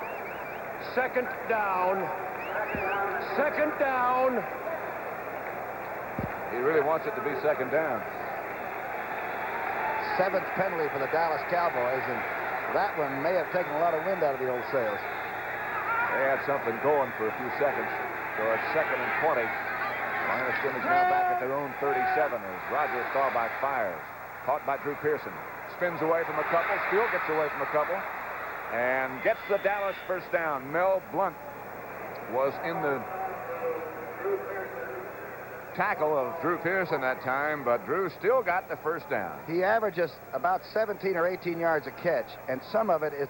2nd down. 2nd down. He really wants it to be 2nd down. 7th penalty for the Dallas Cowboys, and that one may have taken a lot of wind out of the old sails. They had something going for a few seconds. So it's 2nd and 20. Line of scrimmage now back at their own 37 as Roger Staubach fires. Caught by Drew Pearson. Spins away from a couple. Still gets away from a couple. And gets the Dallas first down. Mel Blount was in the tackle of Drew Pearson that time, but Drew still got the first down. He averages about 17 or 18 yards a catch, and some of it is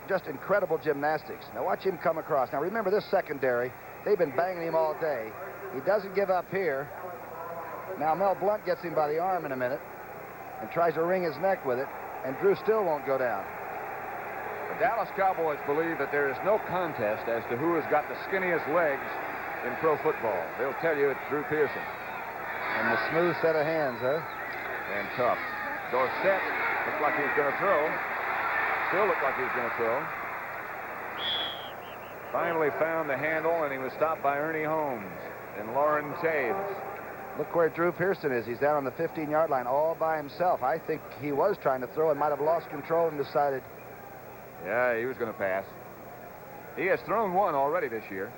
just incredible gymnastics. Now watch him come across. Now remember this secondary, they've been banging him all day. He doesn't give up here. Now Mel Blount gets him by the arm in a minute and tries to wring his neck with it, and Drew still won't go down. The Dallas Cowboys believe that there is no contest as to who has got the skinniest legs in pro football. They'll tell you it's Drew Pearson. And the smooth set of hands, huh? And tough. Dorsett looked like he was going to throw. Still looked like he was going to throw. Finally found the handle, and he was stopped by Ernie Holmes and Lauren Taves. Look where Drew Pearson is. He's down on the 15-yard line all by himself. I think he was trying to throw and might have lost control and decided. Yeah, he was going to pass. He has thrown one already this year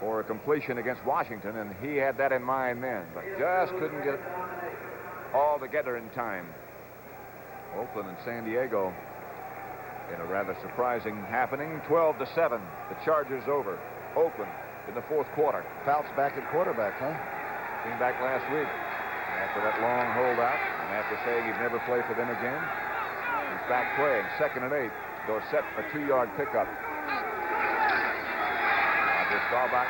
for a completion against Washington, and he had that in mind then, but just couldn't get it all together in time. Oakland and San Diego in a rather surprising happening. 12-7. The Chargers over Oakland in the fourth quarter. Fouts back at quarterback, huh? Came back last week after that long holdout, and after saying he'd never play for them again, he's back playing. 2nd and 8. Dorsett, a 2-yard pickup. Rogers Staubach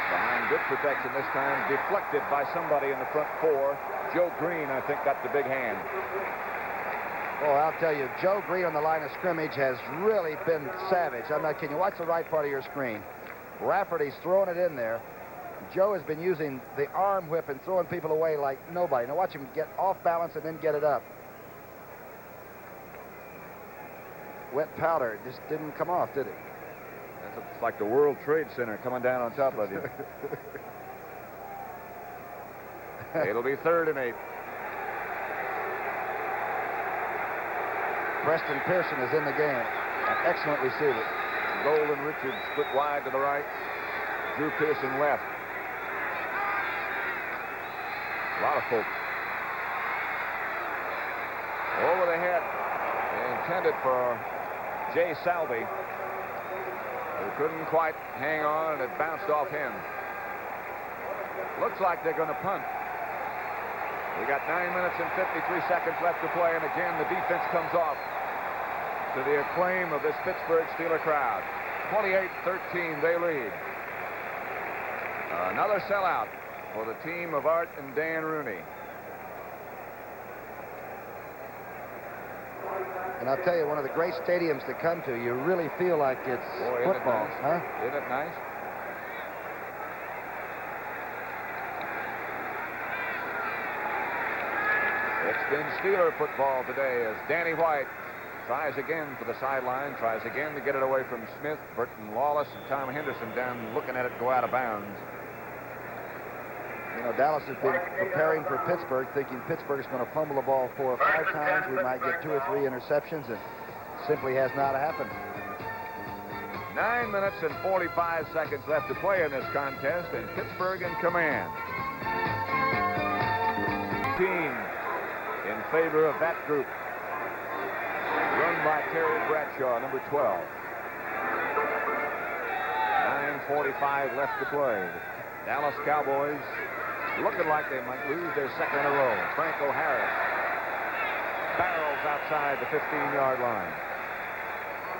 behind good protection this time, deflected by somebody in the front 4. Joe Green, I think, got the big hand. Oh, I'll tell you, Joe Green on the line of scrimmage has really been savage. I'm not kidding you. Watch the right part of your screen. Rafferty's throwing it in there. Joe has been using the arm whip and throwing people away like nobody. Now watch him get off balance and then get it up. Wet powder just didn't come off, did it? It's like the World Trade Center coming down on top of you. It'll be 3rd and 8. Preston Pearson is in the game. An excellent receiver. Golden Richards split wide to the right. Drew Pearson left. A lot of folks. Over the head. Intended for Jay Salvey, who couldn't quite hang on, and it bounced off him. Looks like they're going to punt. We got 9 minutes and 53 seconds left to play, and again the defense comes off to the acclaim of this Pittsburgh Steeler crowd. 28-13, they lead. Another sellout for the team of Art and Dan Rooney. And I'll tell you, one of the great stadiums to come to. You really feel like it's football, huh? Isn't it nice? It's been Steeler football today as Danny White tries again for the sideline, tries again to get it away from Smith, Burton Lawless, and Tom Henderson down looking at it go out of bounds. You know, Dallas has been preparing for Pittsburgh, thinking Pittsburgh's going to fumble the ball 4 or 5 times. We might get 2 or 3 interceptions. It simply has not happened. 9 minutes and 45 seconds left to play in this contest, and Pittsburgh in command. Team in favor of that group. Run by Terry Bradshaw, number 12. 9:45 left to play. The Dallas Cowboys looking like they might lose their 2nd in a row. Franco Harris barrels outside the 15-yard line.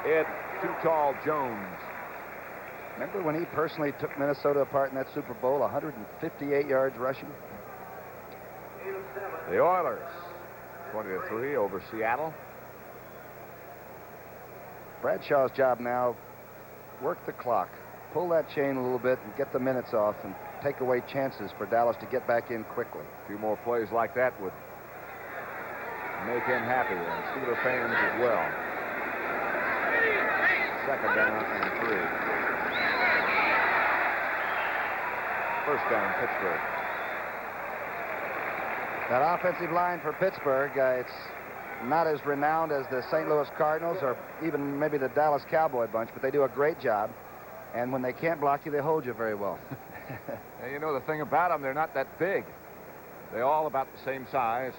Ed Too Tall Jones. Remember when he personally took Minnesota apart in that Super Bowl, 158 yards rushing? The Oilers, 20-3 over Seattle. Bradshaw's job now, work the clock, pull that chain a little bit and get the minutes off and take away chances for Dallas to get back in quickly. A few more plays like that would make him happy, and Steeler fans as well. 2nd down and 3. 1st down, Pittsburgh. That offensive line for Pittsburgh, it's not as renowned as the St. Louis Cardinals or even maybe the Dallas Cowboy bunch, but they do a great job. And when they can't block you, they hold you very well. And you know the thing about them, they're not that big. They're all about the same size.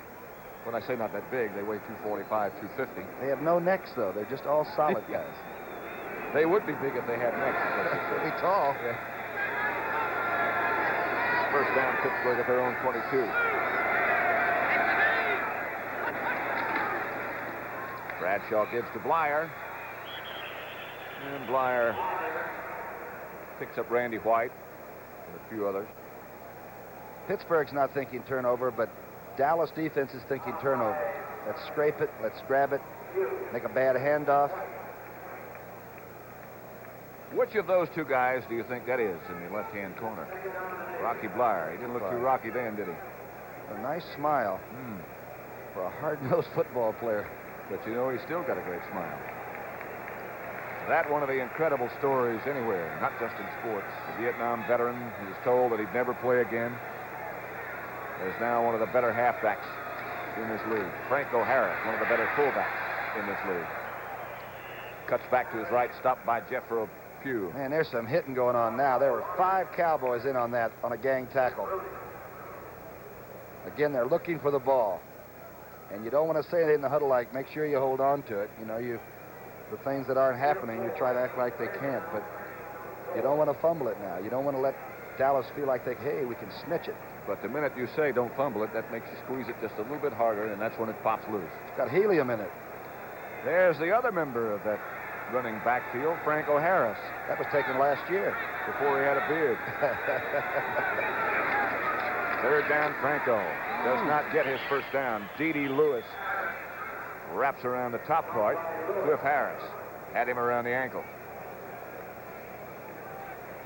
When I say not that big, they weigh 245, 250. They have no necks, though. They're just all solid guys. They would be big if they had necks. They'd be tall. Yeah. first down Pittsburgh at their own 22. Bradshaw gives to Blyer. And Blyer picks up Randy White and a few others. Pittsburgh's not thinking turnover, but Dallas defense is thinking turnover. Let's scrape it. Let's grab it. Make a bad handoff. Which of those two guys do you think that is in the left-hand corner? Rocky Blyer. He didn't look too rocky then, did he? A nice smile for a hard-nosed football player. But you know, he's still got a great smile. That one of the incredible stories anywhere, not just in sports. The Vietnam veteran who was told that he'd never play again is now one of the better halfbacks in this league. Franco Harris, one of the better fullbacks in this league. Cuts back to his right, stopped by Jeffro Pugh. Man, there's some hitting going on now. There were 5 Cowboys in on that, on a gang tackle. Again, they're looking for the ball. And you don't want to say it in the huddle like, make sure you hold on to it. You know, the things that aren't happening, you try to act like they can't. But you don't want to fumble it now. You don't want to let Dallas feel like hey, we can snitch it. But the minute you say don't fumble it, that makes you squeeze it just a little bit harder, and that's when it pops loose. It's got helium in it. There's the other member of that running backfield, Franco Harris. That was taken last year. Before he had a beard. Third down, Franco. Does not get his first down. D.D. Lewis wraps around the top part. Cliff Harris had him around the ankle.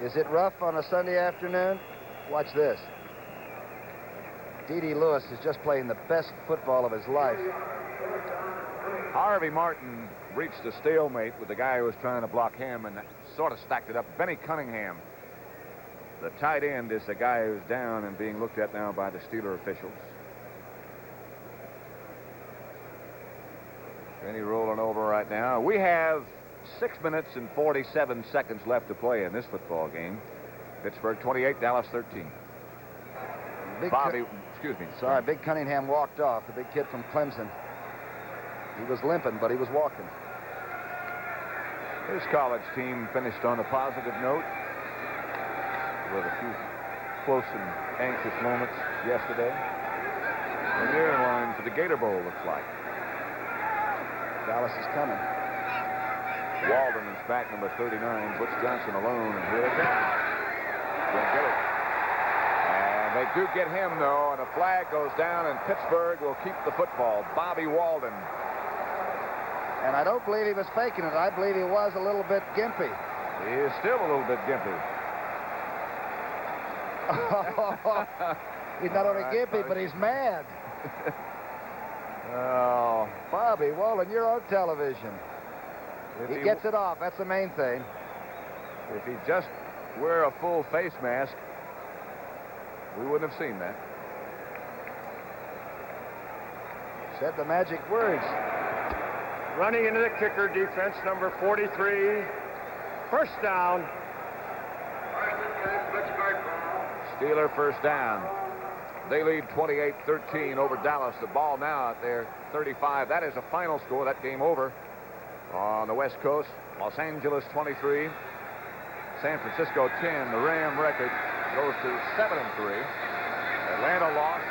Is it rough on a Sunday afternoon? Watch this. D.D. Lewis is just playing the best football of his life. Harvey Martin reached a stalemate with the guy who was trying to block him and sort of stacked it up. Benny Cunningham, the tight end, is the guy who's down and being looked at now by the Steeler officials. Benny rolling over right now. We have 6 minutes and 47 seconds left to play in this football game. Pittsburgh 28, Dallas 13. Big Cunningham walked off, the big kid from Clemson. He was limping, but he was walking. His college team finished on a positive note with a few close and anxious moments yesterday. And they're in line for the Gator Bowl, looks like. Dallas is coming. Walden is back, number 39. Butch Johnson alone, and here they come. Don't get it. And they do get him, though, and a flag goes down, and Pittsburgh will keep the football. Bobby Walden. And I don't believe he was faking it. I believe he was a little bit gimpy. He is still a little bit gimpy. He's not only gimpy, but he's mad. Oh, Bobby Walden, you're on television. He gets it off. That's the main thing. If he just wear a full face mask, we wouldn't have seen that. Said the magic words. Running into the kicker, defense number 43. First down. Steeler first down. They lead 28-13 over Dallas. The ball now at their 35. That is a final score. That game over on the West Coast. Los Angeles 23. San Francisco 10. The Ram record goes to 7-3. Atlanta lost.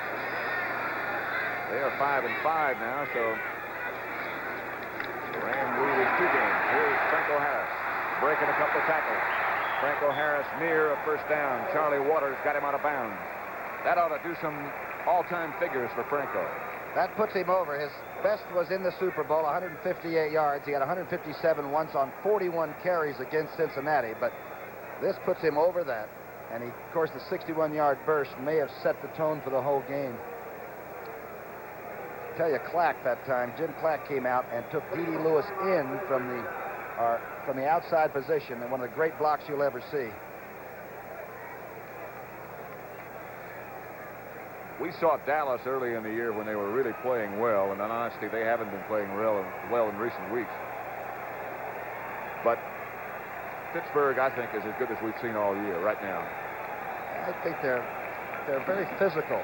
They are 5-5 now, so the Rams lose 2 games. Here's Franco Harris breaking a couple of tackles. Franco Harris near a first down. Charlie Waters got him out of bounds. That ought to do some all-time figures for Franco. That puts him over. His best was in the Super Bowl, 158 yards. He had 157 once on 41 carries against Cincinnati, but this puts him over that. And he, of course, the 61-yard burst may have set the tone for the whole game. I tell you, Clack that time, Jim Clack came out and took D.D. Lewis in from the outside position, and one of the great blocks you'll ever see. We saw Dallas early in the year when they were really playing well, and in honesty, they haven't been playing well in recent weeks. But Pittsburgh, I think, is as good as we've seen all year right now. I think they're very physical.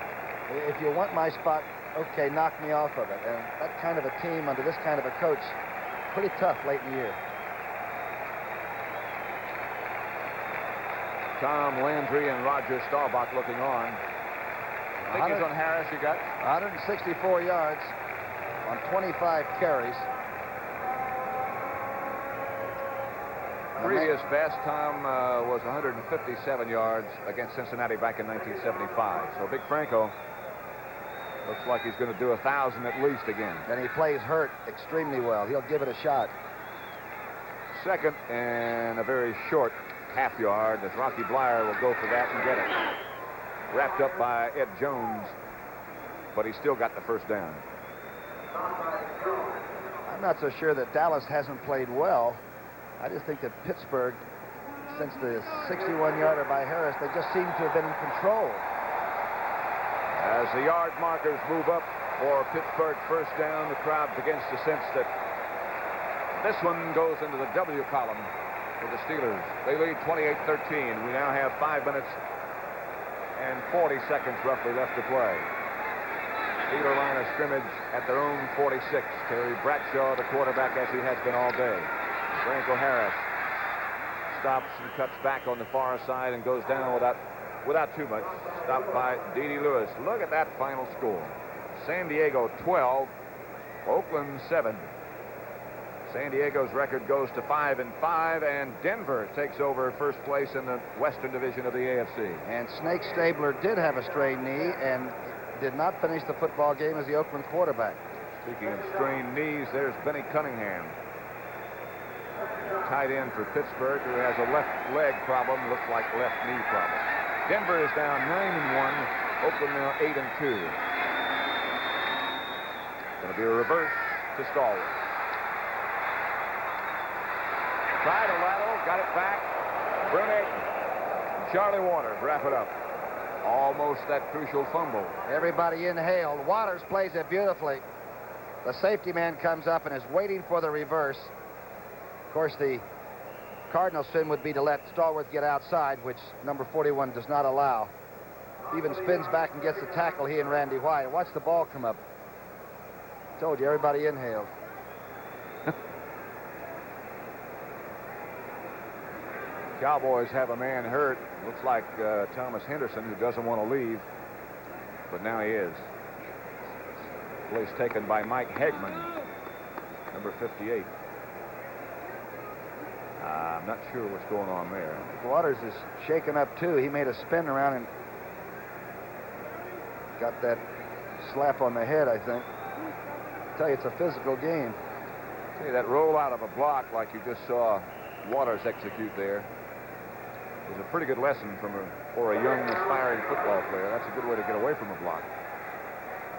If you want my spot, okay, knock me off of it. And that kind of a team under this kind of a coach, pretty tough late in the year. Tom Landry and Roger Staubach looking on. Figures on Harris, you got? 164 yards on 25 carries. Previous best, Tom was 157 yards against Cincinnati back in 1975. So Big Franco looks like he's going to do 1,000 at least again. And he plays hurt extremely well. He'll give it a shot. Second and a very short half yard as Rocky Blyer will go for that and get it. Wrapped up by Ed Jones, but he still got the first down. I'm not so sure that Dallas hasn't played well. I just think that Pittsburgh, since the 61-yarder by Harris, they just seem to have been in control. As the yard markers move up for Pittsburgh first down, the crowd begins to sense that this one goes into the W column for the Steelers. They lead 28-13. We now have 5 minutes and 40 seconds roughly left to play. Steeler line of scrimmage at their own 46. Terry Bradshaw, the quarterback, as he has been all day. Franco Harris stops and cuts back on the far side and goes down without too much. Stopped by D.D. Lewis. Look at that final score. San Diego 12, Oakland 7. San Diego's record goes to 5-5, and Denver takes over first place in the Western Division of the AFC. And Snake Stabler did have a strained knee and did not finish the football game as the Oakland quarterback. Speaking of strained knees, there's Benny Cunningham, tight end for Pittsburgh, who has a left leg problem, looks like left knee problem. Denver is down 9-1, Oakland now 8-2. Going to be a reverse to Stallworth. Tried a lateral, got it back. Brunette and Charlie Waters wrap it up. Almost that crucial fumble. Everybody inhaled. Waters plays it beautifully. The safety man comes up and is waiting for the reverse. Of course, the Cardinals' sin would be to let Stallworth get outside, which number 41 does not allow. Even spins back and gets the tackle, he and Randy White. Watch the ball come up. Told you, everybody inhaled. Cowboys have a man hurt. Looks like Thomas Henderson, who doesn't want to leave, but now he is. Place taken by Mike Hegman, number 58. I'm not sure what's going on there. Waters is shaken up too. He made a spin around and got that slap on the head, I think. I tell you, it's a physical game. See that roll out of a block like you just saw Waters execute there is a pretty good lesson for a young aspiring football player. That's a good way to get away from a block.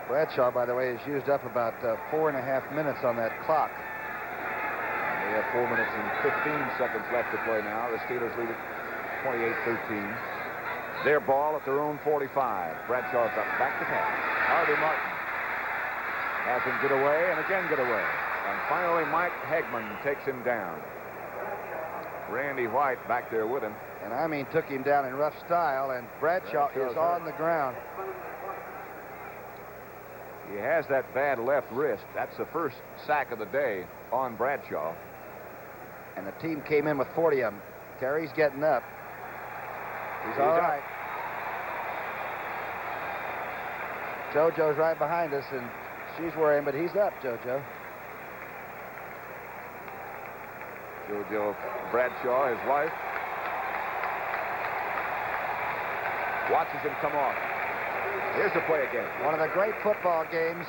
Bradshaw, by the way, has used up about 4.5 minutes on that clock. We have 4 minutes and 15 seconds left to play now. The Steelers lead it 28-13. Their ball at their own 45. Bradshaw's up back to pass. Harvey Martin has him get away and again get away. And finally, Mike Hegman takes him down. Randy White back there with him. And I mean, took him down in rough style, and Bradshaw is on the ground. He has that bad left wrist. That's the first sack of the day on Bradshaw. And the team came in with 40 of them. Terry's getting up. He's all right. JoJo's right behind us, and she's worrying, but he's up, JoJo. JoJo Bradshaw, his wife, watches him come off. Here's the play again. One of the great football games,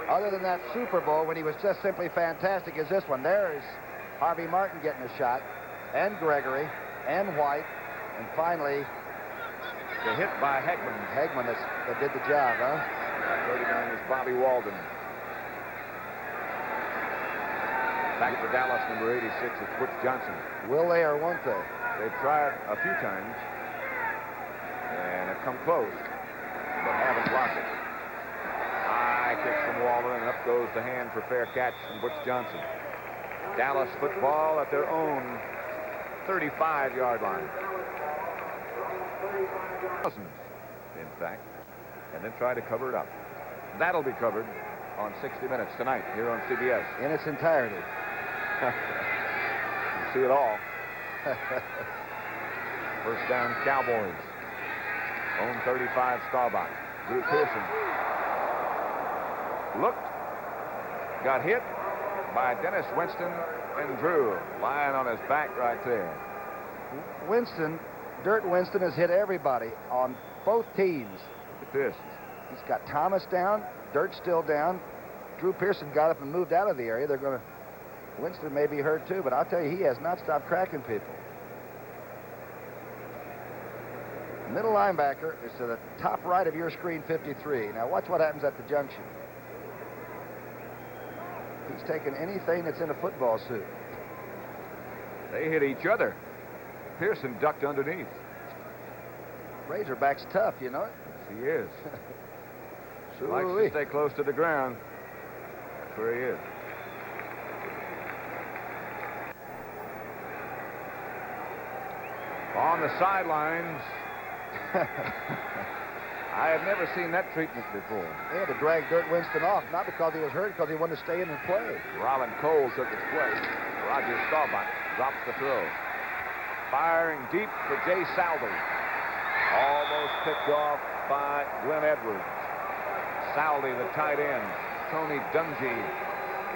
other than that Super Bowl when he was just simply fantastic, is this one. There is Harvey Martin getting a shot, and Gregory, and White, and finally the hit by Hegman. Hegman that did the job, huh? 39 is Bobby Walden. Back to Dallas, number 86 is Butch Johnson. Will they or won't they? They've tried a few times and have come close, but haven't blocked it. High kick from Walden, and up goes the hand for fair catch from Butch Johnson. Dallas football at their own 35-yard line. In fact, and then try to cover it up. That'll be covered on 60 Minutes tonight here on CBS. In its entirety. You see it all. First down, Cowboys. Own 35, Staubach. Drew Pearson. Looked. Got hit by Dennis Winston, and Drew lying on his back right there. Dirt Winston has hit everybody on both teams. Look at this. He's got Thomas down, Dirt still down. Drew Pearson got up and moved out of the area. Winston may be hurt too, but I'll tell you, he has not stopped cracking people. Middle linebacker is to the top right of your screen, 53. Now watch what happens at the junction. He's taking anything that's in a football suit. They hit each other. Pearson ducked underneath. Razorback's tough, you know it? Yes, he is. He likes to stay close to the ground. That's where he is. On the sidelines. I have never seen that treatment before. They had to drag Dirt Winston off, not because he was hurt, because he wanted to stay in and play. Robin Cole took his place. Roger Staubach drops the throw. Firing deep for Jay Saldy. Almost picked off by Glenn Edwards. Saldy, the tight end. Tony Dungy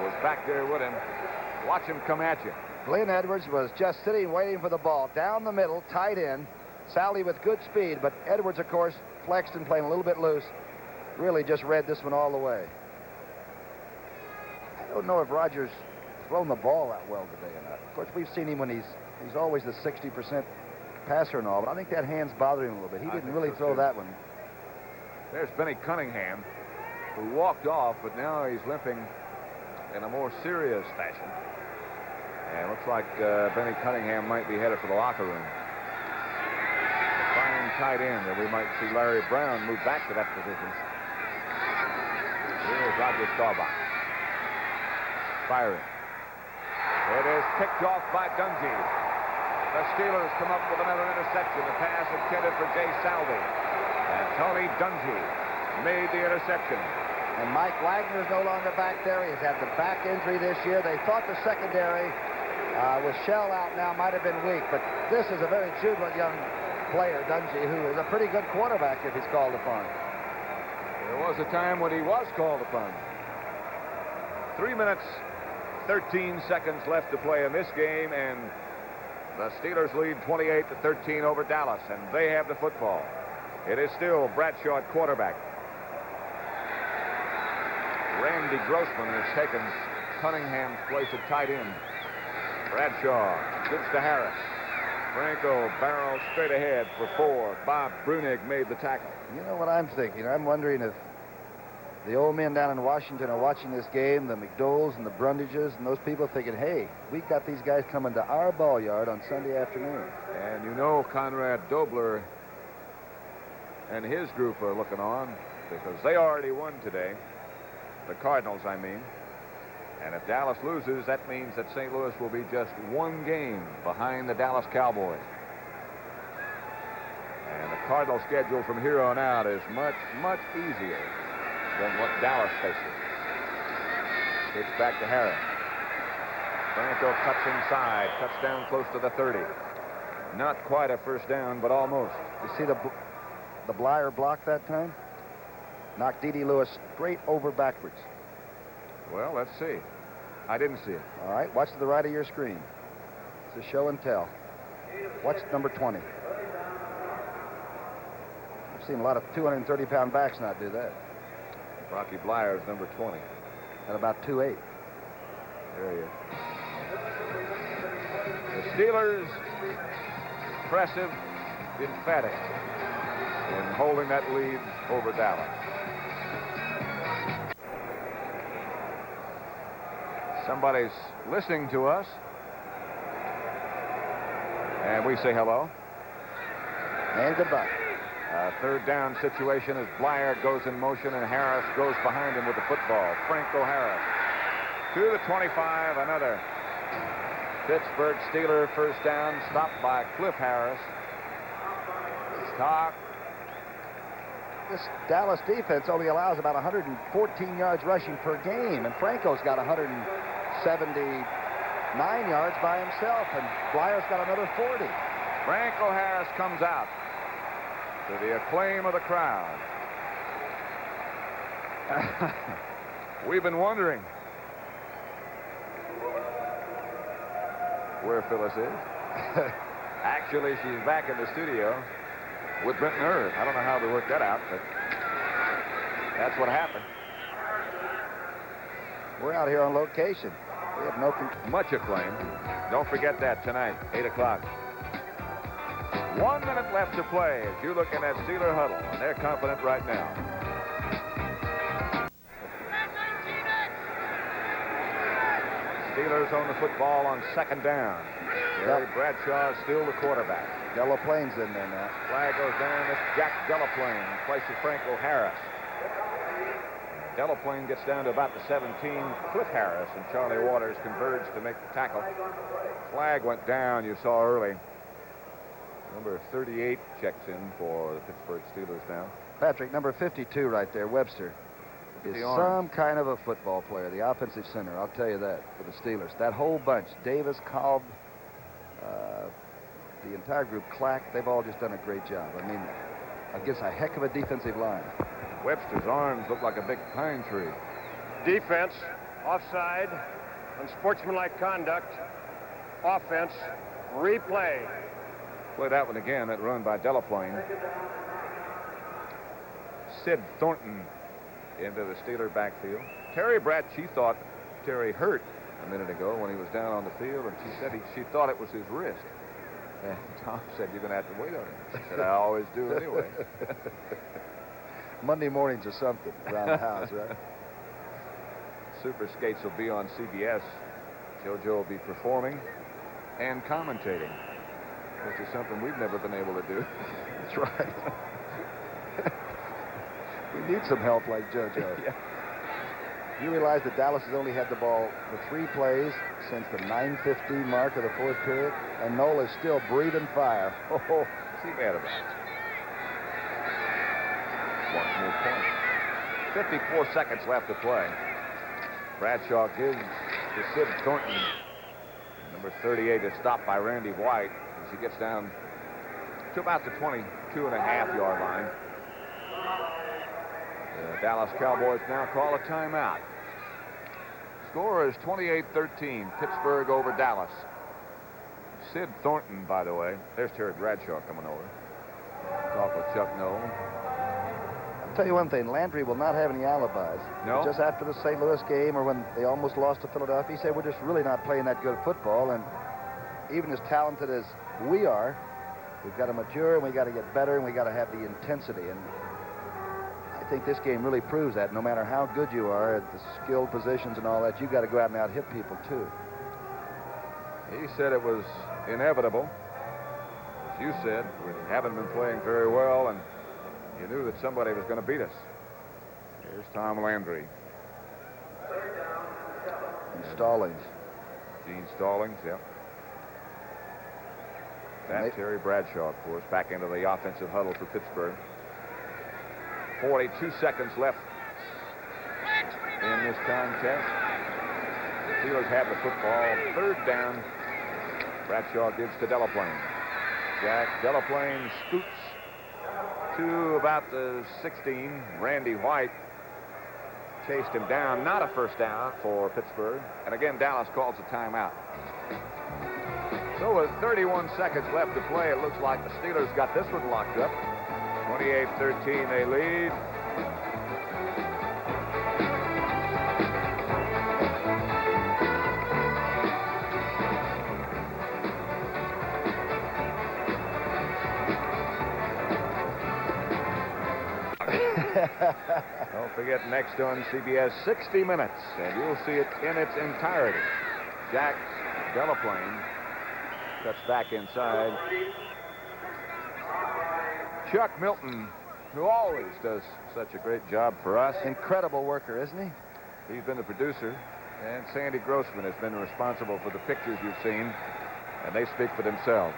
was back there with him. Watch him come at you. Glenn Edwards was just sitting waiting for the ball. Down the middle, tight end. Saldy with good speed, but Edwards, of course, flexed and playing a little bit loose. Really just read this one all the way. I don't know if Rogers thrown the ball out well today or not. Of course, we've seen him when he's always the 60% passer and all, but I think that hand's bothering him a little bit. He didn't really throw that one. There's Benny Cunningham, who walked off, but now he's limping in a more serious fashion. And it looks like Benny Cunningham might be headed for the locker room. Fine tight end, and we might see Larry Brown move back to that position. Here's Roger Staubach. Firing. It is picked off by Dungy. The Steelers come up with another interception. A pass intended for Jay Saldy. And Tony Dungy made the interception. And Mike Wagner's no longer back there. He's had the back injury this year. They thought the secondary with Shell out now might have been weak, but this is a very jubilant young player, Dungy, who is a pretty good quarterback if he's called upon. There was a time when he was called upon. 3 minutes, 13 seconds left to play in this game, and the Steelers lead 28-13 over Dallas, and they have the football. It is still Bradshaw at quarterback. Randy Grossman has taken Cunningham's place at tight end. Bradshaw gives to Harris. Franco barrels straight ahead for 4. Bob Brunig made the tackle. You know what I'm thinking? I'm wondering if the old men down in Washington are watching this game, the McDowells and the Brundages, and those people thinking, hey, we got these guys coming to our ball yard on Sunday afternoon. And you know Conrad Dobler and his group are looking on because they already won today. The Cardinals, I mean. And if Dallas loses, that means that St. Louis will be just one game behind the Dallas Cowboys. And the Cardinal schedule from here on out is much, much easier than what Dallas faces. Pitch back to Harris. Franco cuts inside, cuts down close to the 30. Not quite a first down, but almost. You see the Blyer block that time? Knocked D.D. Lewis straight over backwards. Well, let's see. I didn't see it. All right, watch to the right of your screen. It's a show and tell. Watch number 20. I've seen a lot of 230-pound backs not do that. Rocky Blyer is number 20. At about 2'8". There he is. The Steelers, impressive, emphatic in holding that lead over Dallas. Somebody's listening to us. And we say hello. And goodbye. Third down situation as Blyer goes in motion and Harris goes behind him with the football. Franco Harris to the 25. Another Pittsburgh Steeler first down, stopped by Cliff Harris. Stock. This Dallas defense only allows about 114 yards rushing per game, and Franco's got 179 yards by himself, and Blyer's got another 40. Franco Harris comes out to the acclaim of the crowd. We've been wondering where Phyllis is. Actually, she's back in the studio with Brent Irv. I don't know how they worked that out, but that's what happened. We're out here on location. We have no much acclaim. Don't forget that tonight, 8 o'clock. 1 minute left to play as you look in that Steeler huddle, and they're confident right now. Steelers own the football on second down. Terry Bradshaw is still the quarterback. Delaplane's in there now. Flag goes down. It's Jack Delaplane in place of Franco Harris. Delaplane gets down to about the 17. Cliff Harris and Charlie Waters converge to make the tackle. Flag went down, you saw early. Number 38 checks in for the Pittsburgh Steelers now. Patrick, number 52 right there, Webster, is some kind of a football player, the offensive center, I'll tell you that, for the Steelers. That whole bunch, Davis, Cobb, the entire group, Clack, they've all just done a great job. I mean, I guess a heck of a defensive line. Webster's arms look like a big pine tree. Defense, offside, unsportsmanlike conduct, offense, replay. Play that one again, that run by Delaplane. Sid Thornton into the Steeler backfield. Terry Bradshaw thought Terry hurt a minute ago when he was down on the field, and she said she thought it was his wrist. And Tom said, "You're going to have to wait on it." She said, "I always do anyway." Monday mornings or something around the house, right? Super Skates will be on CBS. JoJo will be performing and commentating, which is something we've never been able to do. That's right. We need some help like JoJo. Yeah. You realize that Dallas has only had the ball for 3 plays since the 9:15 mark of the 4th period, and Noel is still breathing fire. Oh, what's he mad about? One more point. 54 seconds left to play. Bradshaw gives to Sid Thornton. Number 38 is stopped by Randy White as he gets down to about the 22.5-yard line. The Dallas Cowboys now call a timeout. Score is 28-13, Pittsburgh over Dallas. Sid Thornton, by the way. There's Terry Bradshaw coming over. Talk with Chuck Noll. I'll tell you one thing, Landry will not have any alibis. No? Just after the St. Louis game or when they almost lost to Philadelphia, he said, we're just really not playing that good football, and even as talented as we are, we've got to mature and we got to get better and we got to have the intensity. And I think this game really proves that. No matter how good you are at the skilled positions and all that, you got to go out and out hit people too. He said it was inevitable. As you said, we haven't been playing very well, and you knew that somebody was going to beat us. Here's Tom Landry. And Stallings. Gene Stallings, yep. That's Terry Bradshaw, of course, back into the offensive huddle for Pittsburgh. 42 seconds left in this contest. The Steelers have the football. 3rd down. Bradshaw gives to Delaplane. Jack Delaplane scoots to about the 16. Randy White chased him down. Not a first down for Pittsburgh. And again, Dallas calls a timeout. So with 31 seconds left to play, it looks like the Steelers got this one locked up. 28-13, they lead. Don't forget, next on CBS, 60 Minutes, and you'll see it in its entirety. Jack Delaplane cuts back inside. Chuck Milton, who always does such a great job for us. Incredible worker, isn't he? He's been the producer, and Sandy Grossman has been responsible for the pictures you've seen, and they speak for themselves.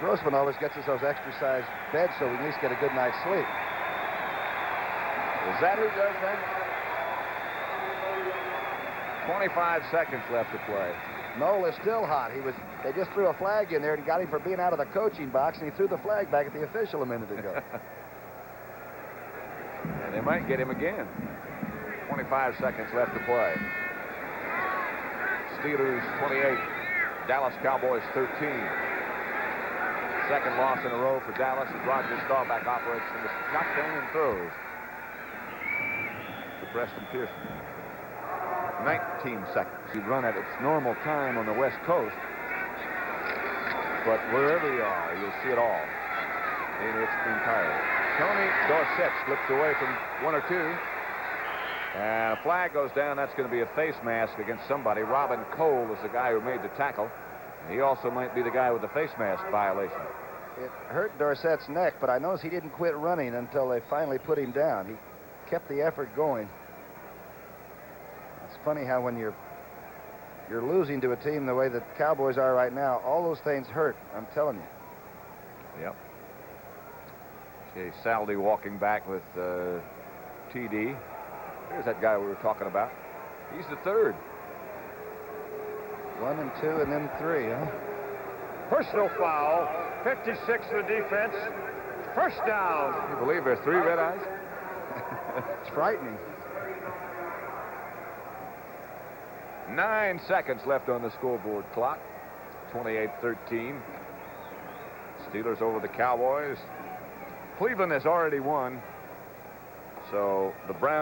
Grossman always gets us those extra-sized beds so we can at least get a good night's sleep. Is that who does that? 25 seconds left to play. Noel is still hot. They just threw a flag in there and got him for being out of the coaching box, and he threw the flag back at the official a minute ago. And they might get him again. 25 seconds left to play. Steelers 28, Dallas Cowboys 13. Second loss in a row for Dallas as Roger Staubach operates in the shotgun and throws to Preston Pearson. 19 seconds. He'd run at its normal time on the West Coast, but wherever you are, you'll see it all in its entirety. Tony Dorsett slips away from one or two, and a flag goes down. That's going to be a face mask against somebody. Robin Cole is the guy who made the tackle. He also might be the guy with the face mask violation. It hurt Dorsett's neck, but I noticed he didn't quit running until they finally put him down. He kept the effort going. It's funny how when you're losing to a team the way that the Cowboys are right now, all those things hurt, I'm telling you. Yep. Okay, Saldi walking back with TD. There's that guy we were talking about. He's the third. 1 and 2 and then 3, huh? Personal foul. 56 for the defense. First down. Can you believe there's 3 red eyes? It's frightening. 9 seconds left on the scoreboard clock. 28-13. Steelers over the Cowboys. Cleveland has already won. So the Browns